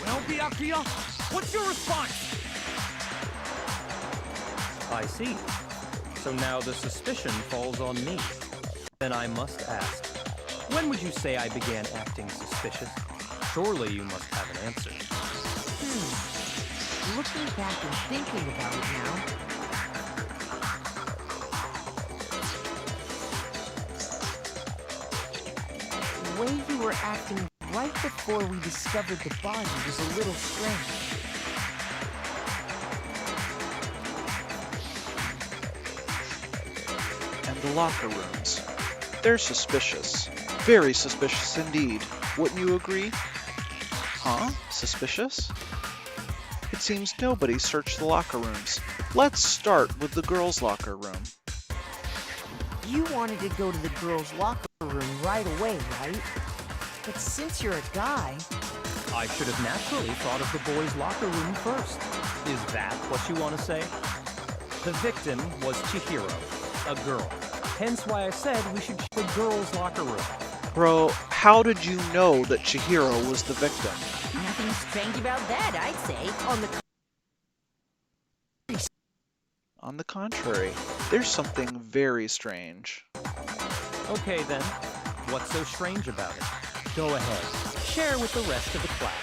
Speaker 5: Well, Byakuya, what's your response?
Speaker 11: I see. So now the suspicion falls on me. Then I must ask, when would you say I began acting suspicious? Surely you must have an answer.
Speaker 6: Looking back and thinking about it now, The way you were acting right before we discovered the body was a little strange.
Speaker 1: And the locker rooms. They're suspicious. Very suspicious indeed. Wouldn't you agree? Huh? Suspicious? It seems nobody searched the locker rooms. Let's start with the girls' locker room.
Speaker 6: You wanted to go to the girls' locker room right away, right? But since you're a guy...
Speaker 11: I should have naturally thought of the boys' locker room first. Is that what you want to say? The victim was Chihiro, a girl. Hence why I said we should check the girls' locker room.
Speaker 1: Bro, how did you know that Chihiro was the victim?
Speaker 12: Nothing strange about that, I'd say.
Speaker 1: On the contrary, there's something very strange.
Speaker 11: Okay then, what's so strange about it? Go ahead, share with the rest of the class.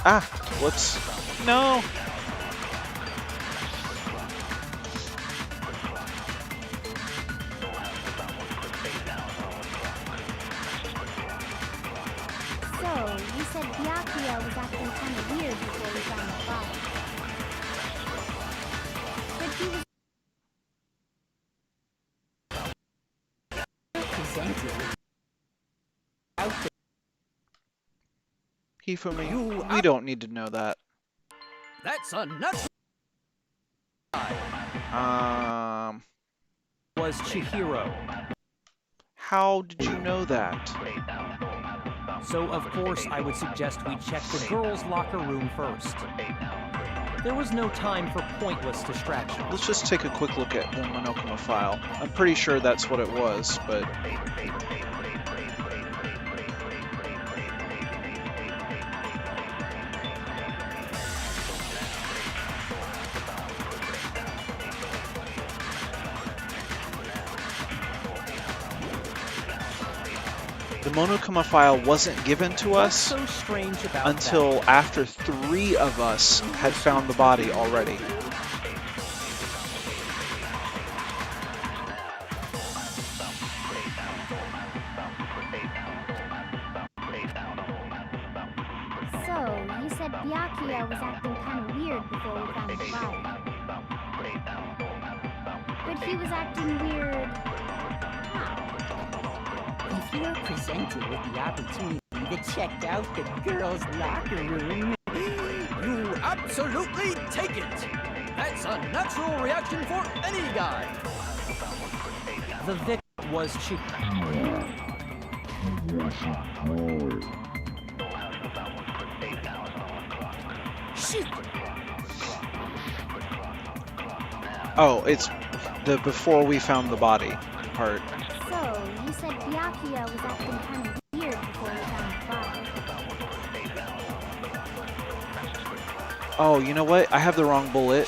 Speaker 1: Ah, whoops. No!
Speaker 4: So, you said Byakuya was acting kind of weird before we found the body. But he was
Speaker 1: Hifumi, we don't need to know that.
Speaker 2: That's a nut.
Speaker 11: Was Chihiro.
Speaker 1: How did you know that?
Speaker 11: So of course I would suggest we check the girls' locker room first. There was no time for pointless distractions.
Speaker 1: Let's just take a quick look at the Monokuma file. I'm pretty sure that's what it was, but... The Monokuma file wasn't given to us
Speaker 11: so strange about
Speaker 1: until after 3 of us had found the body already.
Speaker 4: So, you said Byakuya was acting kind of weird before we found the body. But he was acting weird.
Speaker 12: If you are presented with the opportunity to check out the girls' locker room,
Speaker 2: You absolutely take it. That's a natural reaction for any guy.
Speaker 11: The victim was Chihiro.
Speaker 12: shoot!
Speaker 1: Oh, it's the before we found the body part.
Speaker 4: So, you said Byakuya was acting kind of weird before we found the body.
Speaker 1: Oh, you know what? I have the wrong bullet.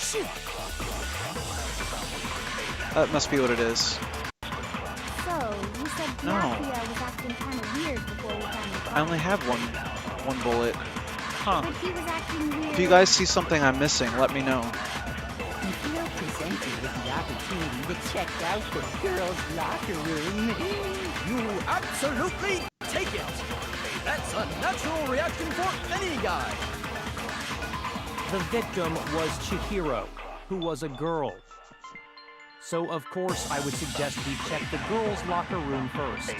Speaker 1: That must be what it is.
Speaker 4: So, you said Byakuya was acting kind of weird before we found the body.
Speaker 1: I only have one bullet. Huh.
Speaker 4: But he was acting weird.
Speaker 1: If you guys see something I'm missing, let me know.
Speaker 12: If you're presented with the opportunity to check out the girls' locker room,
Speaker 2: You absolutely take it. That's a natural reaction for any guy.
Speaker 11: The victim was Chihiro, who was a girl. So of course I would suggest we check the girls' locker room first.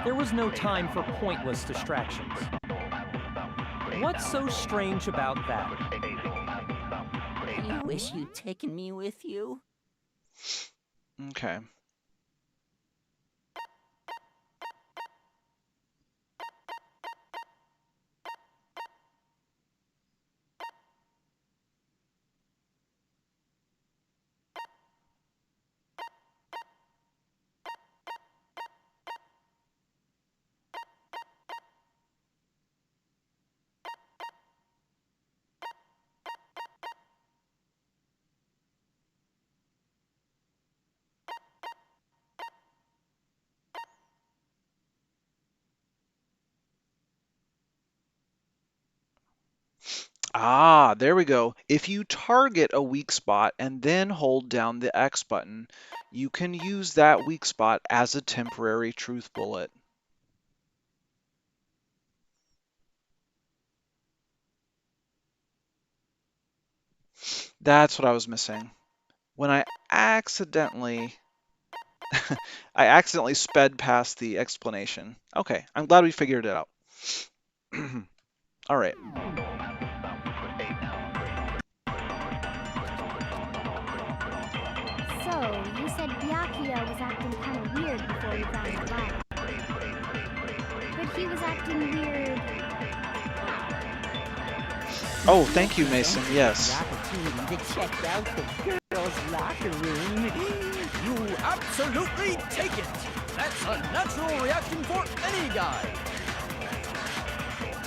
Speaker 11: There was no time for pointless distractions. What's so strange about that?
Speaker 12: you wish you'd taken me with you.
Speaker 1: Okay. Ah, there we go. If you target a weak spot and then hold down the X button, you can use that weak spot as a temporary truth bullet. That's what I was missing. When I accidentally sped past the explanation. Okay, I'm glad we figured it out. All right.
Speaker 4: So, you said Byakuya was acting kind of weird before we found the body. But he was acting weird.
Speaker 1: Oh, thank you, Mason. Yes.
Speaker 9: The opportunity to check out the girls' locker room.
Speaker 5: You absolutely take it! That's a natural reaction for any guy!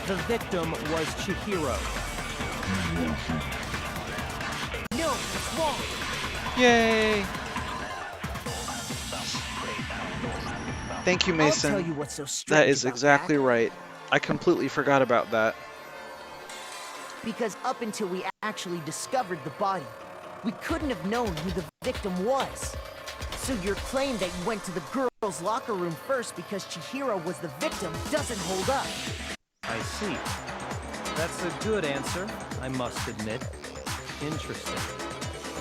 Speaker 11: The victim was Chihiro.
Speaker 5: No, it's wrong!
Speaker 1: Yay! Thank you,
Speaker 6: I'll
Speaker 1: Mason.
Speaker 6: tell you what's so strange
Speaker 1: That is
Speaker 6: about
Speaker 1: exactly
Speaker 6: that.
Speaker 1: right. I completely forgot about that.
Speaker 6: Because up until we actually discovered the body, we couldn't have known who the victim was. So your claim that you went to the girls' locker room first because Chihiro was the victim doesn't hold up.
Speaker 11: I see. That's a good answer, I must admit. Interesting.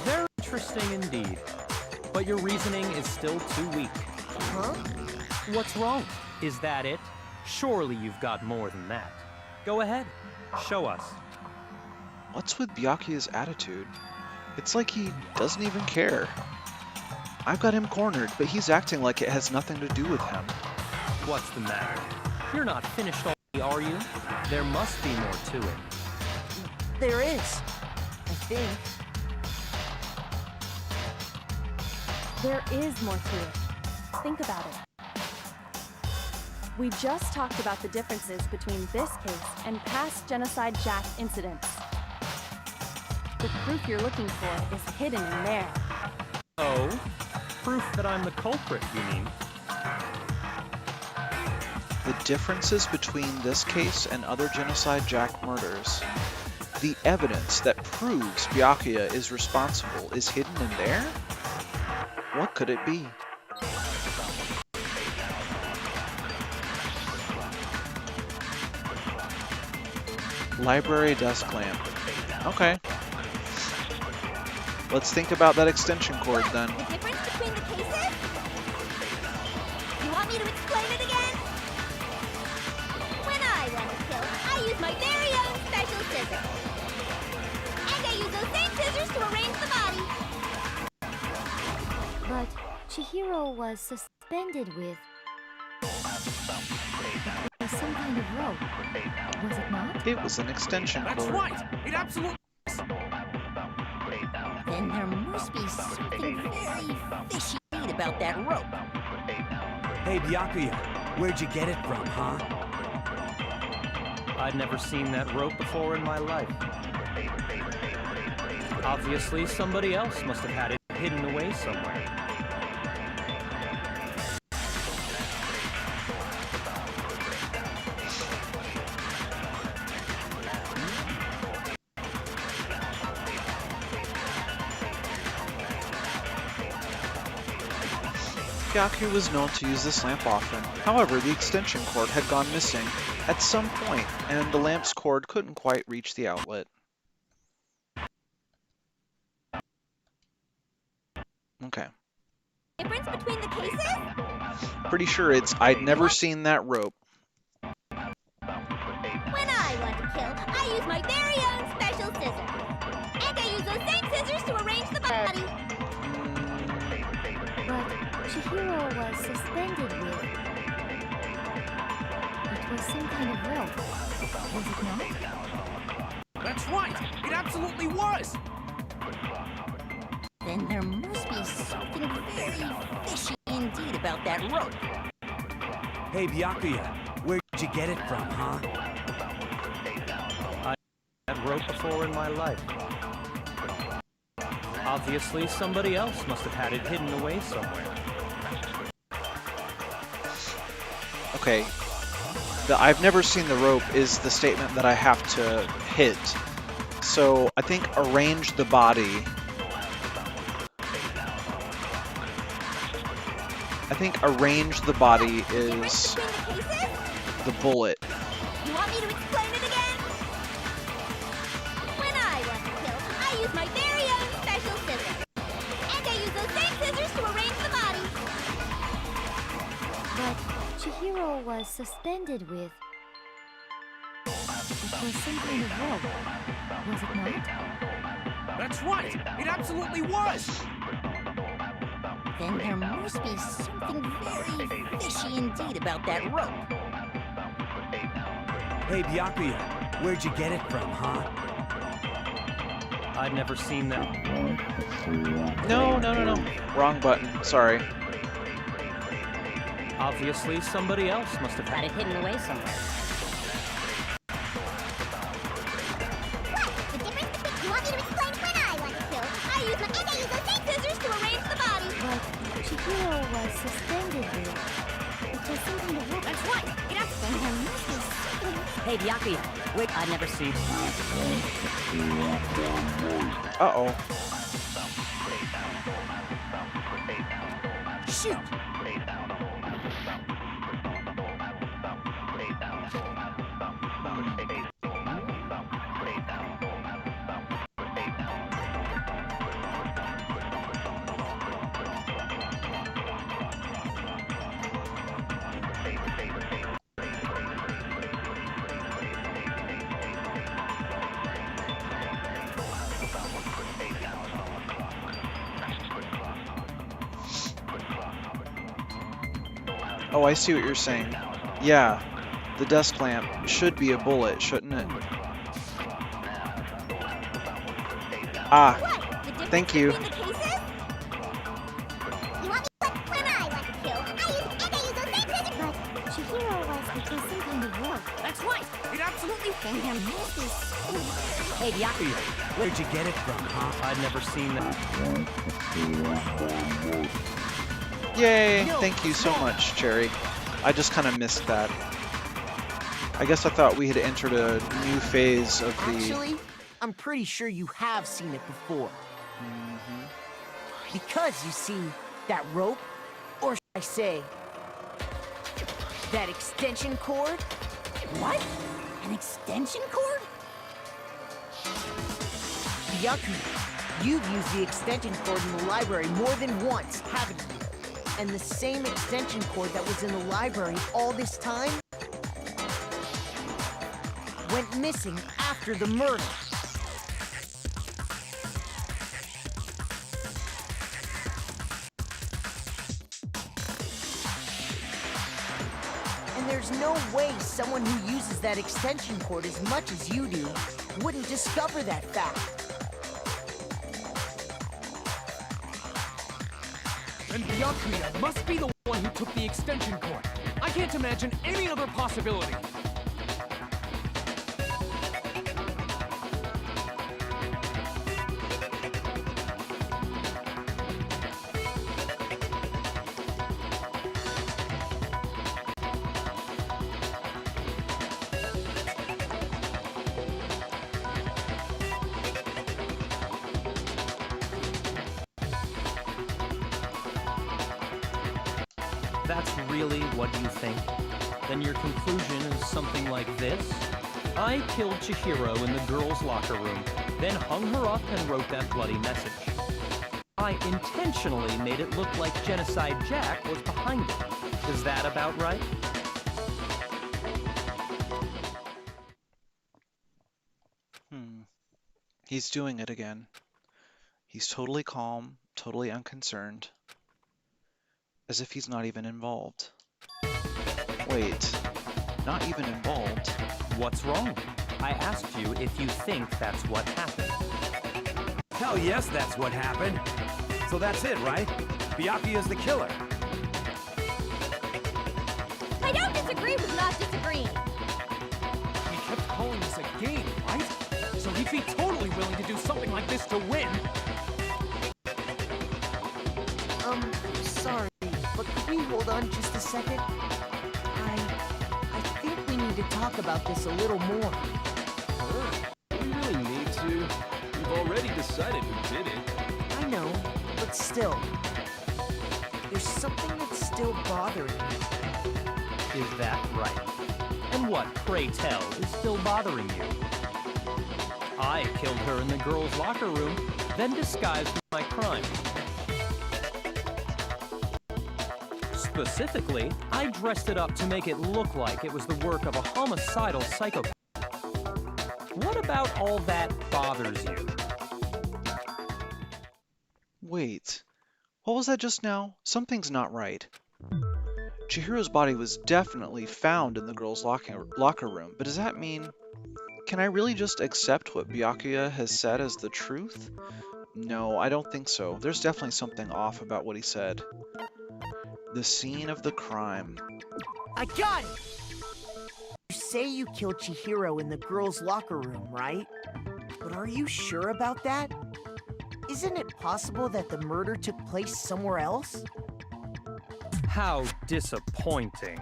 Speaker 11: Very interesting indeed. But your reasoning is still too weak.
Speaker 6: Huh?
Speaker 11: What's wrong? Is that it? Surely you've got more than that. Go ahead. Show us.
Speaker 1: What's with Byakuya's attitude? It's like he doesn't even care. I've got him cornered, but he's acting like it has nothing to do with him.
Speaker 11: What's the matter? You're not finished already, are you? There must be more to it.
Speaker 6: There is. I think.
Speaker 13: There is more to it. Think about it. We just talked about the differences between this case and past Genocide Jack incidents. The proof you're looking for is hidden in there.
Speaker 11: Oh? Proof that I'm the culprit, you mean?
Speaker 1: The differences between this case and other Genocide Jack murders. The evidence that proves Byakuya is responsible is hidden in there? What could it be? Library desk lamp. Okay. Let's think about that extension cord then.
Speaker 4: The difference between the cases? You want me to explain it again? When I want to kill, I use my very own special scissors. And I use those same scissors to arrange the body.
Speaker 10: But Chihiro was suspended with some kind of rope, was it not?
Speaker 1: It was an extension cord.
Speaker 5: That's right! It absolutely is!
Speaker 8: Then there must be something very fishy about that rope.
Speaker 2: Hey, Byakuya, where'd you get it from, huh?
Speaker 11: I'd never seen that rope before in my life. Obviously, somebody else must have had it hidden away somewhere.
Speaker 1: Byakuya was known to use this lamp often. However, the extension cord had gone missing at some point, and the lamp's cord couldn't quite reach the outlet. Okay.
Speaker 4: Difference between the cases?
Speaker 1: Pretty sure it's I'd never seen that rope.
Speaker 4: When I want to kill, I use my very own special scissors. And I use those same scissors to arrange the body.
Speaker 10: But Chihiro was suspended with... It was some kind of rope, was it not?
Speaker 5: That's right! It absolutely was!
Speaker 8: Then there must be something very fishy indeed about that rope.
Speaker 2: Hey, Byakuya, where'd you get it from, huh?
Speaker 11: I'd never had rope before in my life. Obviously, somebody else must have had it hidden away somewhere.
Speaker 1: Okay. The I've never seen the rope is the statement that I have to hit So I think arrange the body. I think arrange the body is the bullet.
Speaker 4: You want me to explain it again? When I was killed, I used my very own special scissors. And I used those same scissors to arrange the body.
Speaker 10: But Chihiro was suspended with... It was some kind of rope, was it not?
Speaker 2: That's right! It absolutely was!
Speaker 12: Then there must be something very fishy indeed about that rope.
Speaker 2: Hey, Byakuya, where'd you get it from, huh?
Speaker 11: I'd never seen that.
Speaker 1: No. Wrong button. Sorry.
Speaker 11: Obviously, somebody else must have
Speaker 12: Got
Speaker 11: had
Speaker 12: it hidden away somewhere.
Speaker 4: The difference between... You want me to explain when I was killed? I used those same scissors to arrange the body.
Speaker 10: But Chihiro was suspended with... It was some kind of rope.
Speaker 4: That's right! It has to be...
Speaker 12: Hey, Byakuya, wait, I've never seen...
Speaker 1: Uh-oh.
Speaker 12: Shoot!
Speaker 1: Oh, I see what you're saying. Yeah, the desk lamp should be a bullet, shouldn't it? Ah, thank you.
Speaker 4: You want me to when I was killed? I used those same scissors...
Speaker 10: But Chihiro was because some kind of rope.
Speaker 2: That's right! It absolutely...
Speaker 12: Hey, Byakuya,
Speaker 2: Where'd you get it from, huh?
Speaker 11: I'd never seen that.
Speaker 1: Yay! Thank you so much, Cherry. I just kind of missed that. I guess I thought we had entered a new phase of the...
Speaker 6: Actually, I'm pretty sure you have seen it before. Because, you see, that rope, or should I say, that extension cord?
Speaker 12: what? An extension cord?
Speaker 6: Byakuya, you've used the extension cord in the library more than once, haven't you? And the same extension cord that was in the library all this time went missing after the murder. And there's no way someone who uses that extension cord as much as you do wouldn't discover that fact.
Speaker 5: And Byakuya must be the one who took the extension cord. I can't imagine any other possibility.
Speaker 11: That's really what you think? Then your conclusion is something like this? I killed Chihiro in the girls' locker room, then hung her up and wrote that bloody message. I intentionally made it look like Genocide Jack was behind it. Is that about right?
Speaker 1: He's doing it again. He's totally calm, totally unconcerned. As if he's not even involved. Wait, not even involved?
Speaker 11: What's wrong? I asked you if you think that's what happened.
Speaker 2: Hell yes, that's what happened. So that's it, right? Byakuya's the killer.
Speaker 4: I don't disagree with not disagreeing.
Speaker 5: He kept calling this a game, right? So he'd be totally willing to do something like this to win.
Speaker 6: Sorry, but could we hold on just a second? I think we need to talk about this a little more.
Speaker 5: We really need to. already decided who did it.
Speaker 6: I know, but still. There's something that's still bothering me.
Speaker 11: Is that right? And what, pray tell, is still bothering you? I killed her in the girls' locker room, then disguised my crime. Specifically, I dressed it up to make it look like it was the work of a homicidal psychopath. What about all that bothers you?
Speaker 1: Wait, what was that just now? Something's not right. Chihiro's body was definitely found in the girls' locker room, but does that mean... Can I really just accept what Byakuya has said as the truth? No, I don't think so. There's definitely something off about what he said. The scene of the crime.
Speaker 6: I got it! You say you killed Chihiro in the girls' locker room, right? But are you sure about that? Isn't it possible that the murder took place somewhere else?
Speaker 11: How disappointing.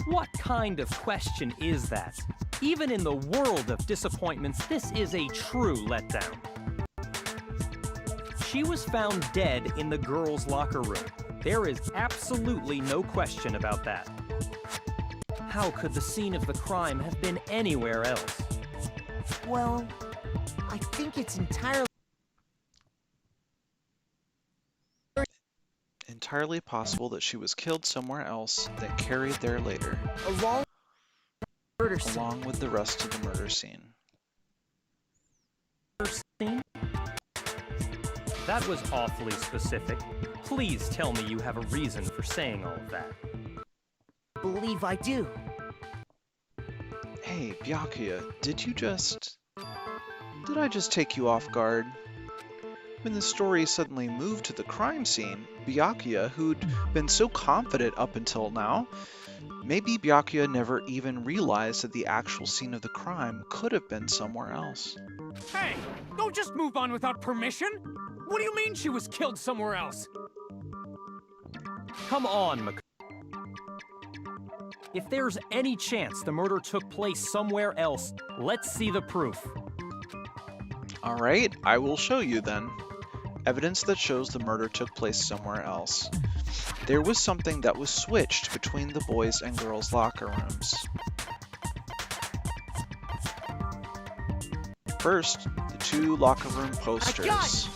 Speaker 11: What kind of question is that? Even in the world of disappointments, this is a true letdown. She was found dead in the girls' locker room. There is absolutely no question about that. How could the scene of the crime have been anywhere else?
Speaker 6: Well, I think it's
Speaker 1: entirely possible that she was killed somewhere else, then carried there later. Along with the rest of the murder scene.
Speaker 11: That was awfully specific. Please tell me you have a reason for saying all of that.
Speaker 6: I believe I do.
Speaker 1: Hey, Byakuya, did I just take you off guard? When the story suddenly moved to the crime scene, Byakuya, who'd been so confident up until now, maybe Byakuya never even realized that the actual scene of the crime could have been somewhere else.
Speaker 5: Hey, don't just move on without permission! What do you mean she was killed somewhere else?
Speaker 11: Come on, Makoto. If there's any chance the murder took place somewhere else, let's see the proof.
Speaker 1: Alright, I will show you then. Evidence that shows the murder took place somewhere else. There was something that was switched between the boys' and girls' locker rooms. First, the two locker room posters.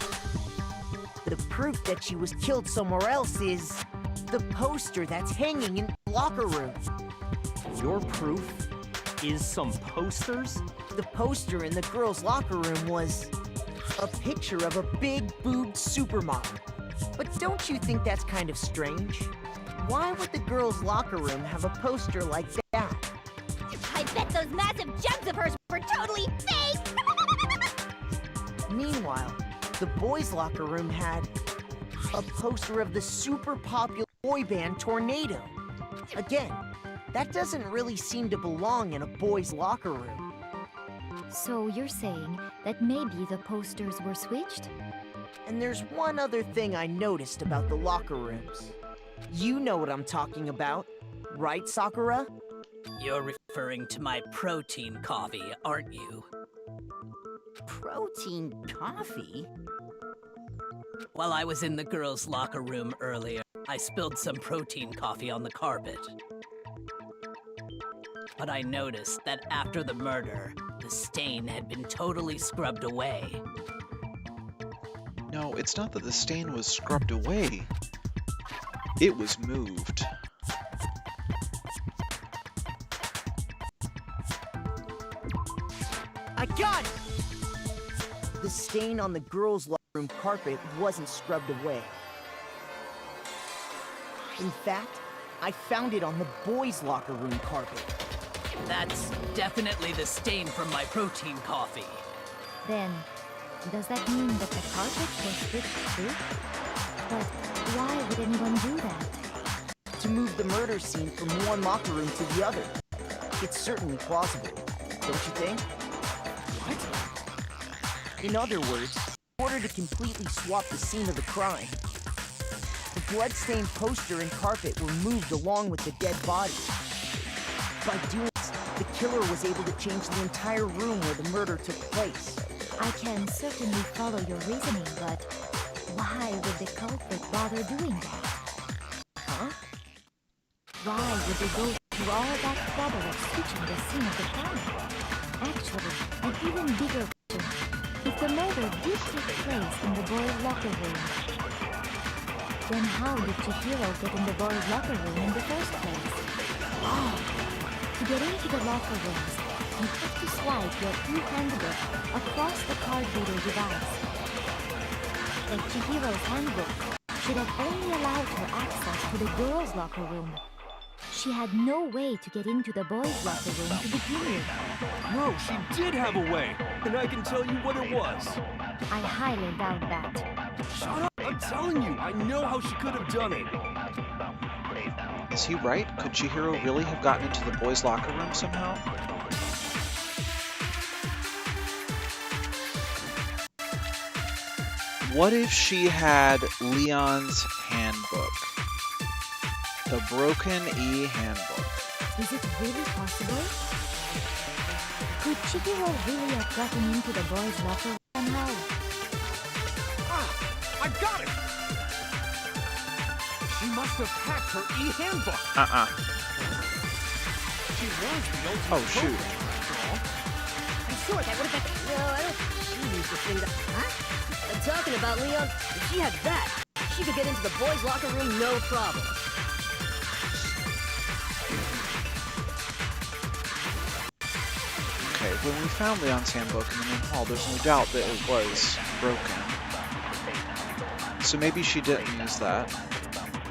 Speaker 6: The proof that she was killed somewhere else is the poster that's hanging in the locker room.
Speaker 11: Your proof is some posters?
Speaker 6: The poster in the girls' locker room was a picture of a big-boobed supermodel. But don't you think that's kind of strange? Why would the girls' locker room have a poster like that?
Speaker 4: I bet those massive jugs of hers were totally fake!
Speaker 6: Meanwhile, the boys' locker room had a poster of the super popular boy band Tornado. Again, that doesn't really seem to belong in a boys' locker room.
Speaker 10: So you're saying that maybe the posters were switched?
Speaker 6: And there's one other thing I noticed about the locker rooms. You know what I'm talking about, right, Sakura?
Speaker 9: You're referring to my protein coffee, aren't you?
Speaker 12: Protein coffee?
Speaker 9: While I was in the girls' locker room earlier, I spilled some protein coffee on the carpet. But I noticed that after the murder, the stain had been totally scrubbed away.
Speaker 1: No, it's not that the stain was scrubbed away. It was moved.
Speaker 6: I got it! The stain on the girls' locker room carpet wasn't scrubbed away. In fact, I found it on the boys' locker room carpet.
Speaker 9: That's definitely the stain from my protein coffee.
Speaker 10: Then, does that mean that the carpet was switched too? But why would anyone do that?
Speaker 6: To move the murder scene from one locker room to the other. It's certainly plausible, don't you think? What? In other words, in order to completely swap the scene of the crime, the blood-stained poster and carpet were moved along with the dead body. By doing this, the killer was able to change the entire room where the murder took place.
Speaker 10: I can certainly follow your reasoning, but why would the culprit bother doing that?
Speaker 6: Huh?
Speaker 10: Why would they go through all that trouble of switching the scene of the crime? Actually, an even bigger question. If the murder did take place in the boys' locker room, then how did Chihiro get in the boys' locker room in the first place? Oh, to get into the locker rooms, you have to swipe your e-handbook across the card reader device. And Chihiro's handbook should have only allowed her access to the girls' locker room. She had no way to get into the boys' locker room to begin with.
Speaker 5: No, she did have a way, and I can tell you what it was.
Speaker 10: I highly doubt that.
Speaker 5: Shut up! I'm telling you, I know how she could have done it.
Speaker 1: Is he right? Could Chihiro really have gotten into the boys' locker room somehow? What if she had Leon's handbook? The broken e-handbook.
Speaker 10: Is it really possible? Could Chihiro really have gotten into the boys' locker room somehow?
Speaker 5: Ah! I got it! She must have hacked her e-handbook. She was the ultimate
Speaker 1: Oh, shoot.
Speaker 12: I'm sure that would have been... No, I don't... She used the thing that... Huh? I'm talking about, Leon. If she had that, she could get into the boys' locker room no problem.
Speaker 1: Okay, when we found Leon's handbook in the main hall, there's no doubt that it was broken. So maybe she didn't use that.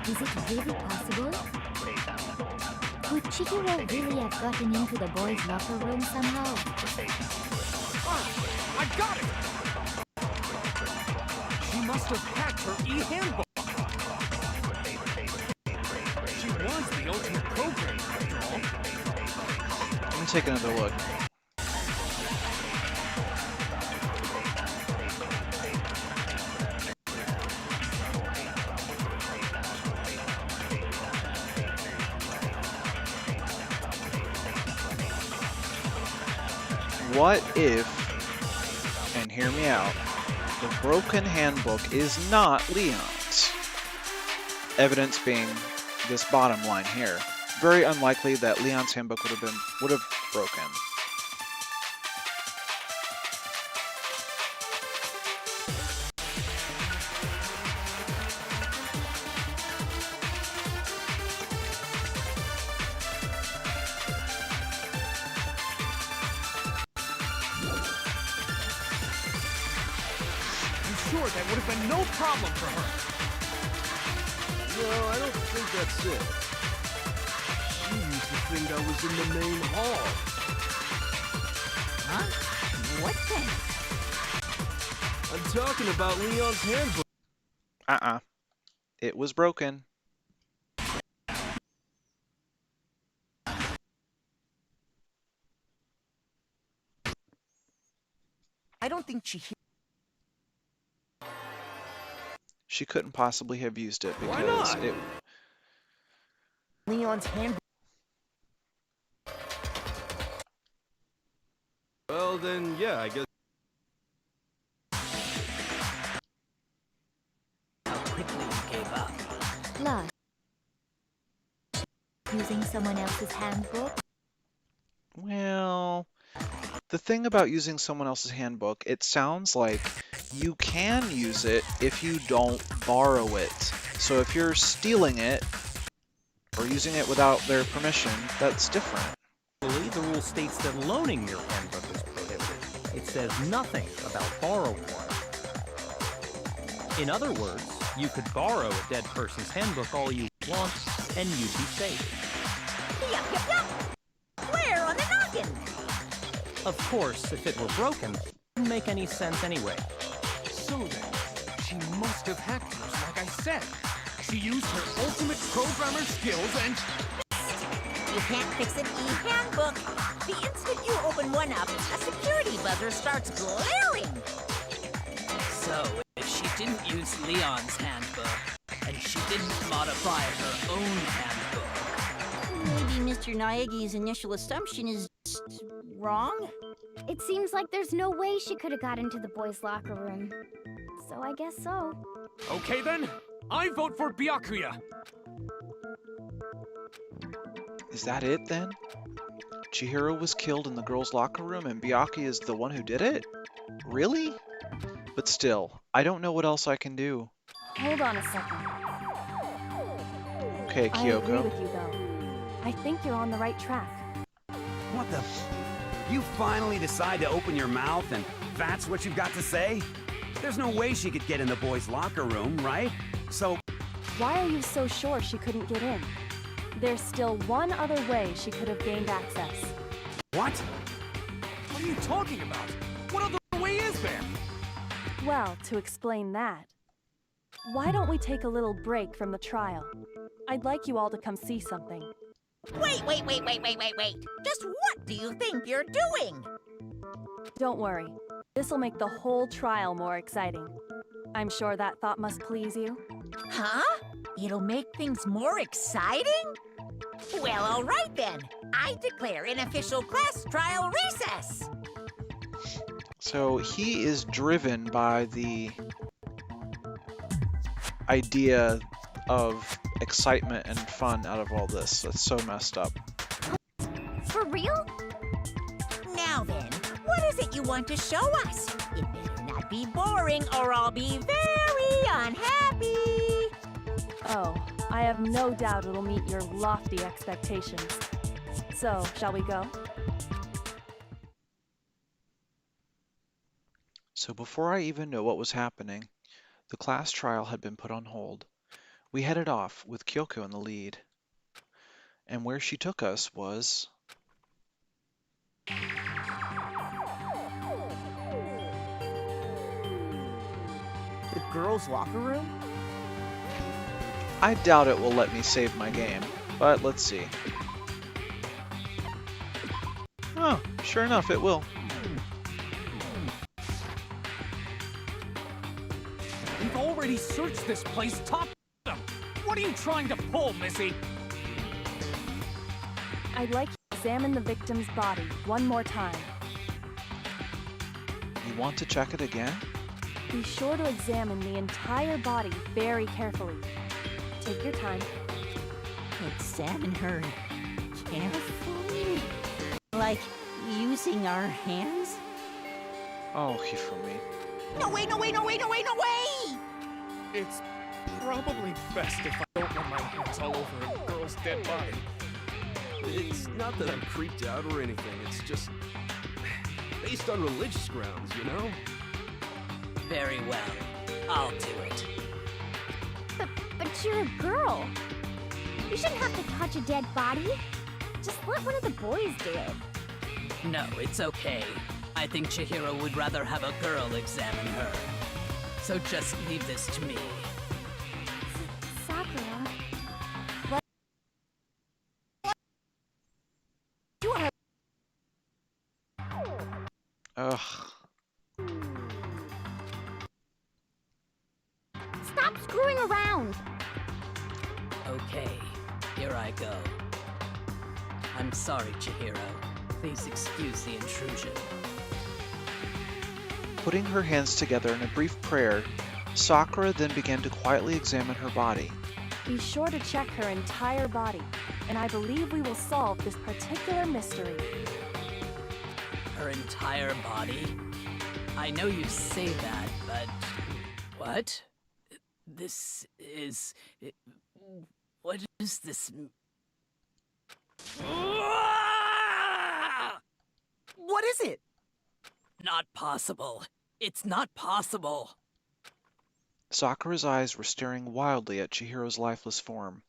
Speaker 10: Is it really possible? Could Chihiro really have gotten into the boys' locker room somehow?
Speaker 5: Ah! I got it! She must have hacked her e-handbook. She was the ultimate programmer, after all.
Speaker 1: Let me take another look. What if, and hear me out, the broken handbook is not Leon's? Evidence being this bottom line here. Very unlikely that Leon's handbook would have broken.
Speaker 5: Sure, that would have been no problem for her. No, I don't think that's it. She used the thing that was in the main hall.
Speaker 8: Huh? What thing?
Speaker 5: I'm talking about Leon's handbook.
Speaker 1: It was broken.
Speaker 6: I don't think
Speaker 1: She couldn't possibly have used it
Speaker 5: Why
Speaker 1: because
Speaker 5: not?
Speaker 1: it...
Speaker 6: Leon's handbook.
Speaker 5: Well, then, yeah, I guess.
Speaker 9: How quickly you gave up.
Speaker 10: Plus, using someone else's handbook?
Speaker 1: Well, the thing about using someone else's handbook, it sounds like you can use it if you don't borrow it. So if you're stealing it or using it without their permission, that's different.
Speaker 11: The rule states that loaning your handbook is prohibited. It says nothing about borrowing one. In other words, you could borrow a dead person's handbook all you want, and you'd be safe.
Speaker 8: Yup, yup, yup! Where on the noggin?
Speaker 11: Of course, if it were broken, it wouldn't make any sense anyway.
Speaker 5: So then, she must have hacked hers, like I said. She used her ultimate programmer skills and...
Speaker 8: You can't fix an e-handbook. The instant you open one up, a security buzzer starts glaring.
Speaker 9: So, if she didn't use Leon's handbook, and she didn't modify her own handbook...
Speaker 12: Maybe Mr. Naegi's initial assumption is just
Speaker 8: wrong?
Speaker 10: It seems like there's no way she could have got into the boys' locker room. So I guess so.
Speaker 5: Okay then, I vote for Byakuya.
Speaker 1: Is that it then? Chihiro was killed in the girls' locker room and Byakuya is the one who did it? Really? But still, I don't know what else I can do.
Speaker 13: Hold on a second.
Speaker 1: Okay,
Speaker 13: I agree
Speaker 1: Kyoko.
Speaker 13: with you, though. I think you're on the right track.
Speaker 2: What the? You finally decide to open your mouth and that's what you've got to say? There's no way she could get in the boys' locker room, right? So...
Speaker 13: Why are you so sure she couldn't get in? There's still one other way she could have gained access.
Speaker 2: What?
Speaker 5: What are you talking about? What other way is there?
Speaker 13: Well, to explain that, why don't we take a little break from the trial? I'd like you all to come see something.
Speaker 8: Wait. Just what do you think you're doing?
Speaker 13: Don't worry. This'll make the whole trial more exciting. I'm sure that thought must please you.
Speaker 8: Huh? It'll make things more exciting? Well, all right then. I declare an official class trial recess.
Speaker 1: So he is driven by the idea of excitement and fun out of all this. That's so messed up.
Speaker 10: For real?
Speaker 8: Now then, what is it you want to show us? It better not be boring or I'll be very unhappy.
Speaker 13: Oh, I have no doubt it'll meet your lofty expectations. So, shall we go?
Speaker 1: So before I even knew what was happening, the class trial had been put on hold. We headed off with Kyoko in the lead. And where she took us was...
Speaker 6: The girls' locker room?
Speaker 1: I doubt it will let me save my game, but let's see. Oh, sure enough, it will.
Speaker 5: We've already searched this place top to bottom. What are you trying to pull, Missy?
Speaker 13: I'd like you to examine the victim's body one more time.
Speaker 1: You want to check it again?
Speaker 13: Be sure to examine the entire body very carefully. Take your time.
Speaker 8: Examine her carefully? Like using our hands?
Speaker 1: Oh, Hifumi.
Speaker 8: No way!
Speaker 5: It's probably best if I don't want my hands all over a girl's dead body.
Speaker 14: It's not that I'm creeped out or anything, it's just based on religious grounds, you know?
Speaker 9: Very well. I'll do it.
Speaker 10: But you're a girl. You shouldn't have to touch a dead body. Just let one of the boys do it.
Speaker 9: No, it's okay. I think Chihiro would rather have a girl examine her. So just leave this to me.
Speaker 10: Sakura.
Speaker 1: Ugh.
Speaker 10: Stop screwing around.
Speaker 9: Okay, here I go. I'm sorry, Chihiro. Please excuse the intrusion.
Speaker 1: Putting her hands together in a brief prayer, Sakura then began to quietly examine her body.
Speaker 13: Be sure to check her entire body, and I believe we will solve this particular mystery.
Speaker 9: Her entire body? I know you say that, but... What? This is... What is this...
Speaker 6: What is it?
Speaker 9: Not possible. It's not possible.
Speaker 1: Sakura's eyes were staring wildly at Chihiro's lifeless form.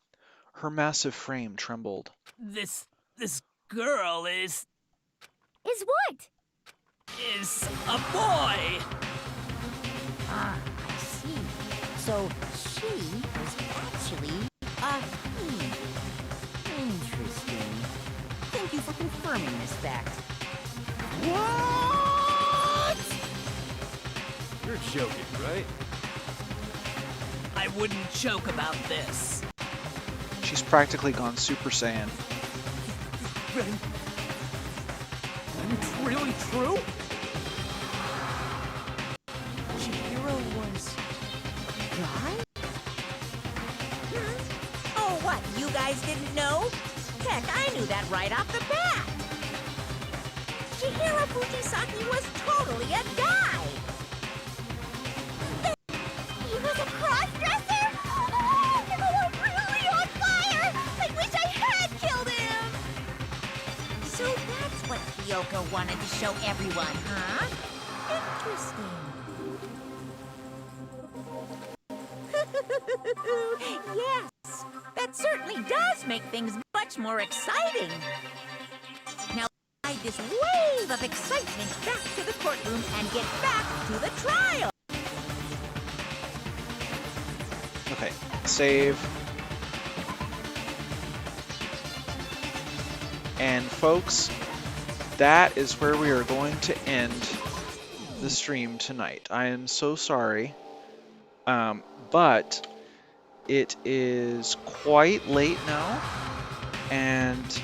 Speaker 1: Her massive frame trembled.
Speaker 9: This girl is
Speaker 10: what?
Speaker 9: Is a boy!
Speaker 8: Ah, I see. So she was actually a he. Interesting. Thank you for confirming this fact.
Speaker 2: What?
Speaker 14: You're joking, right?
Speaker 9: I wouldn't joke about this.
Speaker 1: She's practically gone Super Saiyan.
Speaker 2: Ready?
Speaker 5: really true?
Speaker 6: Chihiro was a guy?
Speaker 8: Oh, what? You guys didn't know? Heck, I knew that right off the bat. Chihiro Fujisaki was totally a guy.
Speaker 4: He was a cross-dresser? Oh, I'm really on fire! I wish I had killed him!
Speaker 8: So that's what Kyoko wanted to show everyone, huh? Interesting. Yes, that certainly does make things much more exciting. Now, ride this wave of excitement back to the courtroom and get back to the trial.
Speaker 1: Okay, save. And folks, that is where we are going to end the stream tonight. I am so sorry, but it is quite late now, and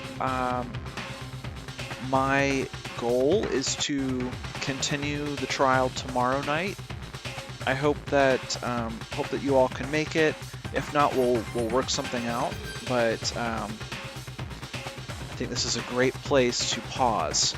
Speaker 1: my goal is to continue the trial tomorrow night. I hope that you all can make it. If not, we'll work something out. But I think this is a great place to pause.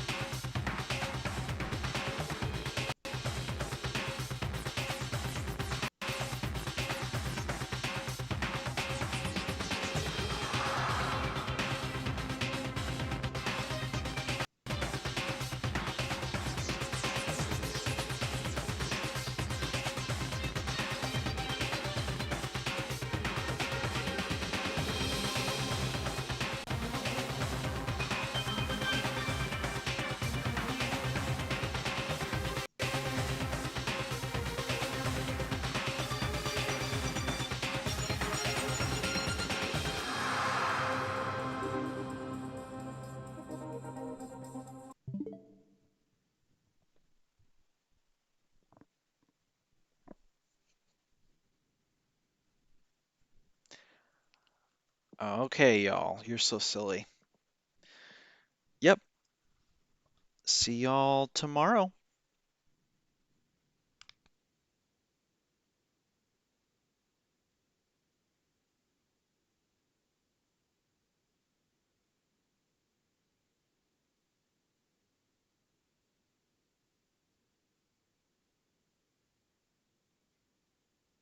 Speaker 1: Okay, y'all, you're so silly. Yep. See y'all tomorrow.